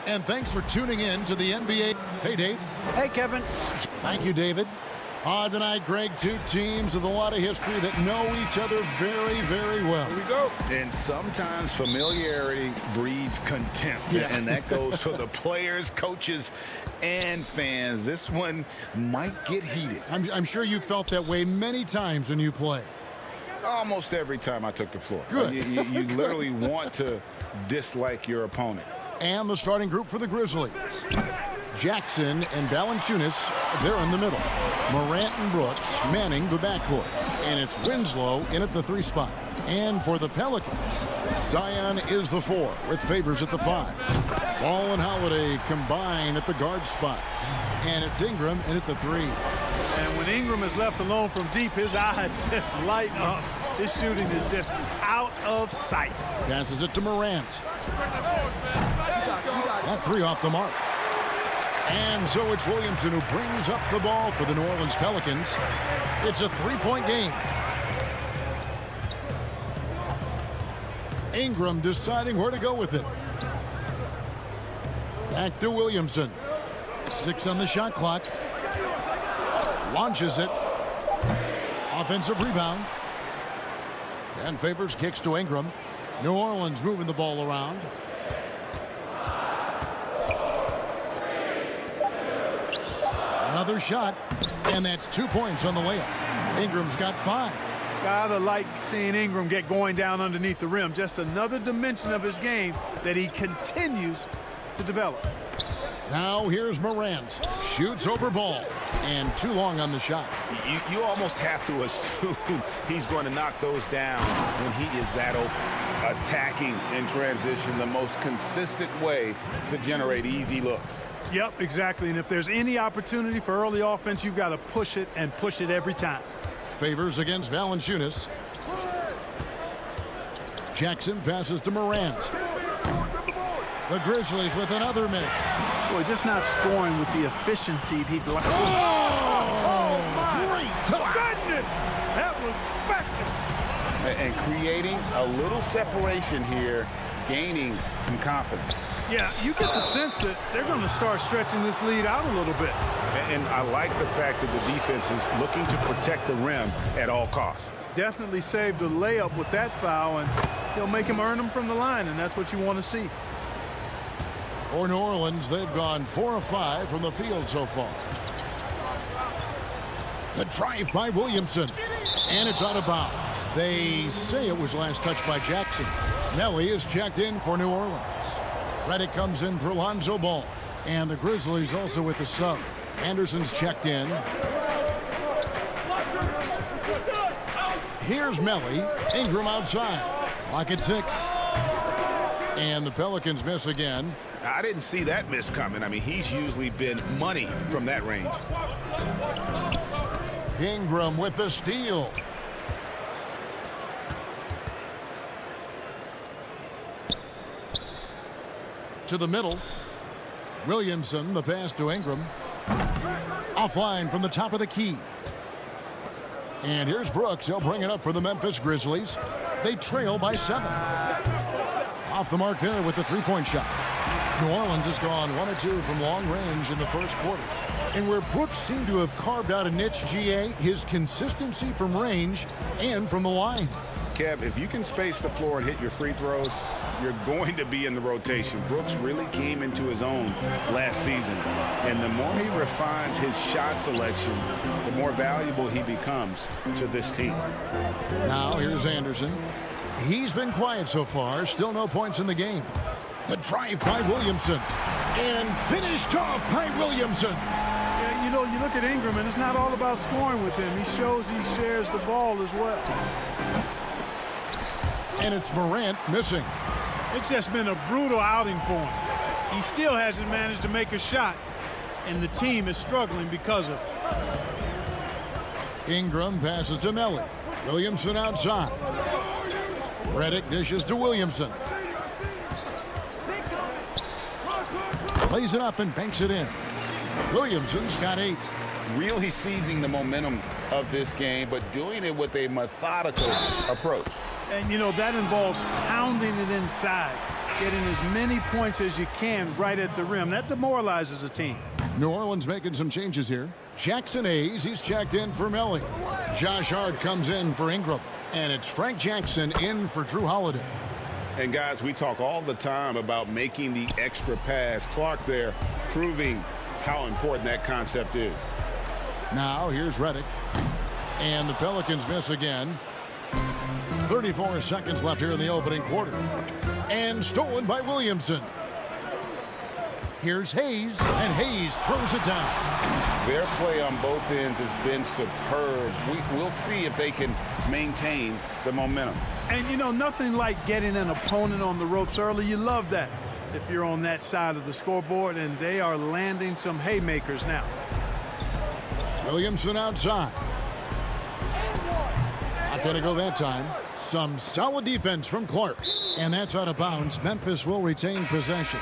And thanks for tuning in to the NBA. Hey, Dave. Hey, Kevin. Thank you, David. Tonight, Greg, two teams with a lot of history that know each other very, very well. Here we go. And sometimes familiarity breeds contempt. Yeah. And that goes for the players, coaches, and fans. This one might get heated. I'm sure you felt that way many times when you play. Almost every time I took the floor. Good. You literally want to dislike your opponent. And the starting group for the Grizzlies. Jackson and Valanciunas, they're in the middle. Morant and Brooks manning the backcourt. And it's Winslow in at the 3 spot. And for the Pelicans, Zion is the 4 with Favors at the 5. Ball and Holiday combine at the guard spots. And it's Ingram in at the 3. And when Ingram is left alone from deep, his eyes just light up. His shooting is just out of sight. Passes it to Morant. That 3 off the mark. And so it's Williamson who brings up the ball for the New Orleans Pelicans. It's a 3-point game. Ingram deciding where to go with it. Back to Williamson. 6 on the shot clock. Launches it. Offensive rebound. And Favors kicks to Ingram. New Orleans moving the ball around. Another shot, and that's 2 points on the layup. Ingram's got 5. Gotta like seeing Ingram get going down underneath the rim. Just another dimension of his game that he continues to develop. Now here's Morant. Shoots over ball, and too long on the shot. You almost have to assume he's going to knock those down when he is that open. Attacking in transition, the most consistent way to generate easy looks. Yep, exactly. And if there's any opportunity for early offense, you've got to push it and push it every time. Favors against Valanciunas. Jackson passes to Morant. The Grizzlies with another miss. Boy, just not scoring with the efficiency he'd like. Oh, great! Goodness! That was special. And creating a little separation here, gaining some confidence. Yeah, you get the sense that they're going to start stretching this lead out a little bit. And I like the fact that the defense is looking to protect the rim at all costs. Definitely saved a layup with that foul, and he'll make him earn them from the line, and that's what you want to see. For New Orleans, they've gone 4 of 5 from the field so far. The drive by Williamson, and it's out of bounds. They say it was last touched by Jackson. Nelly is checked in for New Orleans. Redick comes in for Lonzo Ball. And the Grizzlies also with the sub. Anderson's checked in. Here's Melly. Ingram outside. Lock at 6. And the Pelicans miss again. I didn't see that miss coming. I mean, he's usually been money from that range. Ingram with the steal. To the middle. Williamson, the pass to Ingram. Offline from the top of the key. And here's Brooks. He'll bring it up for the Memphis Grizzlies. They trail by 7. Off the mark there with the 3-point shot. New Orleans has gone 1 of 2 from long range in the first quarter. And where Brooks seemed to have carved out a niche, GA, his consistency from range and from the line. Kev, if you can space the floor and hit your free throws, you're going to be in the rotation. Brooks really came into his own last season. And the more he refines his shot selection, the more valuable he becomes to this team. Now here's Anderson. He's been quiet so far. Still no points in the game. The drive by Williamson. And finished off by Williamson. Yeah, you know, you look at Ingram, and it's not all about scoring with him. He shows he shares the ball as well. And it's Morant missing. It's just been a brutal outing for him. He still hasn't managed to make a shot, and the team is struggling because of it. Ingram passes to Melly. Williamson outside. Redick dishes to Williamson. Plays it up and banks it in. Williamson's got 8. really seizing the momentum of this game, but doing it with a methodical approach. And, you know, that involves pounding it inside, getting as many points as you can right at the rim. That demoralizes a team. New Orleans making some changes here. Jackson Hayes, he's checked in for Melly. Josh Hart comes in for Ingram. And it's Frank Jackson in for Drew Holiday. And, guys, we talk all the time about making the extra pass. Clark there proving how important that concept is. Now, here's Redick. And the Pelicans miss again. 34 seconds left here in the opening quarter. And stolen by Williamson. Here's Hayes, and Hayes throws it down. Their play on both ends has been superb. We'll see if they can maintain the momentum. And, you know, nothing like getting an opponent on the ropes early. You love that if you're on that side of the scoreboard, and they are landing some haymakers now. Williamson outside. Not going to go that time. Some solid defense from Clark. And that's out of bounds. Memphis will retain possession.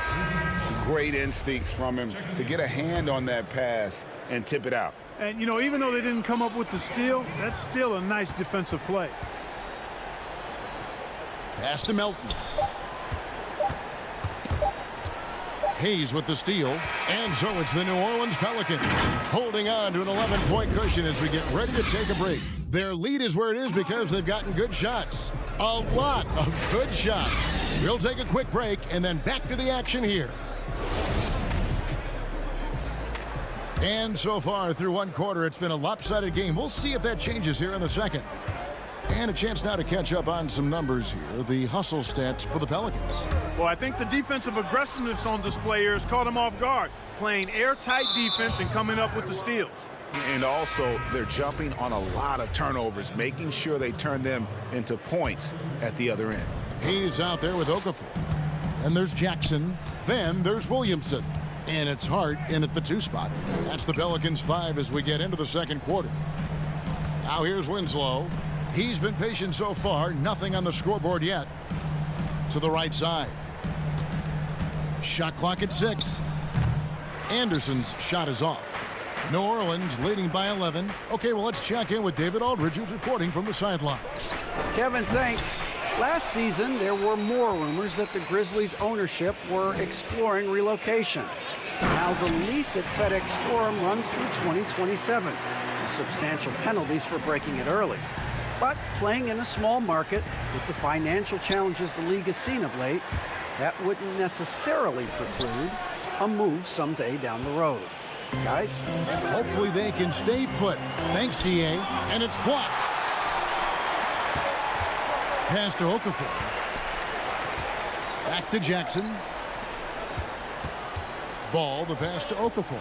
Great instincts from him to get a hand on that pass and tip it out. And, you know, even though they didn't come up with the steal, that's still a nice defensive play. Pass to Melton. Hayes with the steal. And so it's the New Orleans Pelicans holding on to an 11-point cushion as we get ready to take a break. Their lead is where it is because they've gotten good shots. A lot of good shots. We'll take a quick break and then back to the action here. And so far through one quarter, it's been a lopsided game. We'll see if that changes here in the second. And a chance now to catch up on some numbers here. The hustle stats for the Pelicans. Well, I think the defensive aggressiveness on display here has caught them off guard. Playing airtight defense and coming up with the steals. And also, they're jumping on a lot of turnovers, making sure they turn them into points at the other end. He's out there with Okafor. And there's Jackson. Then there's Williamson. And it's Hart in at the 2 spot. That's the Pelicans 5 as we get into the second quarter. Now here's Winslow. He's been patient so far. Nothing on the scoreboard yet. To the right side. Shot clock at 6. Anderson's shot is off. New Orleans leading by 11. Okay, well, let's check in with David Aldridge, who's reporting from the sidelines. Kevin, thanks. Last season, there were more rumors that the Grizzlies' ownership were exploring relocation. Now the lease at FedEx Forum runs through 2027, with substantial penalties for breaking it early. But playing in a small market with the financial challenges the league has seen of late, that wouldn't necessarily preclude a move someday down the road. Guys? Hopefully they can stay put. Thanks, D.A. And it's blocked. Pass to Okafor. Back to Jackson. Ball, the pass to Okafor.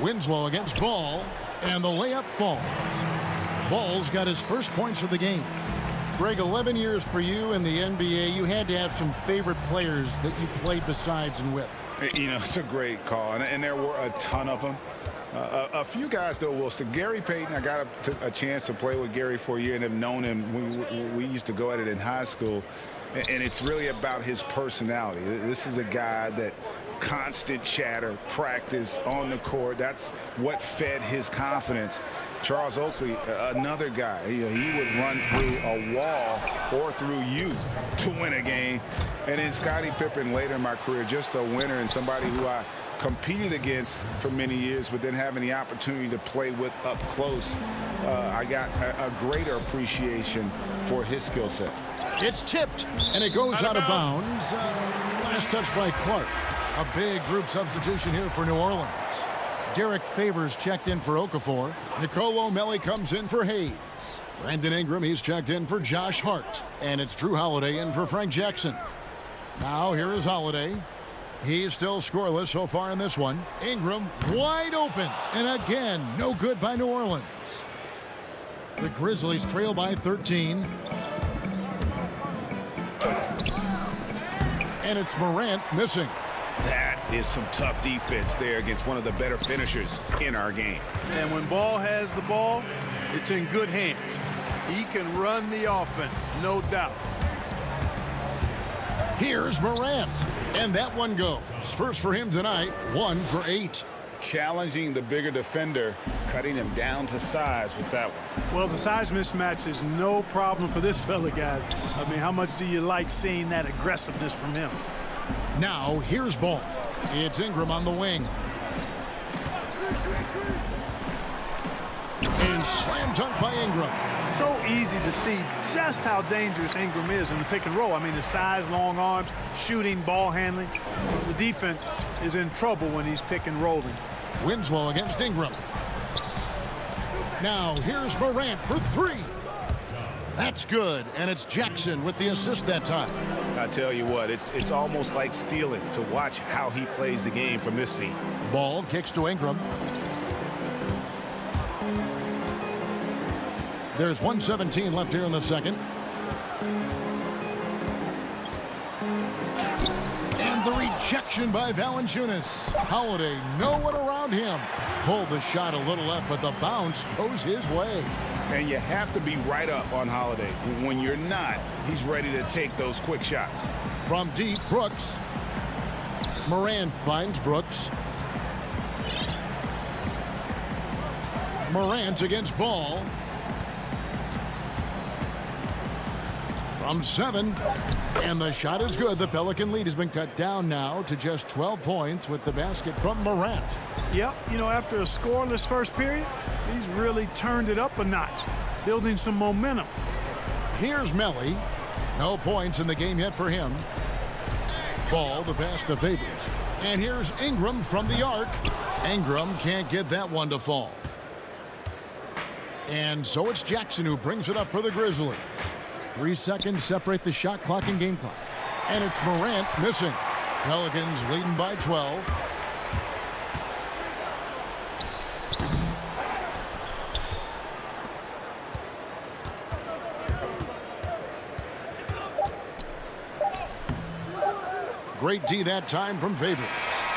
Winslow against Ball, and the layup falls. Ball's got his first points of the game. Greg, 11 years for you in the NBA. You had to have some favorite players that you played besides and with. You know, it's a great call, and there were a ton of them. A few guys, though, Wilson. Gary Payton, I got a chance to play with Gary for a year and have known him. We used to go at it in high school, and it's really about his personality. This is a guy that constant chatter, practice on the court. That's what fed his confidence. Charles Oakley, another guy, he would run through a wall or through you to win a game. And then Scottie Pippen later in my career, just a winner and somebody who I competed against for many years, but then having the opportunity to play with up close, I got a greater appreciation for his skill set. It's tipped, and it goes out of bounds. Last touch by Clark. A big group substitution here for New Orleans. Derek Favors checked in for Okafor. Nicole O'Malley comes in for Hayes. Brandon Ingram, he's checked in for Josh Hart. And it's Drew Holiday in for Frank Jackson. Now here is Holiday. He's still scoreless so far in this one. Ingram wide open. And again, no good by New Orleans. The Grizzlies trail by 13. And it's Morant missing. That is some tough defense there against one of the better finishers in our game. And when Ball has the ball, it's in good hands. He can run the offense, no doubt. Here's Morant. And that one goes. First for him tonight, 1 for 8. Challenging the bigger defender, cutting him down to size with that one. Well, the size mismatch is no problem for this fella, guys. I mean, how much do you like seeing that aggressiveness from him? Now, here's Ball. It's Ingram on the wing. And slam dunk by Ingram. So easy to see just how dangerous Ingram is in the pick and roll. I mean, the size, long arms, shooting, ball handling. The defense is in trouble when he's pick and rolling. Winslow against Ingram. Now, here's Morant for 3. That's good, and it's Jackson with the assist that time. I tell you what, it's almost like stealing to watch how he plays the game from this seat. Ball kicks to Ingram. There's 1:17 left here in the second. And the rejection by Valanciunas. Holiday, no one around him. Pulled the shot a little left, but the bounce goes his way. And you have to be right up on Holiday. When you're not, he's ready to take those quick shots. From deep, Brooks. Morant finds Brooks. Morant against Ball. From 7, and the shot is good. The Pelican lead has been cut down now to just 12 points with the basket from Morant. Yep, you know, after a scoreless first period, he's really turned it up a notch, building some momentum. Here's Melly. No points in the game yet for him. Ball, the pass to Favors. And here's Ingram from the arc. Ingram can't get that one to fall. And so it's Jackson who brings it up for the Grizzlies. 3 seconds separate the shot clock and game clock. And it's Morant missing. Pelicans leading by 12. Great D that time from Favors.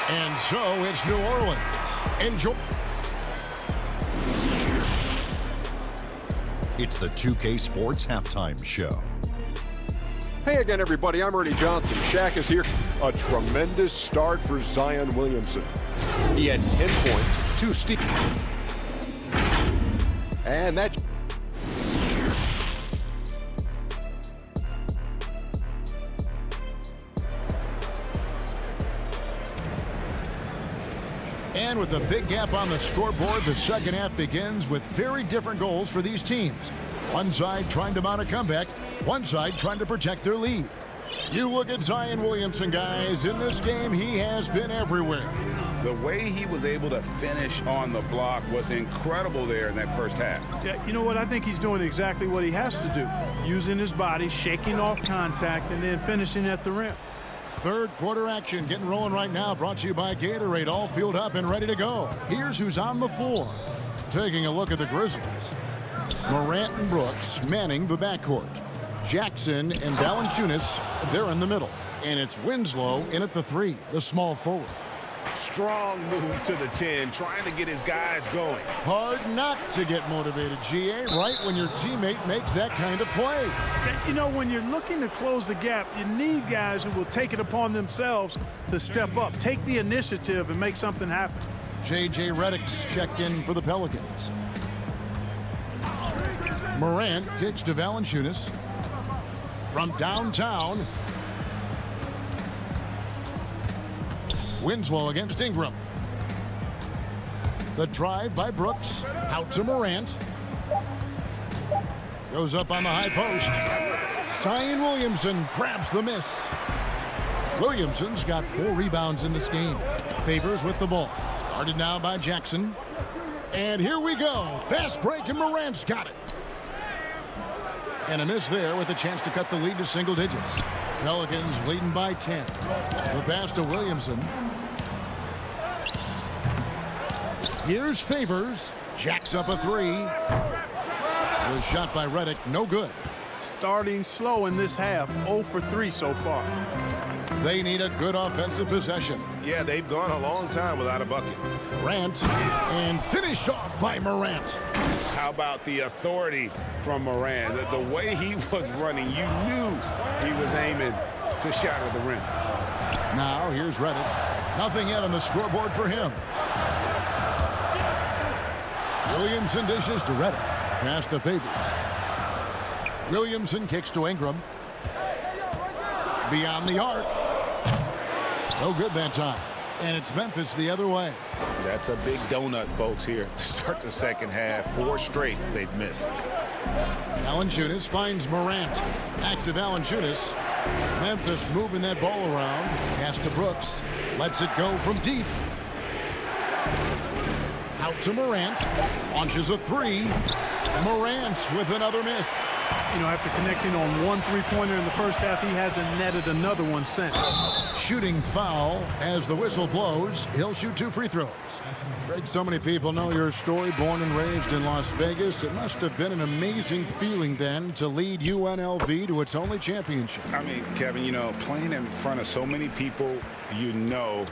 And so it's New Orleans. Enjoy. It's the 2K Sports Halftime Show. Hey again, everybody. I'm Ernie Johnson. Shaq is here. A tremendous start for Zion Williamson. He had 10 points, 2 steals. And that... And with a big gap on the scoreboard, the second half begins with very different goals for these teams. One side trying to mount a comeback, one side trying to protect their lead. You look at Zion Williamson, guys. In this game, he has been everywhere. The way he was able to finish on the block was incredible there in that first half. Yeah, you know what? I think he's doing exactly what he has to do. Using his body, shaking off contact, and then finishing at the rim. Third quarter action getting rolling right now, brought to you by Gatorade, all fueled up and ready to go. Here's who's on the floor. Taking a look at the Grizzlies. Morant and Brooks manning the backcourt. Jackson and Valanciunas, they're in the middle. And it's Winslow in at the 3, the small forward. Strong move to the 10, trying to get his guys going. Hard not to get motivated, GA, right when your teammate makes that kind of play. You know, when you're looking to close the gap, you need guys who will take it upon themselves to step up, take the initiative, and make something happen. J.J. Redick's checked in for the Pelicans. Morant kicks to Valanciunas. From downtown, Winslow against Ingram. The drive by Brooks. Out to Morant. Goes up on the high post. Zion Williamson grabs the miss. Williamson's got 4 rebounds in this game. Favors with the ball. Guarded now by Jackson. And here we go. Fast break, and Morant's got it. And a miss there with a chance to cut the lead to single digits. Pelicans leading by 10. The pass to Williamson. Here's Favors. Jacks up a 3. The shot by Redick, no good. Starting slow in this half, 0 for 3 so far. They need a good offensive possession. Yeah, they've gone a long time without a bucket. Morant, and finished off by Morant. How about the authority from Morant? The way he was running, you knew he was aiming to shatter the rim. Now here's Reddick. Nothing yet on the scoreboard for him. Williamson dishes to Reddick. Pass to Favors. Williamson kicks to Ingram. Beyond the arc. No good that time. And it's Memphis the other way. That's a big donut, folks, here to start the second half. 4 straight they've missed. Valanciunas finds Morant. Back to Valanciunas. Memphis moving that ball around. Pass to Brooks. Lets it go from deep. Out to Morant. Launches a 3. Morant with another miss. You know, after connecting on 1 3-pointer in the first half, he hasn't netted another one since. Shooting foul as the whistle blows. He'll shoot 2 free throws. Greg, so many people know your story. Born and raised in Las Vegas. It must have been an amazing feeling then to lead UNLV to its only championship. I mean, Kevin, you know, playing in front of so many people you know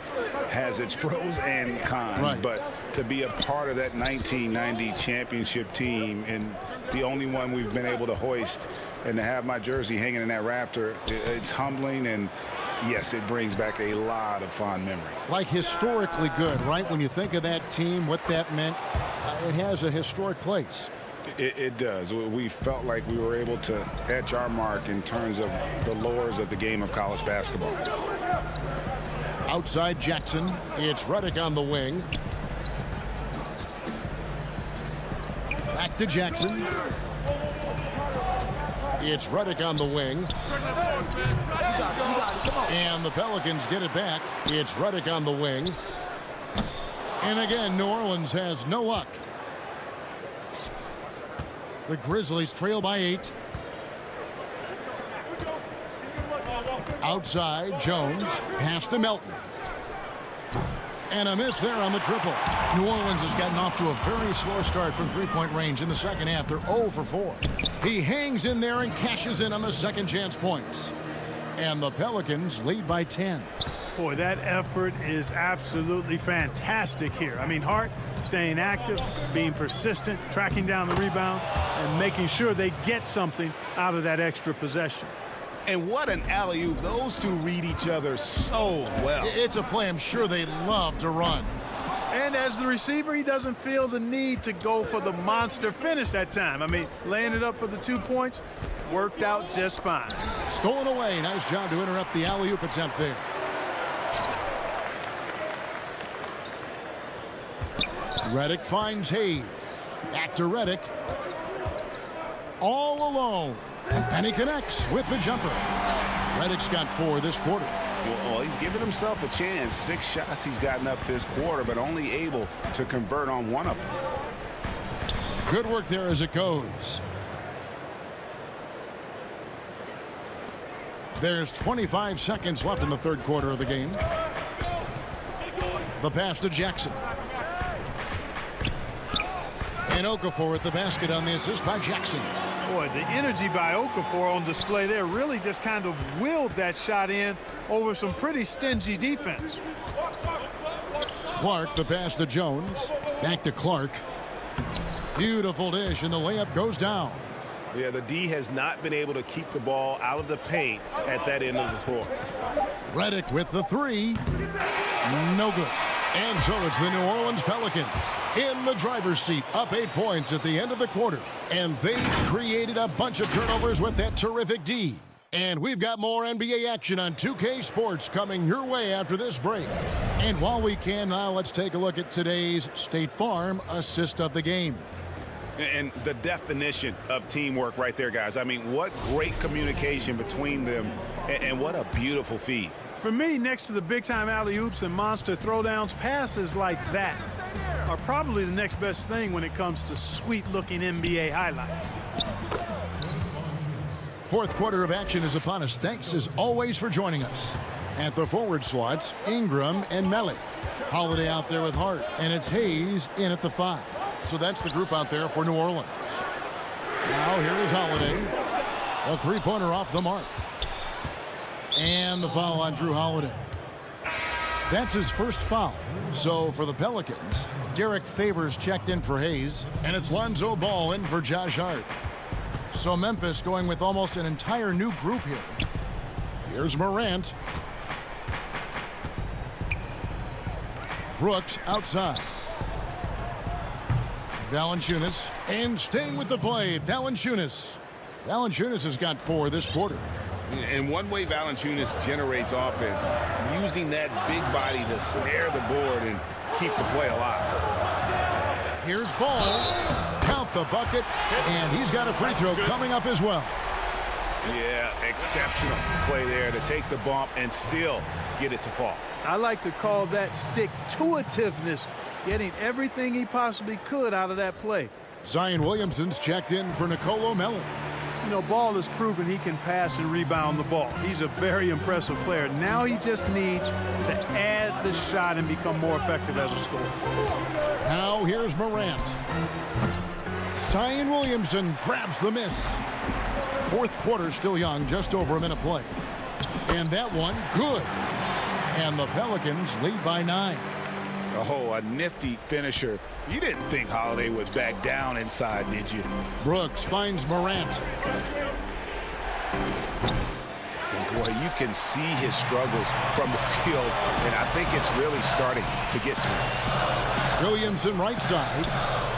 has its pros and cons. Right. But to be a part of that 1990 championship team and the only one we've been able to hoist and to have my jersey hanging in that rafter, it's humbling, and yes, it brings back a lot of fond memories. Like historically good, right? When you think of that team, what that meant, it has a historic place. It does. We felt like we were able to etch our mark in terms of the lures of the game of college basketball. Outside Jackson, it's Reddick on the wing. Back to Jackson. It's Reddick on the wing. And the Pelicans get it back. It's Reddick on the wing. And again, New Orleans has no luck. The Grizzlies trail by 8. Outside, Jones. Pass to Melton. And a miss there on the triple. New Orleans has gotten off to a very slow start from 3-point range in the second half. They're 0 for 4. He hangs in there and cashes in on the second chance points. And the Pelicans lead by 10. Boy, that effort is absolutely fantastic here. I mean, Hart staying active, being persistent, tracking down the rebound, and making sure they get something out of that extra possession. And what an alley-oop. Those two read each other so well. It's a play I'm sure they love to run. And as the receiver, he doesn't feel the need to go for the monster finish that time. I mean, laying it up for the 2 points worked out just fine. Stolen away. Nice job to interrupt the alley-oop attempt there. Reddick finds Hayes. Back to Reddick. All alone. And he connects with the jumper. Reddick's got 4 this quarter. Well, he's given himself a chance. 6 shots he's gotten up this quarter, but only able to convert on 1 of them. Good work there as it goes. There's 25 seconds left in the third quarter of the game. The pass to Jackson. And Okafor at the basket on the assist by Jackson. Boy, the energy by Okafor on display there really just kind of willed that shot in over some pretty stingy defense. Clark, the pass to Jones. Back to Clark. Beautiful dish, and the layup goes down. Yeah, the D has not been able to keep the ball out of the paint at that end of the floor. Reddick with the 3. No good. And so it's the New Orleans Pelicans in the driver's seat, up 8 points at the end of the quarter. And they've created a bunch of turnovers with that terrific D. And we've got more NBA action on 2K Sports coming your way after this break. And while we can now, let's take a look at today's State Farm assist of the game. And the definition of teamwork right there, guys. I mean, what great communication between them, and what a beautiful feed. For me, next to the big-time alley-oops and monster throwdowns, passes like that are probably the next best thing when it comes to sweet-looking NBA highlights. Fourth quarter of action is upon us. Thanks, as always, for joining us. At the forward slots, Ingram and Melly. Holiday out there with Hart, and it's Hayes in at the 5. So that's the group out there for New Orleans. Now here is Holiday. A 3-pointer off the mark. And the foul on Drew Holiday. That's his first foul. So for the Pelicans, Derek Favors checked in for Hayes, and it's Lonzo Ball in for Josh Hart. So Memphis going with almost an entire new group here. Here's Morant. Brooks outside. Valanciunas, and staying with the play, Valanciunas. Valanciunas has got 4 this quarter. And one way Valanciunas generates offense, using that big body to snare the board and keep the play alive. Here's Ball. Count the bucket, and he's got a free throw coming up as well. Yeah, exceptional play there to take the bump and still get it to fall. I like to call that stick-to-itiveness, getting everything he possibly could out of that play. Zion Williamson's checked in for Nicolo Melli. You know, Ball has proven he can pass and rebound the ball. He's a very impressive player. Now he just needs to add the shot and become more effective as a scorer. Now here's Morant. Zion Williamson grabs the miss. Fourth quarter still young, just over a minute play. And that one, good. And the Pelicans lead by 9. Oh, a nifty finisher. You didn't think Holiday would back down inside, did you? Brooks finds Morant. And boy, you can see his struggles from the field, and I think it's really starting to get to him. Williamson right side.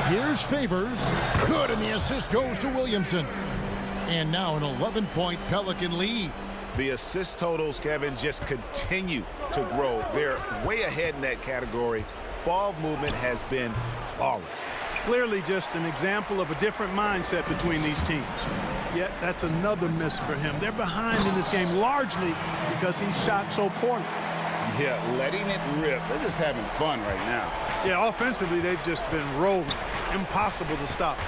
Here's Favors. Good, and the assist goes to Williamson. And now an 11-point Pelican lead. The assist totals, Kevin, just continue to grow. They're way ahead in that category. Ball movement has been flawless. Clearly just an example of a different mindset between these teams. Yet that's another miss for him. They're behind in this game largely because he shot so poorly. Yeah, letting it rip. They're just having fun right now. Yeah, offensively, they've just been rolling. Impossible to stop.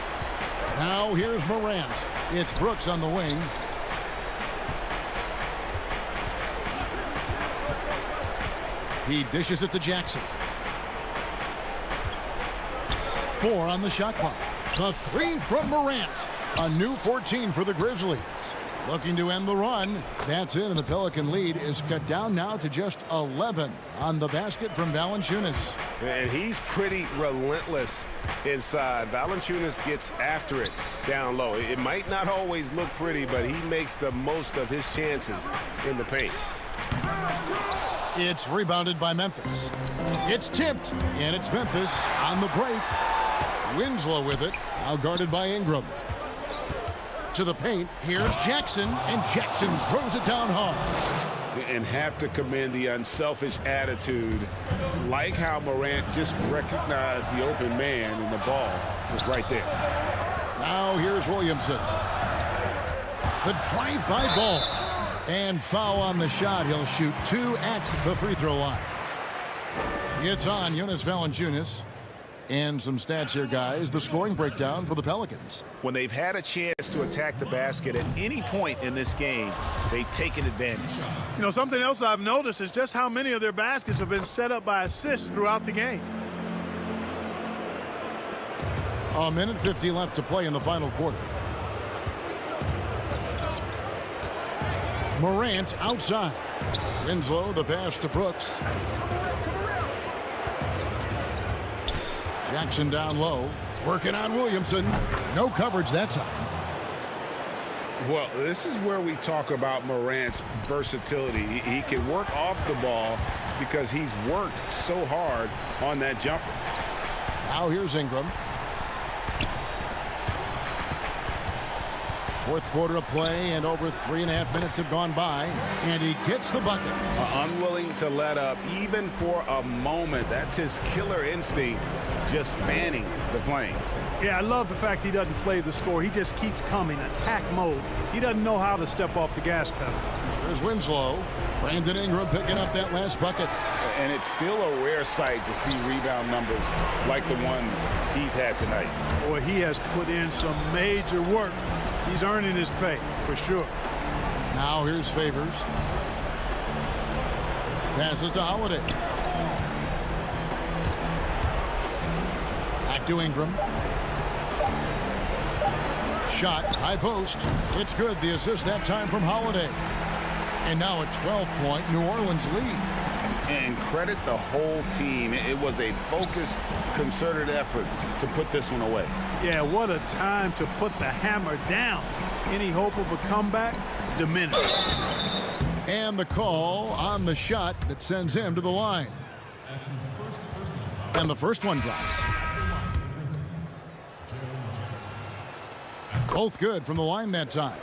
Now here's Morant. It's Brooks on the wing. He dishes it to Jackson. 4 on the shot clock. The 3 from Morant. A new 14 for the Grizzlies. Looking to end the run. That's it, and the Pelican lead is cut down now to just 11 on the basket from Valanciunas. And he's pretty relentless inside. Valanciunas gets after it down low. It might not always look pretty, but he makes the most of his chances in the paint. It's rebounded by Memphis. It's tipped, and it's Memphis on the break. Winslow with it, now guarded by Ingram. To the paint, here's Jackson, and Jackson throws it down hard. And have to commend the unselfish attitude. Like how Morant just recognized the open man, and the ball was right there. Now here's Williamson. The drive-by ball. And foul on the shot. He'll shoot 2 at the free throw line. It's on Jonas Valanciunas. And some stats here, guys. The scoring breakdown for the Pelicans. When they've had a chance to attack the basket at any point in this game, they've taken advantage. You know, something else I've noticed is just how many of their baskets have been set up by assists throughout the game. A minute 50 left to play in the final quarter. Morant outside. Winslow, the pass to Brooks. Jackson down low. Working on Williamson. No coverage that time. Well, this is where we talk about Morant's versatility. He can work off the ball because he's worked so hard on that jumper. Now here's Ingram. Fourth quarter of play, and over 3.5 minutes have gone by, and he gets the bucket. Unwilling to let up even for a moment. That's his killer instinct, just fanning the flames. Yeah, I love the fact he doesn't play the score. He just keeps coming, attack mode. He doesn't know how to step off the gas pedal. There's Winslow. Brandon Ingram picking up that last bucket. And it's still a rare sight to see rebound numbers like the ones he's had tonight. Boy, he has put in some major work. He's earning his pay, for sure. Now here's Favors. Passes to Holiday. Back to Ingram. Shot, high post. It's good. The assist that time from Holiday. And now a 12-point New Orleans lead. And credit the whole team. It was a focused, concerted effort to put this one away. Yeah, what a time to put the hammer down. Any hope of a comeback? Diminished. And the call on the shot that sends him to the line. And the first one drops. Both good from the line that time.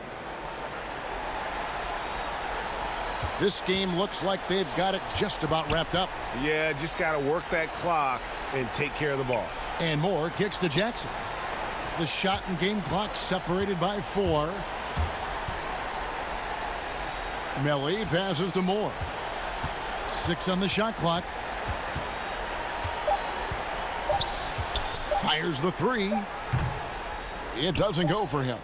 This game looks like they've got it just about wrapped up. Yeah, just got to work that clock and take care of the ball. And Moore kicks to Jackson. The shot and game clock separated by 4. Melly passes to Moore. 6 on the shot clock. Fires the 3. It doesn't go for him.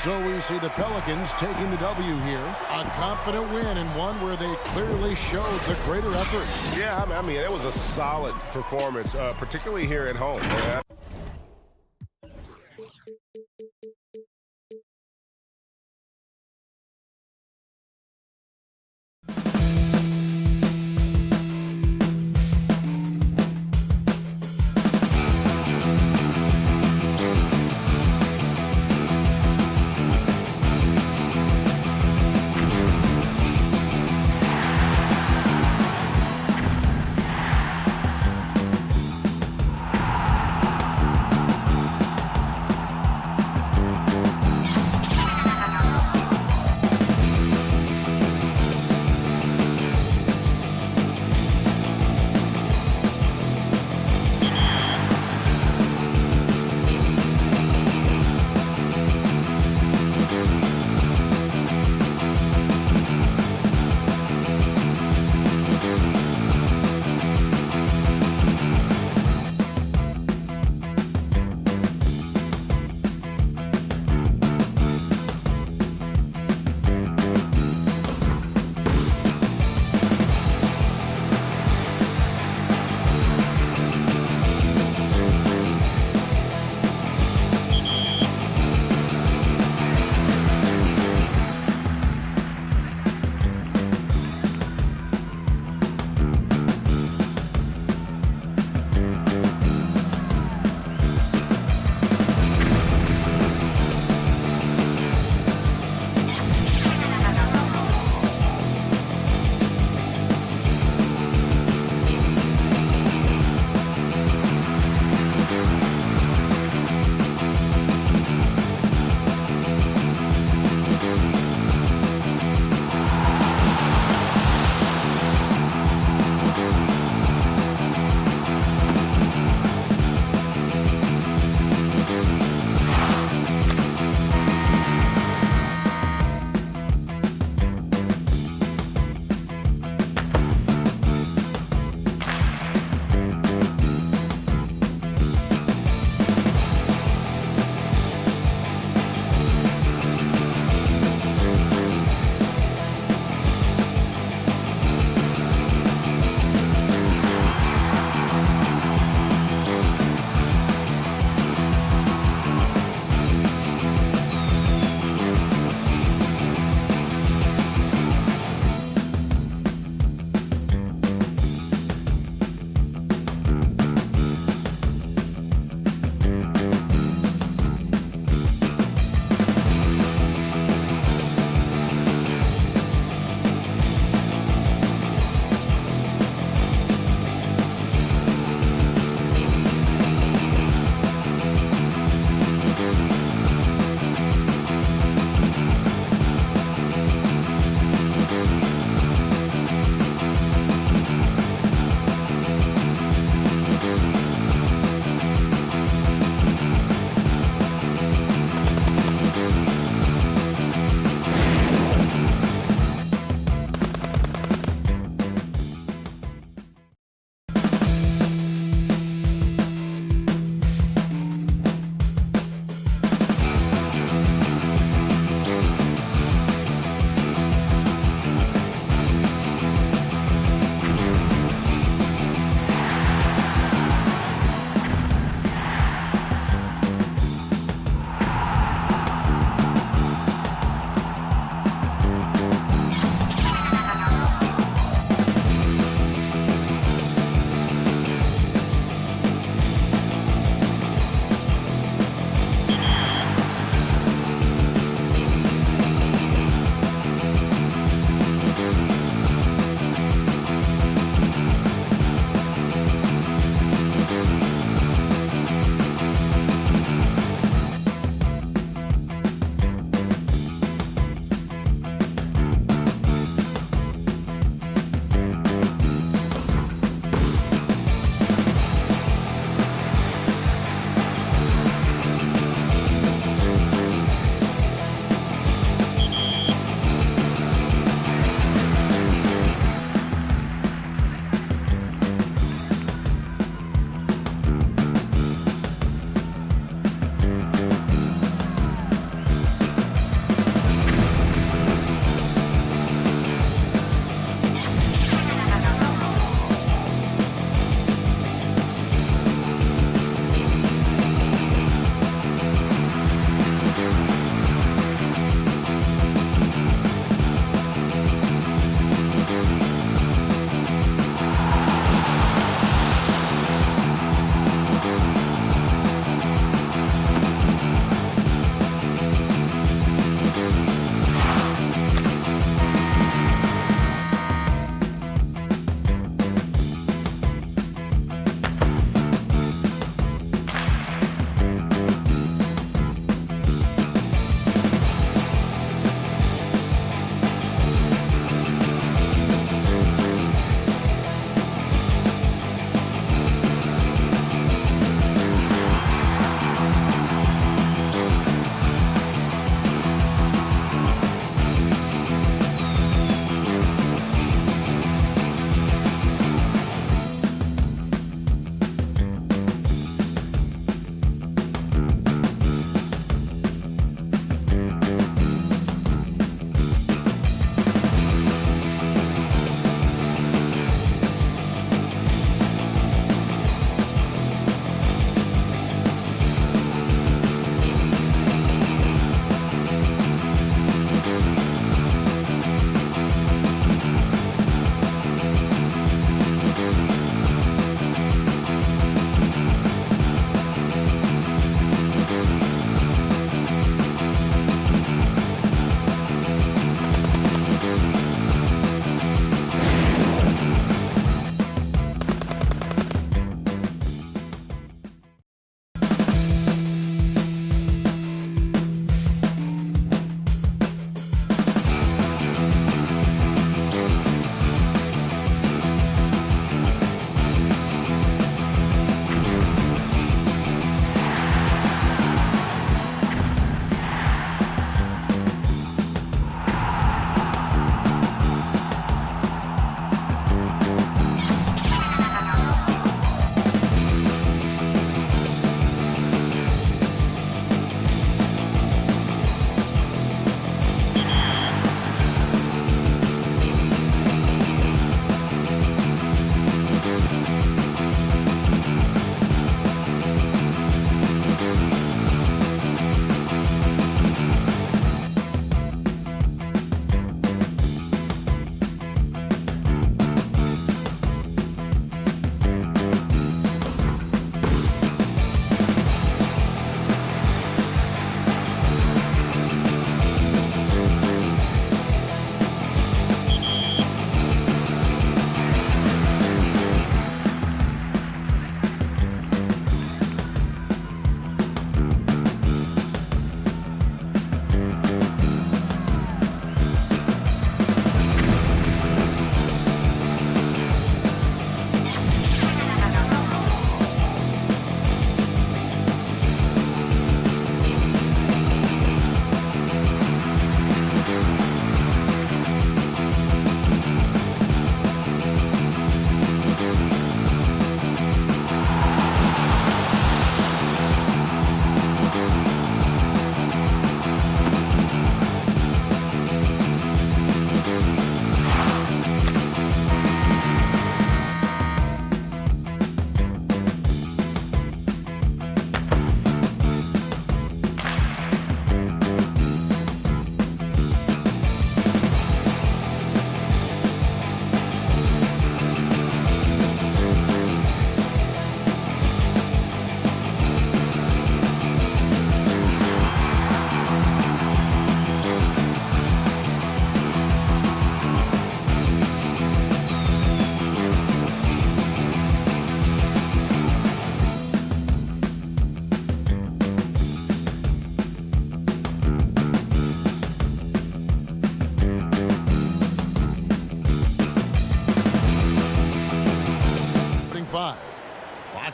So we see the Pelicans taking the W here. A confident win and one where they clearly showed the greater effort. Yeah, I mean, it was a solid performance, particularly here at home.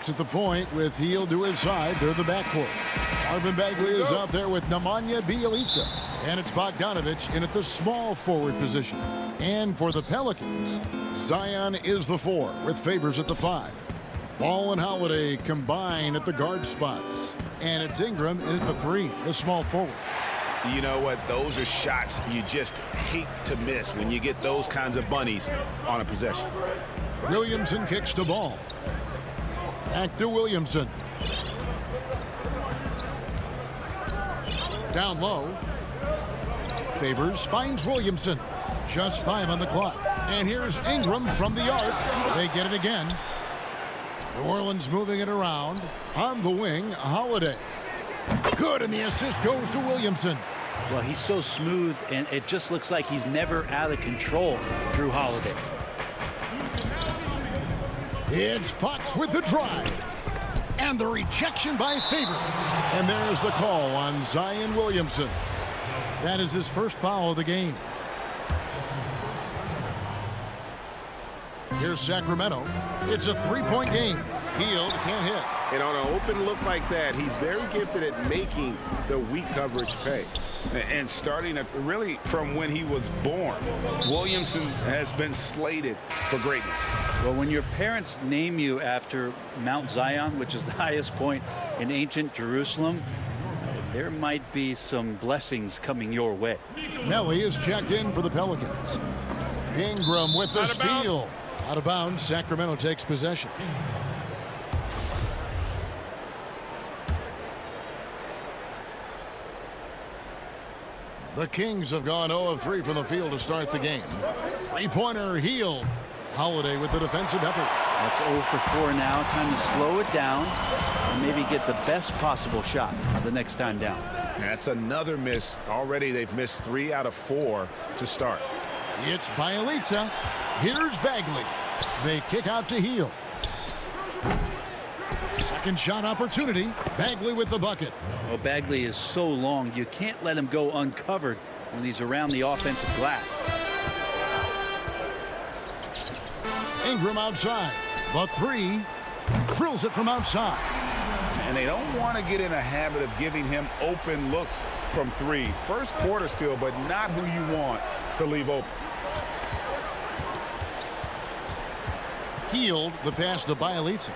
at the point with Heel to his side. They're the backcourt. Marvin Bagley is out there with Nemanja Bjelica. And it's Bogdanovich in at the small forward position. And for the Pelicans, Zion is the 4 with Favors at the 5. Ball and Holiday combine at the guard spots. And it's Ingram in at the 3, the small forward. You know what? Those are shots you just hate to miss when you get those kinds of bunnies on a possession. Williamson kicks the ball. Back to Williamson. Down low. Favors finds Williamson. Just 5 on the clock. And here's Ingram from the arc. They get it again. New Orleans moving it around. On the wing, Holiday. Good, and the assist goes to Williamson. Well, he's so smooth, and it just looks like he's never out of control, Drew Holiday. It's Fox with the drive. And the rejection by Favors. And there's the call on Zion Williamson. That is his first foul of the game. Here's Sacramento. It's a 3-point game. Hield can't hit. And on an open look like that, he's very gifted at making the weak coverage pay. And starting really from when he was born, Williamson has been slated for greatness. Well, when your parents name you after Mount Zion, which is the highest point in ancient Jerusalem, there might be some blessings coming your way. Nelly is checked in for the Pelicans. Ingram with the steal. Out of bounds, Sacramento takes possession. The Kings have gone 0 of 3 from the field to start the game. 3-pointer Hield. Holiday with the defensive effort. That's 0 for 4 now. Time to slow it down and maybe get the best possible shot the next time down. That's another miss. Already they've missed 3 out of 4 to start. It's Bjelica. Here's Bagley. They kick out to Hield. Second shot opportunity. Bagley with the bucket. Well, Bagley is so long, you can't let him go uncovered when he's around the offensive glass. Ingram outside. The 3. Drills it from outside. And they don't want to get in a habit of giving him open looks from 3. First quarter still, but not who you want to leave open. Hield, the pass to Bjelica.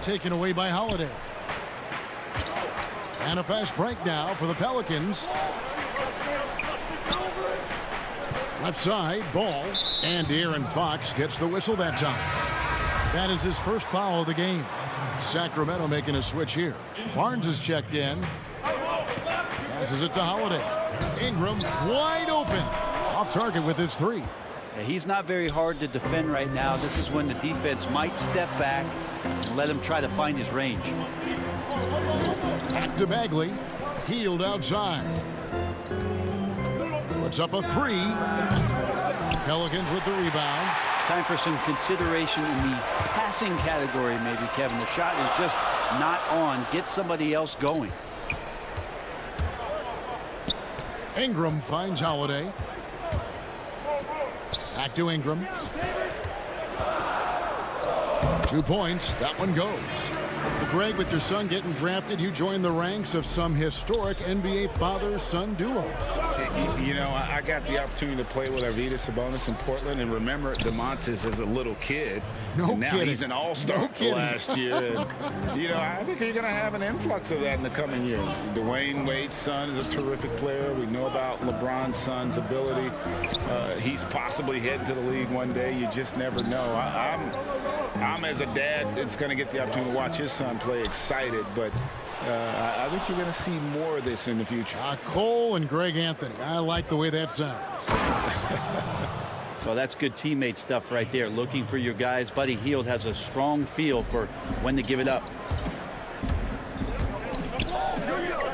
Taken away by Holiday. And a fast break now for the Pelicans. Left side, ball. And De'Aaron Fox gets the whistle that time. That is his first foul of the game. Sacramento making a switch here. Barnes is checked in. Passes it to Holiday. Ingram wide open. Off target with his 3. He's not very hard to defend right now. This is when the defense might step back and let him try to find his range. Back to Bagley. Hield outside. Puts up a 3. Pelicans with the rebound. Time for some consideration in the passing category, maybe, Kevin. The shot is just not on. Get somebody else going. Ingram finds Holiday. Back to Ingram. 2 points. That one goes. So Greg, with your son getting drafted, you joined the ranks of some historic NBA father-son duos. You know, I got the opportunity to play with Arvydas Sabonis in Portland, and remember DeMontis as a little kid. No now kidding. He's an all-star last year. And, you know, I think you're going to have an influx of that in the coming years. Dwayne Wade's son is a terrific player. We know about LeBron's son's ability. He's possibly heading to the league one day. You just never know. I'm as a dad that's going to get the opportunity to watch his son play excited, but I think you're going to see more of this in the future. Cole and Greg Anthony. I like the way that sounds. Well, that's good teammate stuff right there. Looking for your guys. Buddy Hield has a strong feel for when to give it up.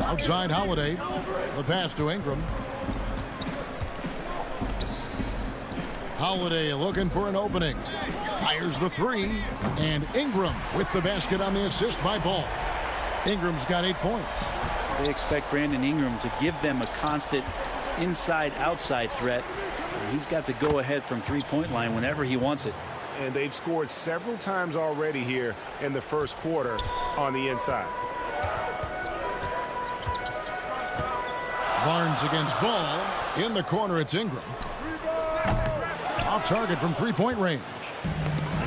Outside Holiday. The pass to Ingram. Holiday looking for an opening. Fires the 3. And Ingram with the basket on the assist by Ball. Ingram's got 8 points. They expect Brandon Ingram to give them a constant inside-outside threat. He's got to go ahead from three-point line whenever he wants it. and they've scored several times already here in the first quarter on the inside. Barnes against Ball. In the corner, it's Ingram. Off target from three-point range.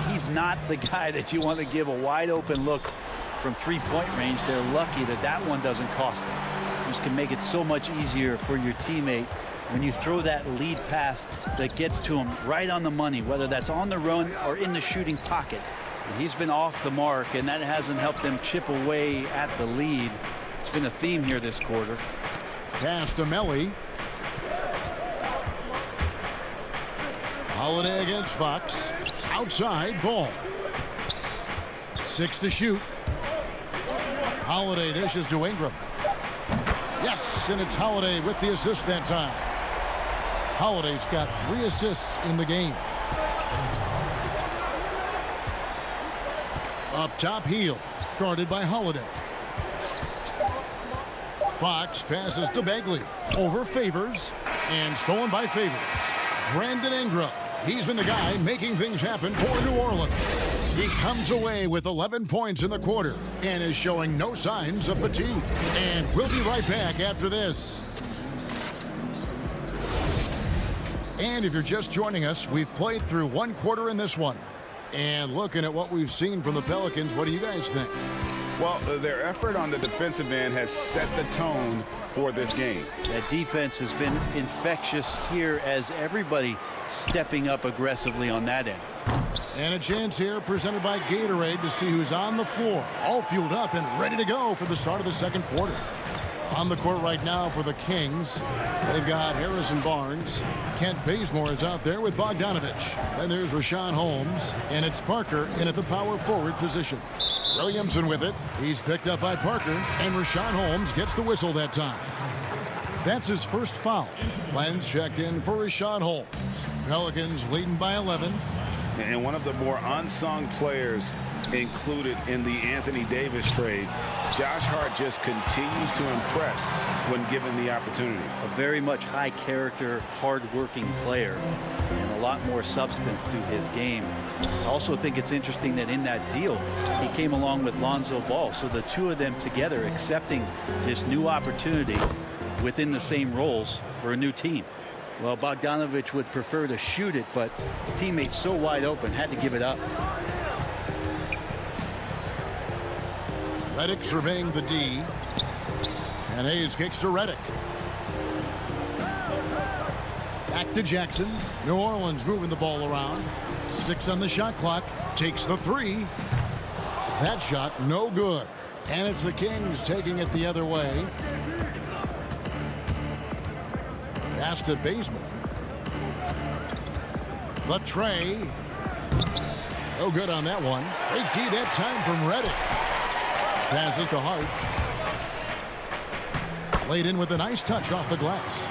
He's not the guy that you want to give a wide-open look from three-point range. They're lucky that that one doesn't cost them. This can make it so much easier for your teammate when you throw that lead pass that gets to him right on the money, whether that's on the run or in the shooting pocket. And he's been off the mark, and that hasn't helped them chip away at the lead. It's been a theme here this quarter. Pass to Melly. Holiday against Fox. Outside, Ball. 6 to shoot. Holiday dishes to Ingram. Yes, and it's Holiday with the assist that time. Holiday's got 3 assists in the game. Up top, Heel, guarded by Holiday. Fox passes to Bagley. Over Favors, and stolen by Favors. Brandon Ingram. He's been the guy making things happen for New Orleans. He comes away with 11 points in the quarter and is showing no signs of fatigue. And we'll be right back after this. And if you're just joining us, we've played through 1 quarter in this one. And looking at what we've seen from the Pelicans, what do you guys think? Well, their effort on the defensive end has set the tone for this game. That defense has been infectious here as everybody stepping up aggressively on that end. And a chance here presented by Gatorade to see who's on the floor. All fueled up and ready to go for the start of the second quarter. On the court right now for the Kings, they've got Harrison Barnes. Kent Bazemore is out there with Bogdanovich. Then there's Rashawn Holmes, and it's Parker in at the power forward position. Williamson with it. He's picked up by Parker, and Rashawn Holmes gets the whistle that time. That's his first foul. Lenz checked in for Rashawn Holmes. Pelicans leading by 11. And one of the more unsung players included in the Anthony Davis trade, Josh Hart just continues to impress when given the opportunity. A very much high character, hard-working player, and a lot more substance to his game. I also think it's interesting that in that deal, he came along with Lonzo Ball. So the two of them together accepting this new opportunity within the same roles for a new team. Well, Bogdanovich would prefer to shoot it, but the teammate's so wide open, had to give it up. Redick surveying the D. And Hayes kicks to Redick. Back to Jackson. New Orleans moving the ball around. 6 on the shot clock. Takes the 3. That shot no good. And it's the Kings taking it the other way. Pass to Bazemore. The tray. No good on that one. Great D that time from Redick. Passes to Hart. Laid in with a nice touch off the glass.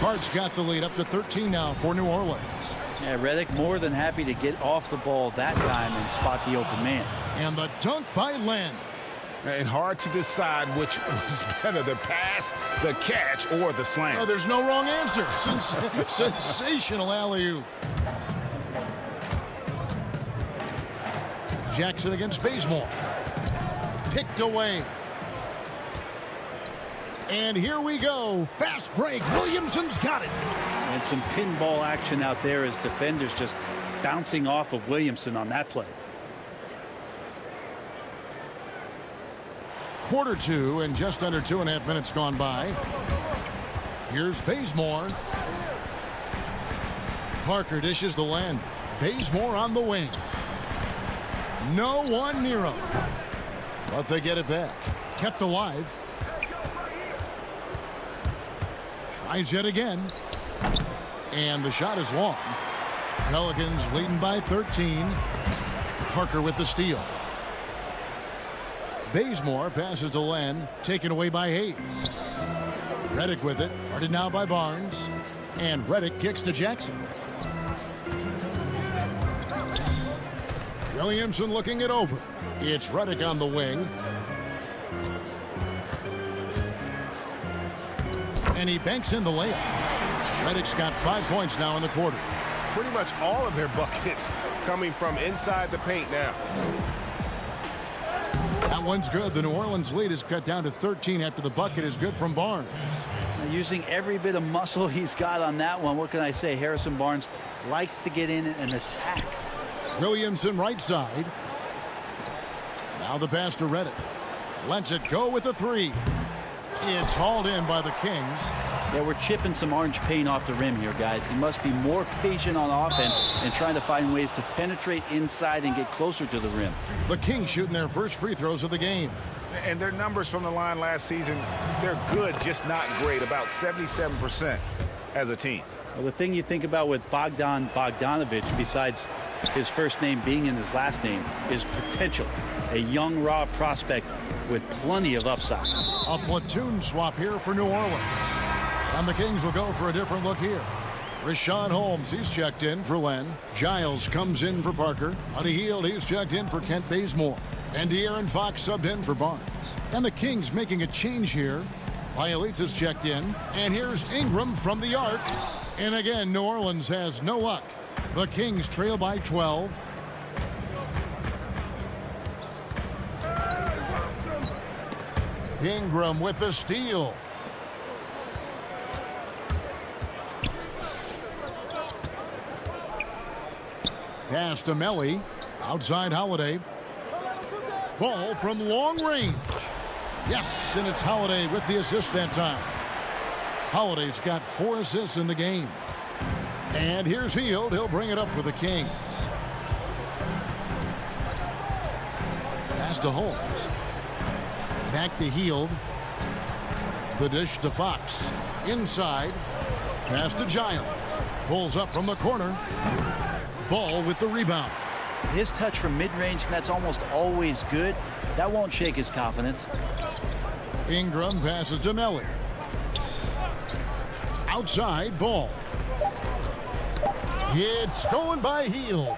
Hart's got the lead up to 13 now for New Orleans. Yeah, Redick more than happy to get off the ball that time and spot the open man. And the dunk by Len. And hard to decide which was better, the pass, the catch, or the slam. Oh, there's no wrong answer. Sensational alley-oop. Jackson against Bazemore. Picked away. And here we go. Fast break. Williamson's got it. And some pinball action out there as defenders just bouncing off of Williamson on that play. Quarter 2 and just under 2.5 minutes gone by. Here's Bazemore. Parker dishes to Len. Bazemore on the wing. No one near him. But they get it back. Kept alive. Tries yet again. And the shot is long. Pelicans leading by 13. Parker with the steal. Bazemore passes to Len, taken away by Hayes. Redick with it, guarded now by Barnes. And Redick kicks to Jackson. Williamson looking it over. It's Redick on the wing. And he banks in the layup. Redick's got 5 points now in the quarter. Pretty much all of their buckets coming from inside the paint now. That one's good. The New Orleans lead is cut down to 13 after the bucket is good from Barnes. Using every bit of muscle he's got on that one. What can I say? Harrison Barnes likes to get in and attack. Williamson right side. Now the pass to Reddick. Lets it go with the three. It's hauled in by the Kings. Yeah, we're chipping some orange paint off the rim here, guys. He must be more patient on offense and trying to find ways to penetrate inside and get closer to the rim. The Kings shooting their first free throws of the game. And their numbers from the line last season, they're good, just not great, about 77% as a team. Well, the thing you think about with Bogdan Bogdanovic, besides his first name being in his last name, is potential. A young, raw prospect with plenty of upside. A platoon swap here for New Orleans. And the Kings will go for a different look here. Rashawn Holmes, he's checked in for Len. Giles comes in for Parker. Honey Hield, he's checked in for Kent Bazemore. And De'Aaron Fox subbed in for Barnes. And the Kings making a change here. Bielitsa's checked in. And here's Ingram from the arc. And again, New Orleans has no luck. The Kings trail by 12. Ingram with the steal. Pass to Melly. Outside Holiday. Ball from long range. Yes, and it's Holiday with the assist that time. Holiday's got 4 assists in the game. And here's Hield. He'll bring it up for the Kings. Pass to Holmes. Back to Hield. The dish to Fox. Inside. Pass to Giles. Pulls up from the corner. Ball with the rebound. His touch from mid-range, that's almost always good. That won't shake his confidence. Ingram passes to Melly. Outside, Ball. It's stolen by Hield.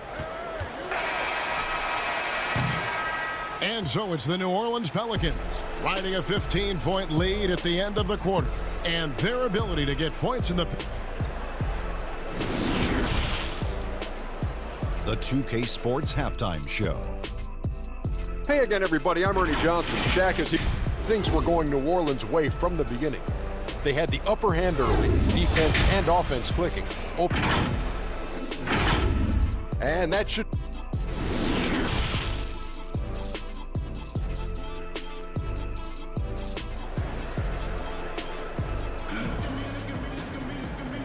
And so it's the New Orleans Pelicans riding a 15-point lead at the end of the quarter. And their ability to get points in the 2K Sports Halftime Show. Hey again, everybody. I'm Ernie Johnson. Shaq is here. Things were going New Orleans' way from the beginning. They had the upper hand early, defense and offense clicking. Open. And that should...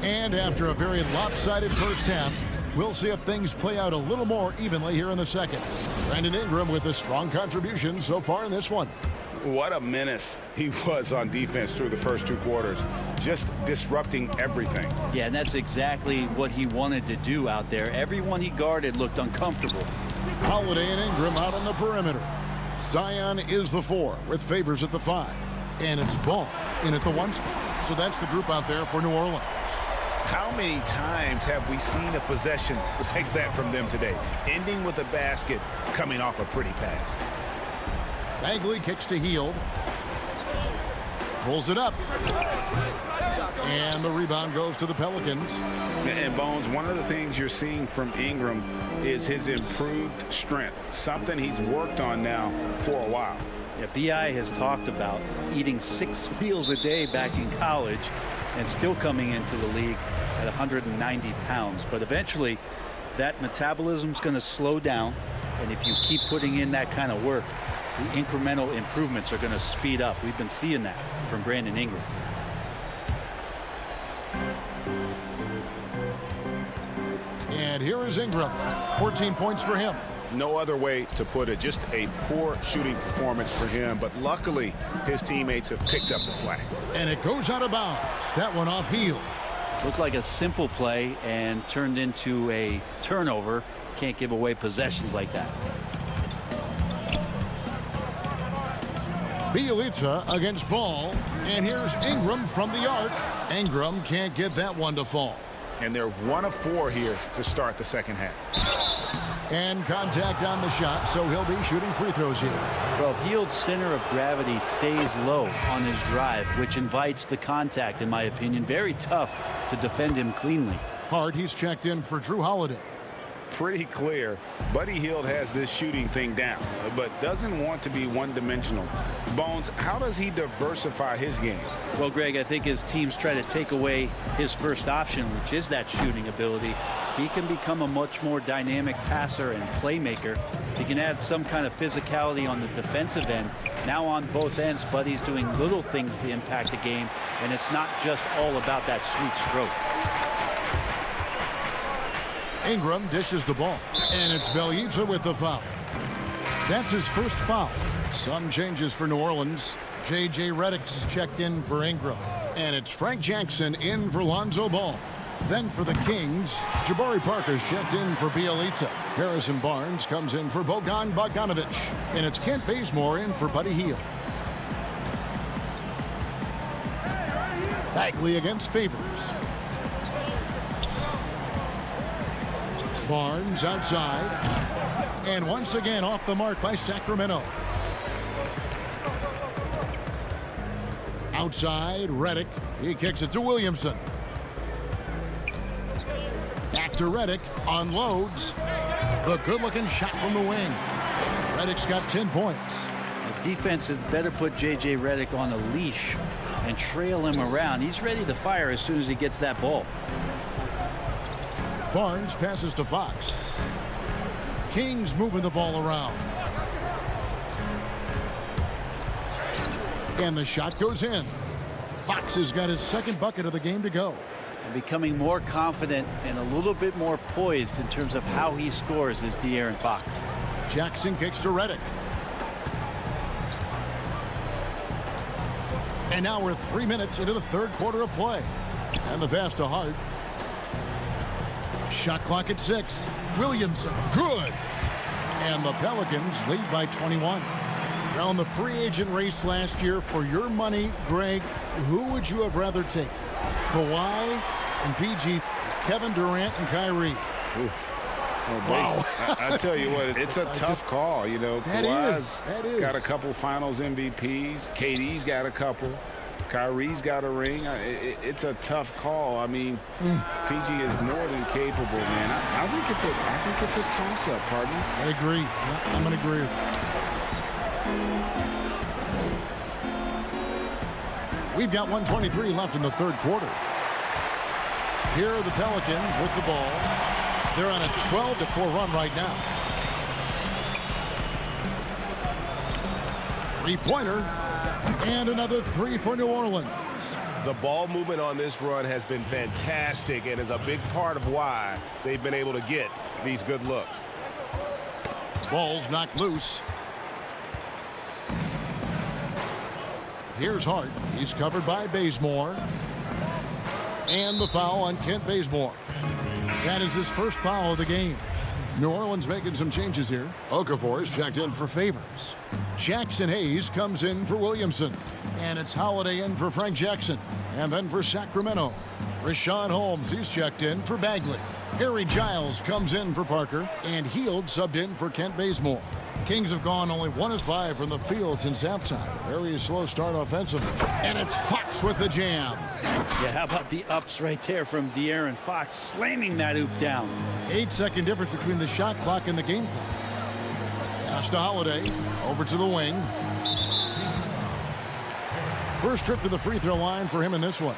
And after a very lopsided first half, we'll see if things play out a little more evenly here in the second. Brandon Ingram with a strong contribution so far in this one. What a menace he was on defense through the first 2 quarters, just disrupting everything. Yeah, and that's exactly what he wanted to do out there. Everyone he guarded looked uncomfortable. Holiday and Ingram out on the perimeter. Zion is the 4 with Favors at the 5. And it's Ball in at the 1 spot. So that's the group out there for New Orleans. How many times have we seen a possession like that from them today, ending with a basket coming off a pretty pass? Bagley kicks to Hield. Pulls it up. And the rebound goes to the Pelicans. And Bones, one of the things you're seeing from Ingram is his improved strength, something he's worked on now for a while. Yeah, B.I. has talked about eating 6 meals a day back in college and still coming into the league at 190 pounds. But eventually, that metabolism's going to slow down. And if you keep putting in that kind of work, the incremental improvements are going to speed up. We've been seeing that from Brandon Ingram. And here is Ingram. 14 points for him. No other way to put it. Just a poor shooting performance for him. But luckily, his teammates have picked up the slack. And it goes out of bounds. That one off Hield. Looked like a simple play and turned into a turnover. Can't give away possessions like that. Bielitsa against Ball. And here's Ingram from the arc. Ingram can't get that one to fall. And they're 1 of 4 here to start the second half. And contact on the shot, so he'll be shooting free throws here. Well, Hield's center of gravity stays low on his drive, which invites the contact, in my opinion. Very tough to defend him cleanly. Hart, he's checked in for Drew Holiday. pretty clear. Buddy Hield has this shooting thing down, but doesn't want to be one-dimensional. Bones, how does he diversify his game? Well, Greg, I think his teams try to take away his first option, which is that shooting ability. He can become a much more dynamic passer and playmaker. If he can add some kind of physicality on the defensive end, now on both ends, Buddy's doing little things to impact the game, and it's not just all about that sweet stroke. Ingram dishes the ball, and it's Bjelica with the foul. That's his first foul. Some changes for New Orleans. J.J. Redick's checked in for Ingram, and it's Frank Jackson in for Lonzo Ball. Then for the Kings, Jabari Parker's checked in for Bjelica. Harrison Barnes comes in for Bojan Bogdanovic, and it's Kent Bazemore in for Buddy Hield. Bagley against Favors. Barnes outside, and once again off the mark by Sacramento. Outside, Redick. He kicks it to Williamson. Back to Redick, unloads. The good-looking shot from the wing. Redick's got 10 points. The defense had better put J.J. Redick on a leash and trail him around. He's ready to fire as soon as he gets that ball. Barnes passes to Fox. Kings moving the ball around. And the shot goes in. Fox has got his second bucket of the game to go. And becoming more confident and a little bit more poised in terms of how he scores is De'Aaron Fox. Jackson kicks to Redick. And now we're 3 minutes into the third quarter of play. And the pass to Hart. Shot clock at 6. Williamson, good. And the Pelicans lead by 21. Now in the free agent race last year, for your money, Greg, who would you have rather taken? Kawhi and PG, Kevin Durant and Kyrie. Wow. I tell you what, it's a tough call. You know, Kawhi's got a couple finals MVPs. KD's got a couple. Kyrie's got a ring. It's a tough call. I mean, PG is more than capable, man. I think it's a toss-up, partner. I agree. I'm going to agree with you. We've got 1:23 left in the third quarter. Here are the Pelicans with the ball. They're on a 12-4 run right now. Three-pointer. And another three for New Orleans. The ball movement on this run has been fantastic and is a big part of why they've been able to get these good looks. Ball's knocked loose. Here's Hart. He's covered by Bazemore. And the foul on Kent Bazemore. That is his first foul of the game. New Orleans making some changes here. Okafor's checked in for Favors. Jackson Hayes comes in for Williamson. And it's Holiday in for Frank Jackson. And then for Sacramento, Rashawn Holmes, he's checked in for Bagley. Harry Giles comes in for Parker. And Hield subbed in for Kent Bazemore. Kings have gone only 1 of 5 from the field since halftime. Very slow start offensively. And it's Fox with the jam. Yeah, how about the ups right there from De'Aaron Fox, slamming that hoop down. 8-second difference between the shot clock and the game clock. Pass to Holiday. Over to the wing. First trip to the free throw line for him in this one.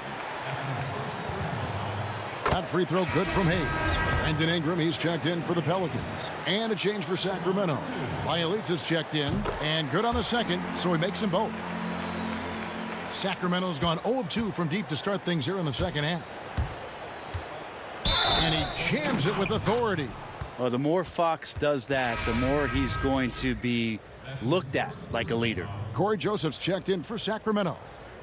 That free throw good from Hayes. Brandon Ingram, he's checked in for the Pelicans. And a change for Sacramento. Bjelica's checked in. And good on the second, so he makes them both. Sacramento's gone 0 of 2 from deep to start things here in the second half. And he jams it with authority. Well, the more Fox does that, the more he's going to be looked at like a leader. Corey Joseph's checked in for Sacramento.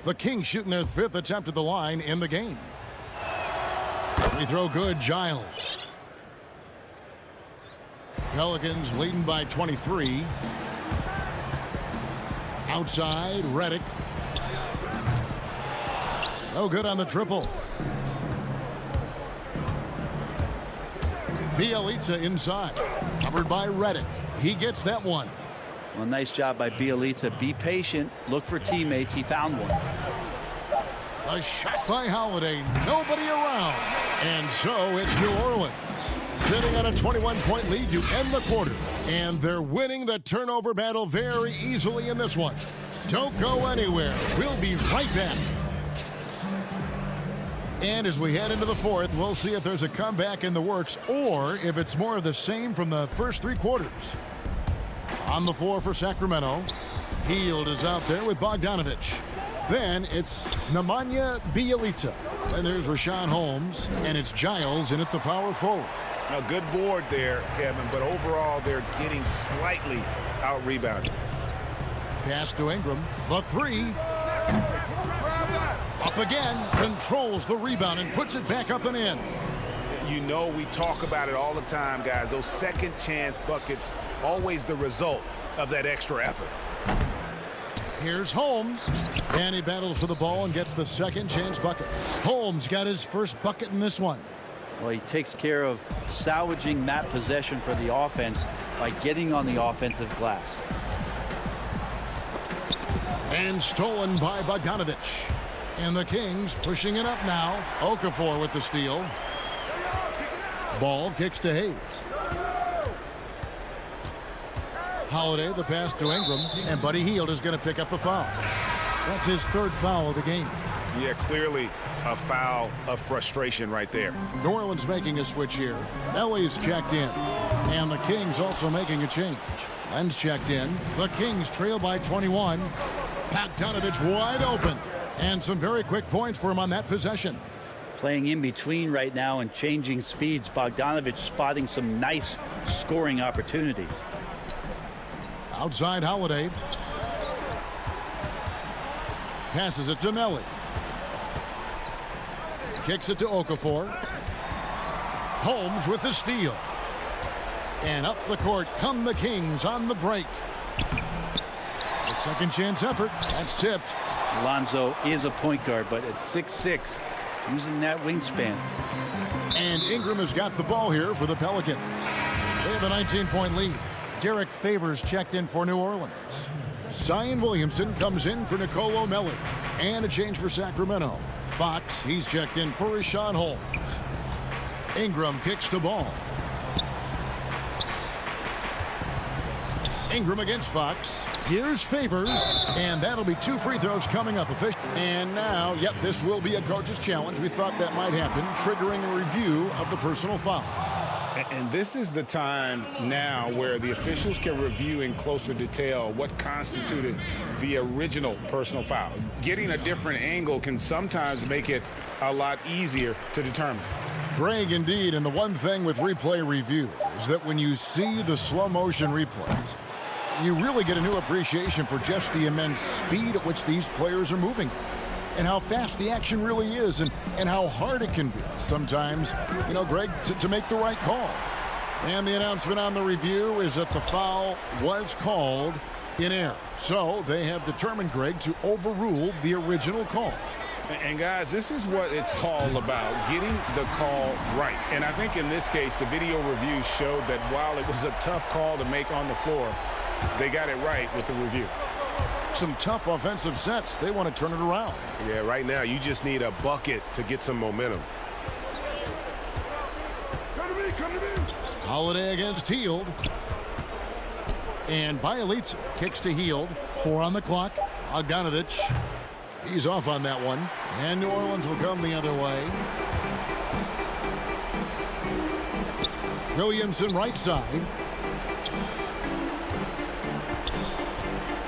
The Kings shooting their 5th attempt at the line in the game. Free throw good, Giles. Pelicans leading by 23. Outside, Redick. No good on the triple. Bjelica inside. Covered by Redick. He gets that one. Well, nice job by Bjelica. Be patient. Look for teammates. He found one. A shot by Holiday. Nobody around. And so it's New Orleans. sitting on a 21-point lead to end the quarter. And they're winning the turnover battle very easily in this one. Don't go anywhere. We'll be right back. And as we head into the fourth, we'll see if there's a comeback in the works or if it's more of the same from the first three quarters. On the floor for Sacramento, Hield is out there with Bogdanovich. Then it's Nemanja Bjelica. And there's Richaun Holmes, and it's Giles in at the power forward. A good board there, Kevin, but overall they're getting slightly out-rebounded. Pass to Ingram. The three. Up again. Controls the rebound and puts it back up and in. You know we talk about it all the time, guys. Those second chance buckets, always the result of that extra effort. Here's Holmes. And he battles for the ball and gets the second chance bucket. Holmes got his first bucket in this one. Well, he takes care of salvaging that possession for the offense by getting on the offensive glass. And stolen by Bogdanovich. And the Kings pushing it up now. Okafor with the steal. Ball kicks to Hayes. Holiday, the pass to Ingram. And Buddy Hield is going to pick up a foul. That's his third foul of the game. Yeah, clearly a foul of frustration right there. New Orleans making a switch here. Ellie's checked in. And the Kings also making a change. Len's checked in. The Kings trail by 21. Bogdanovich wide open. And some very quick points for him on that possession. Playing in between right now and changing speeds. Bogdanovich spotting some nice scoring opportunities. Outside Holiday. Passes it to Melli. Kicks it to Okafor. Holmes with the steal. And up the court come the Kings on the break. The second chance effort. That's tipped. Lonzo is a point guard, but at 6'6", using that wingspan. And Ingram has got the ball here for the Pelicans. They have a 19-point lead. Derek Favors checked in for New Orleans. Zion Williamson comes in for Nicolo Melli. And a change for Sacramento. Fox, he's checked in for Richaun Holmes. Ingram kicks the ball. Ingram against Fox. Here's Favors. And that'll be 2 free throws coming up. And now, yep, this will be a coach's challenge. We thought that might happen, triggering a review of the personal foul. And this is the time now where the officials can review in closer detail what constituted the original personal foul. Getting a different angle can sometimes make it a lot easier to determine. Greg, indeed, and the one thing with replay review is that when you see the slow motion replays, you really get a new appreciation for just the immense speed at which these players are moving and how fast the action really is and how hard it can be sometimes, you know, Greg, to make the right call. And the announcement on the review is that the foul was called in error. So they have determined, Greg, to overrule the original call. And guys, this is what it's all about, getting the call right. And I think in this case, the video review showed that while it was a tough call to make on the floor, they got it right with the review. Some tough offensive sets. They want to turn it around. Yeah, right now you just need a bucket to get some momentum. Holiday against Hield. And Bjelica kicks to Hield. 4 on the clock. Bogdanovich. He's off on that one. And New Orleans will come the other way. Williamson right side.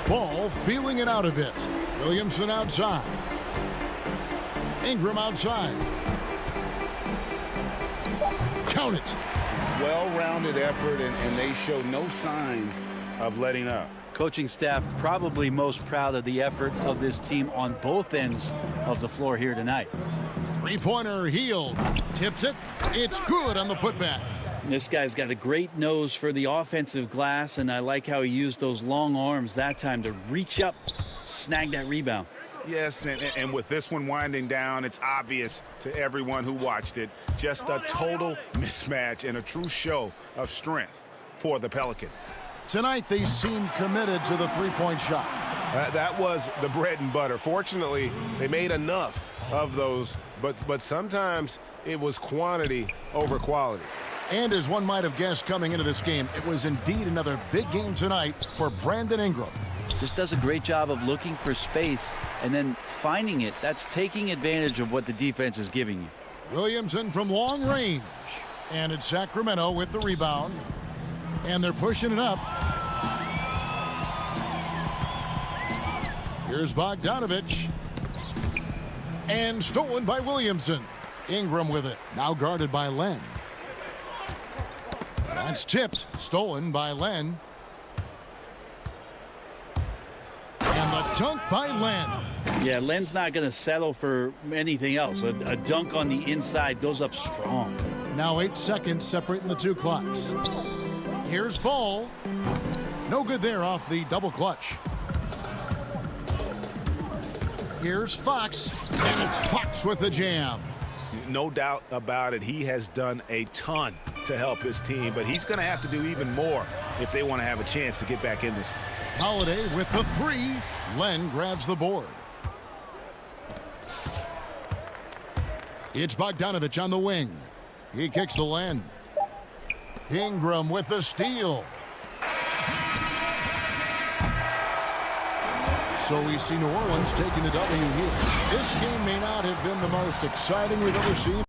Ball feeling it out a bit. Williamson outside. Ingram outside. Count it. Well-rounded effort, and they show no signs of letting up. Coaching staff probably most proud of the effort of this team on both ends of the floor here tonight. Three-pointer Hield. Tips it. It's good on the putback. This guy's got a great nose for the offensive glass, and I like how he used those long arms that time to reach up, snag that rebound. Yes, and with this one winding down, it's obvious to everyone who watched it. Just a total mismatch and a true show of strength for the Pelicans. Tonight, they seem committed to the three-point shot. That was the bread and butter. Fortunately, they made enough of those, but sometimes it was quantity over quality. And as one might have guessed coming into this game, it was indeed another big game tonight for Brandon Ingram. Just does a great job of looking for space and then finding it. That's taking advantage of what the defense is giving you. Williamson from long range. And it's Sacramento with the rebound. And they're pushing it up. Here's Bogdanovich. And stolen by Williamson. Ingram with it. Now guarded by Len. That's tipped. Stolen by Len. And the dunk by Len. Yeah, Len's not going to settle for anything else. A dunk on the inside goes up strong. Now 8 seconds separating the two clocks. Here's Ball. No good there off the double clutch. Here's Fox. And it's Fox with the jam. No doubt about it. He has done a ton to help his team, but he's going to have to do even more if they want to have a chance to get back in this. Holiday with the three. Len grabs the board. It's Bogdanovich on the wing. He kicks to Len. Ingram with the steal. So we see New Orleans taking the W here. This game may not have been the most exciting we've ever seen.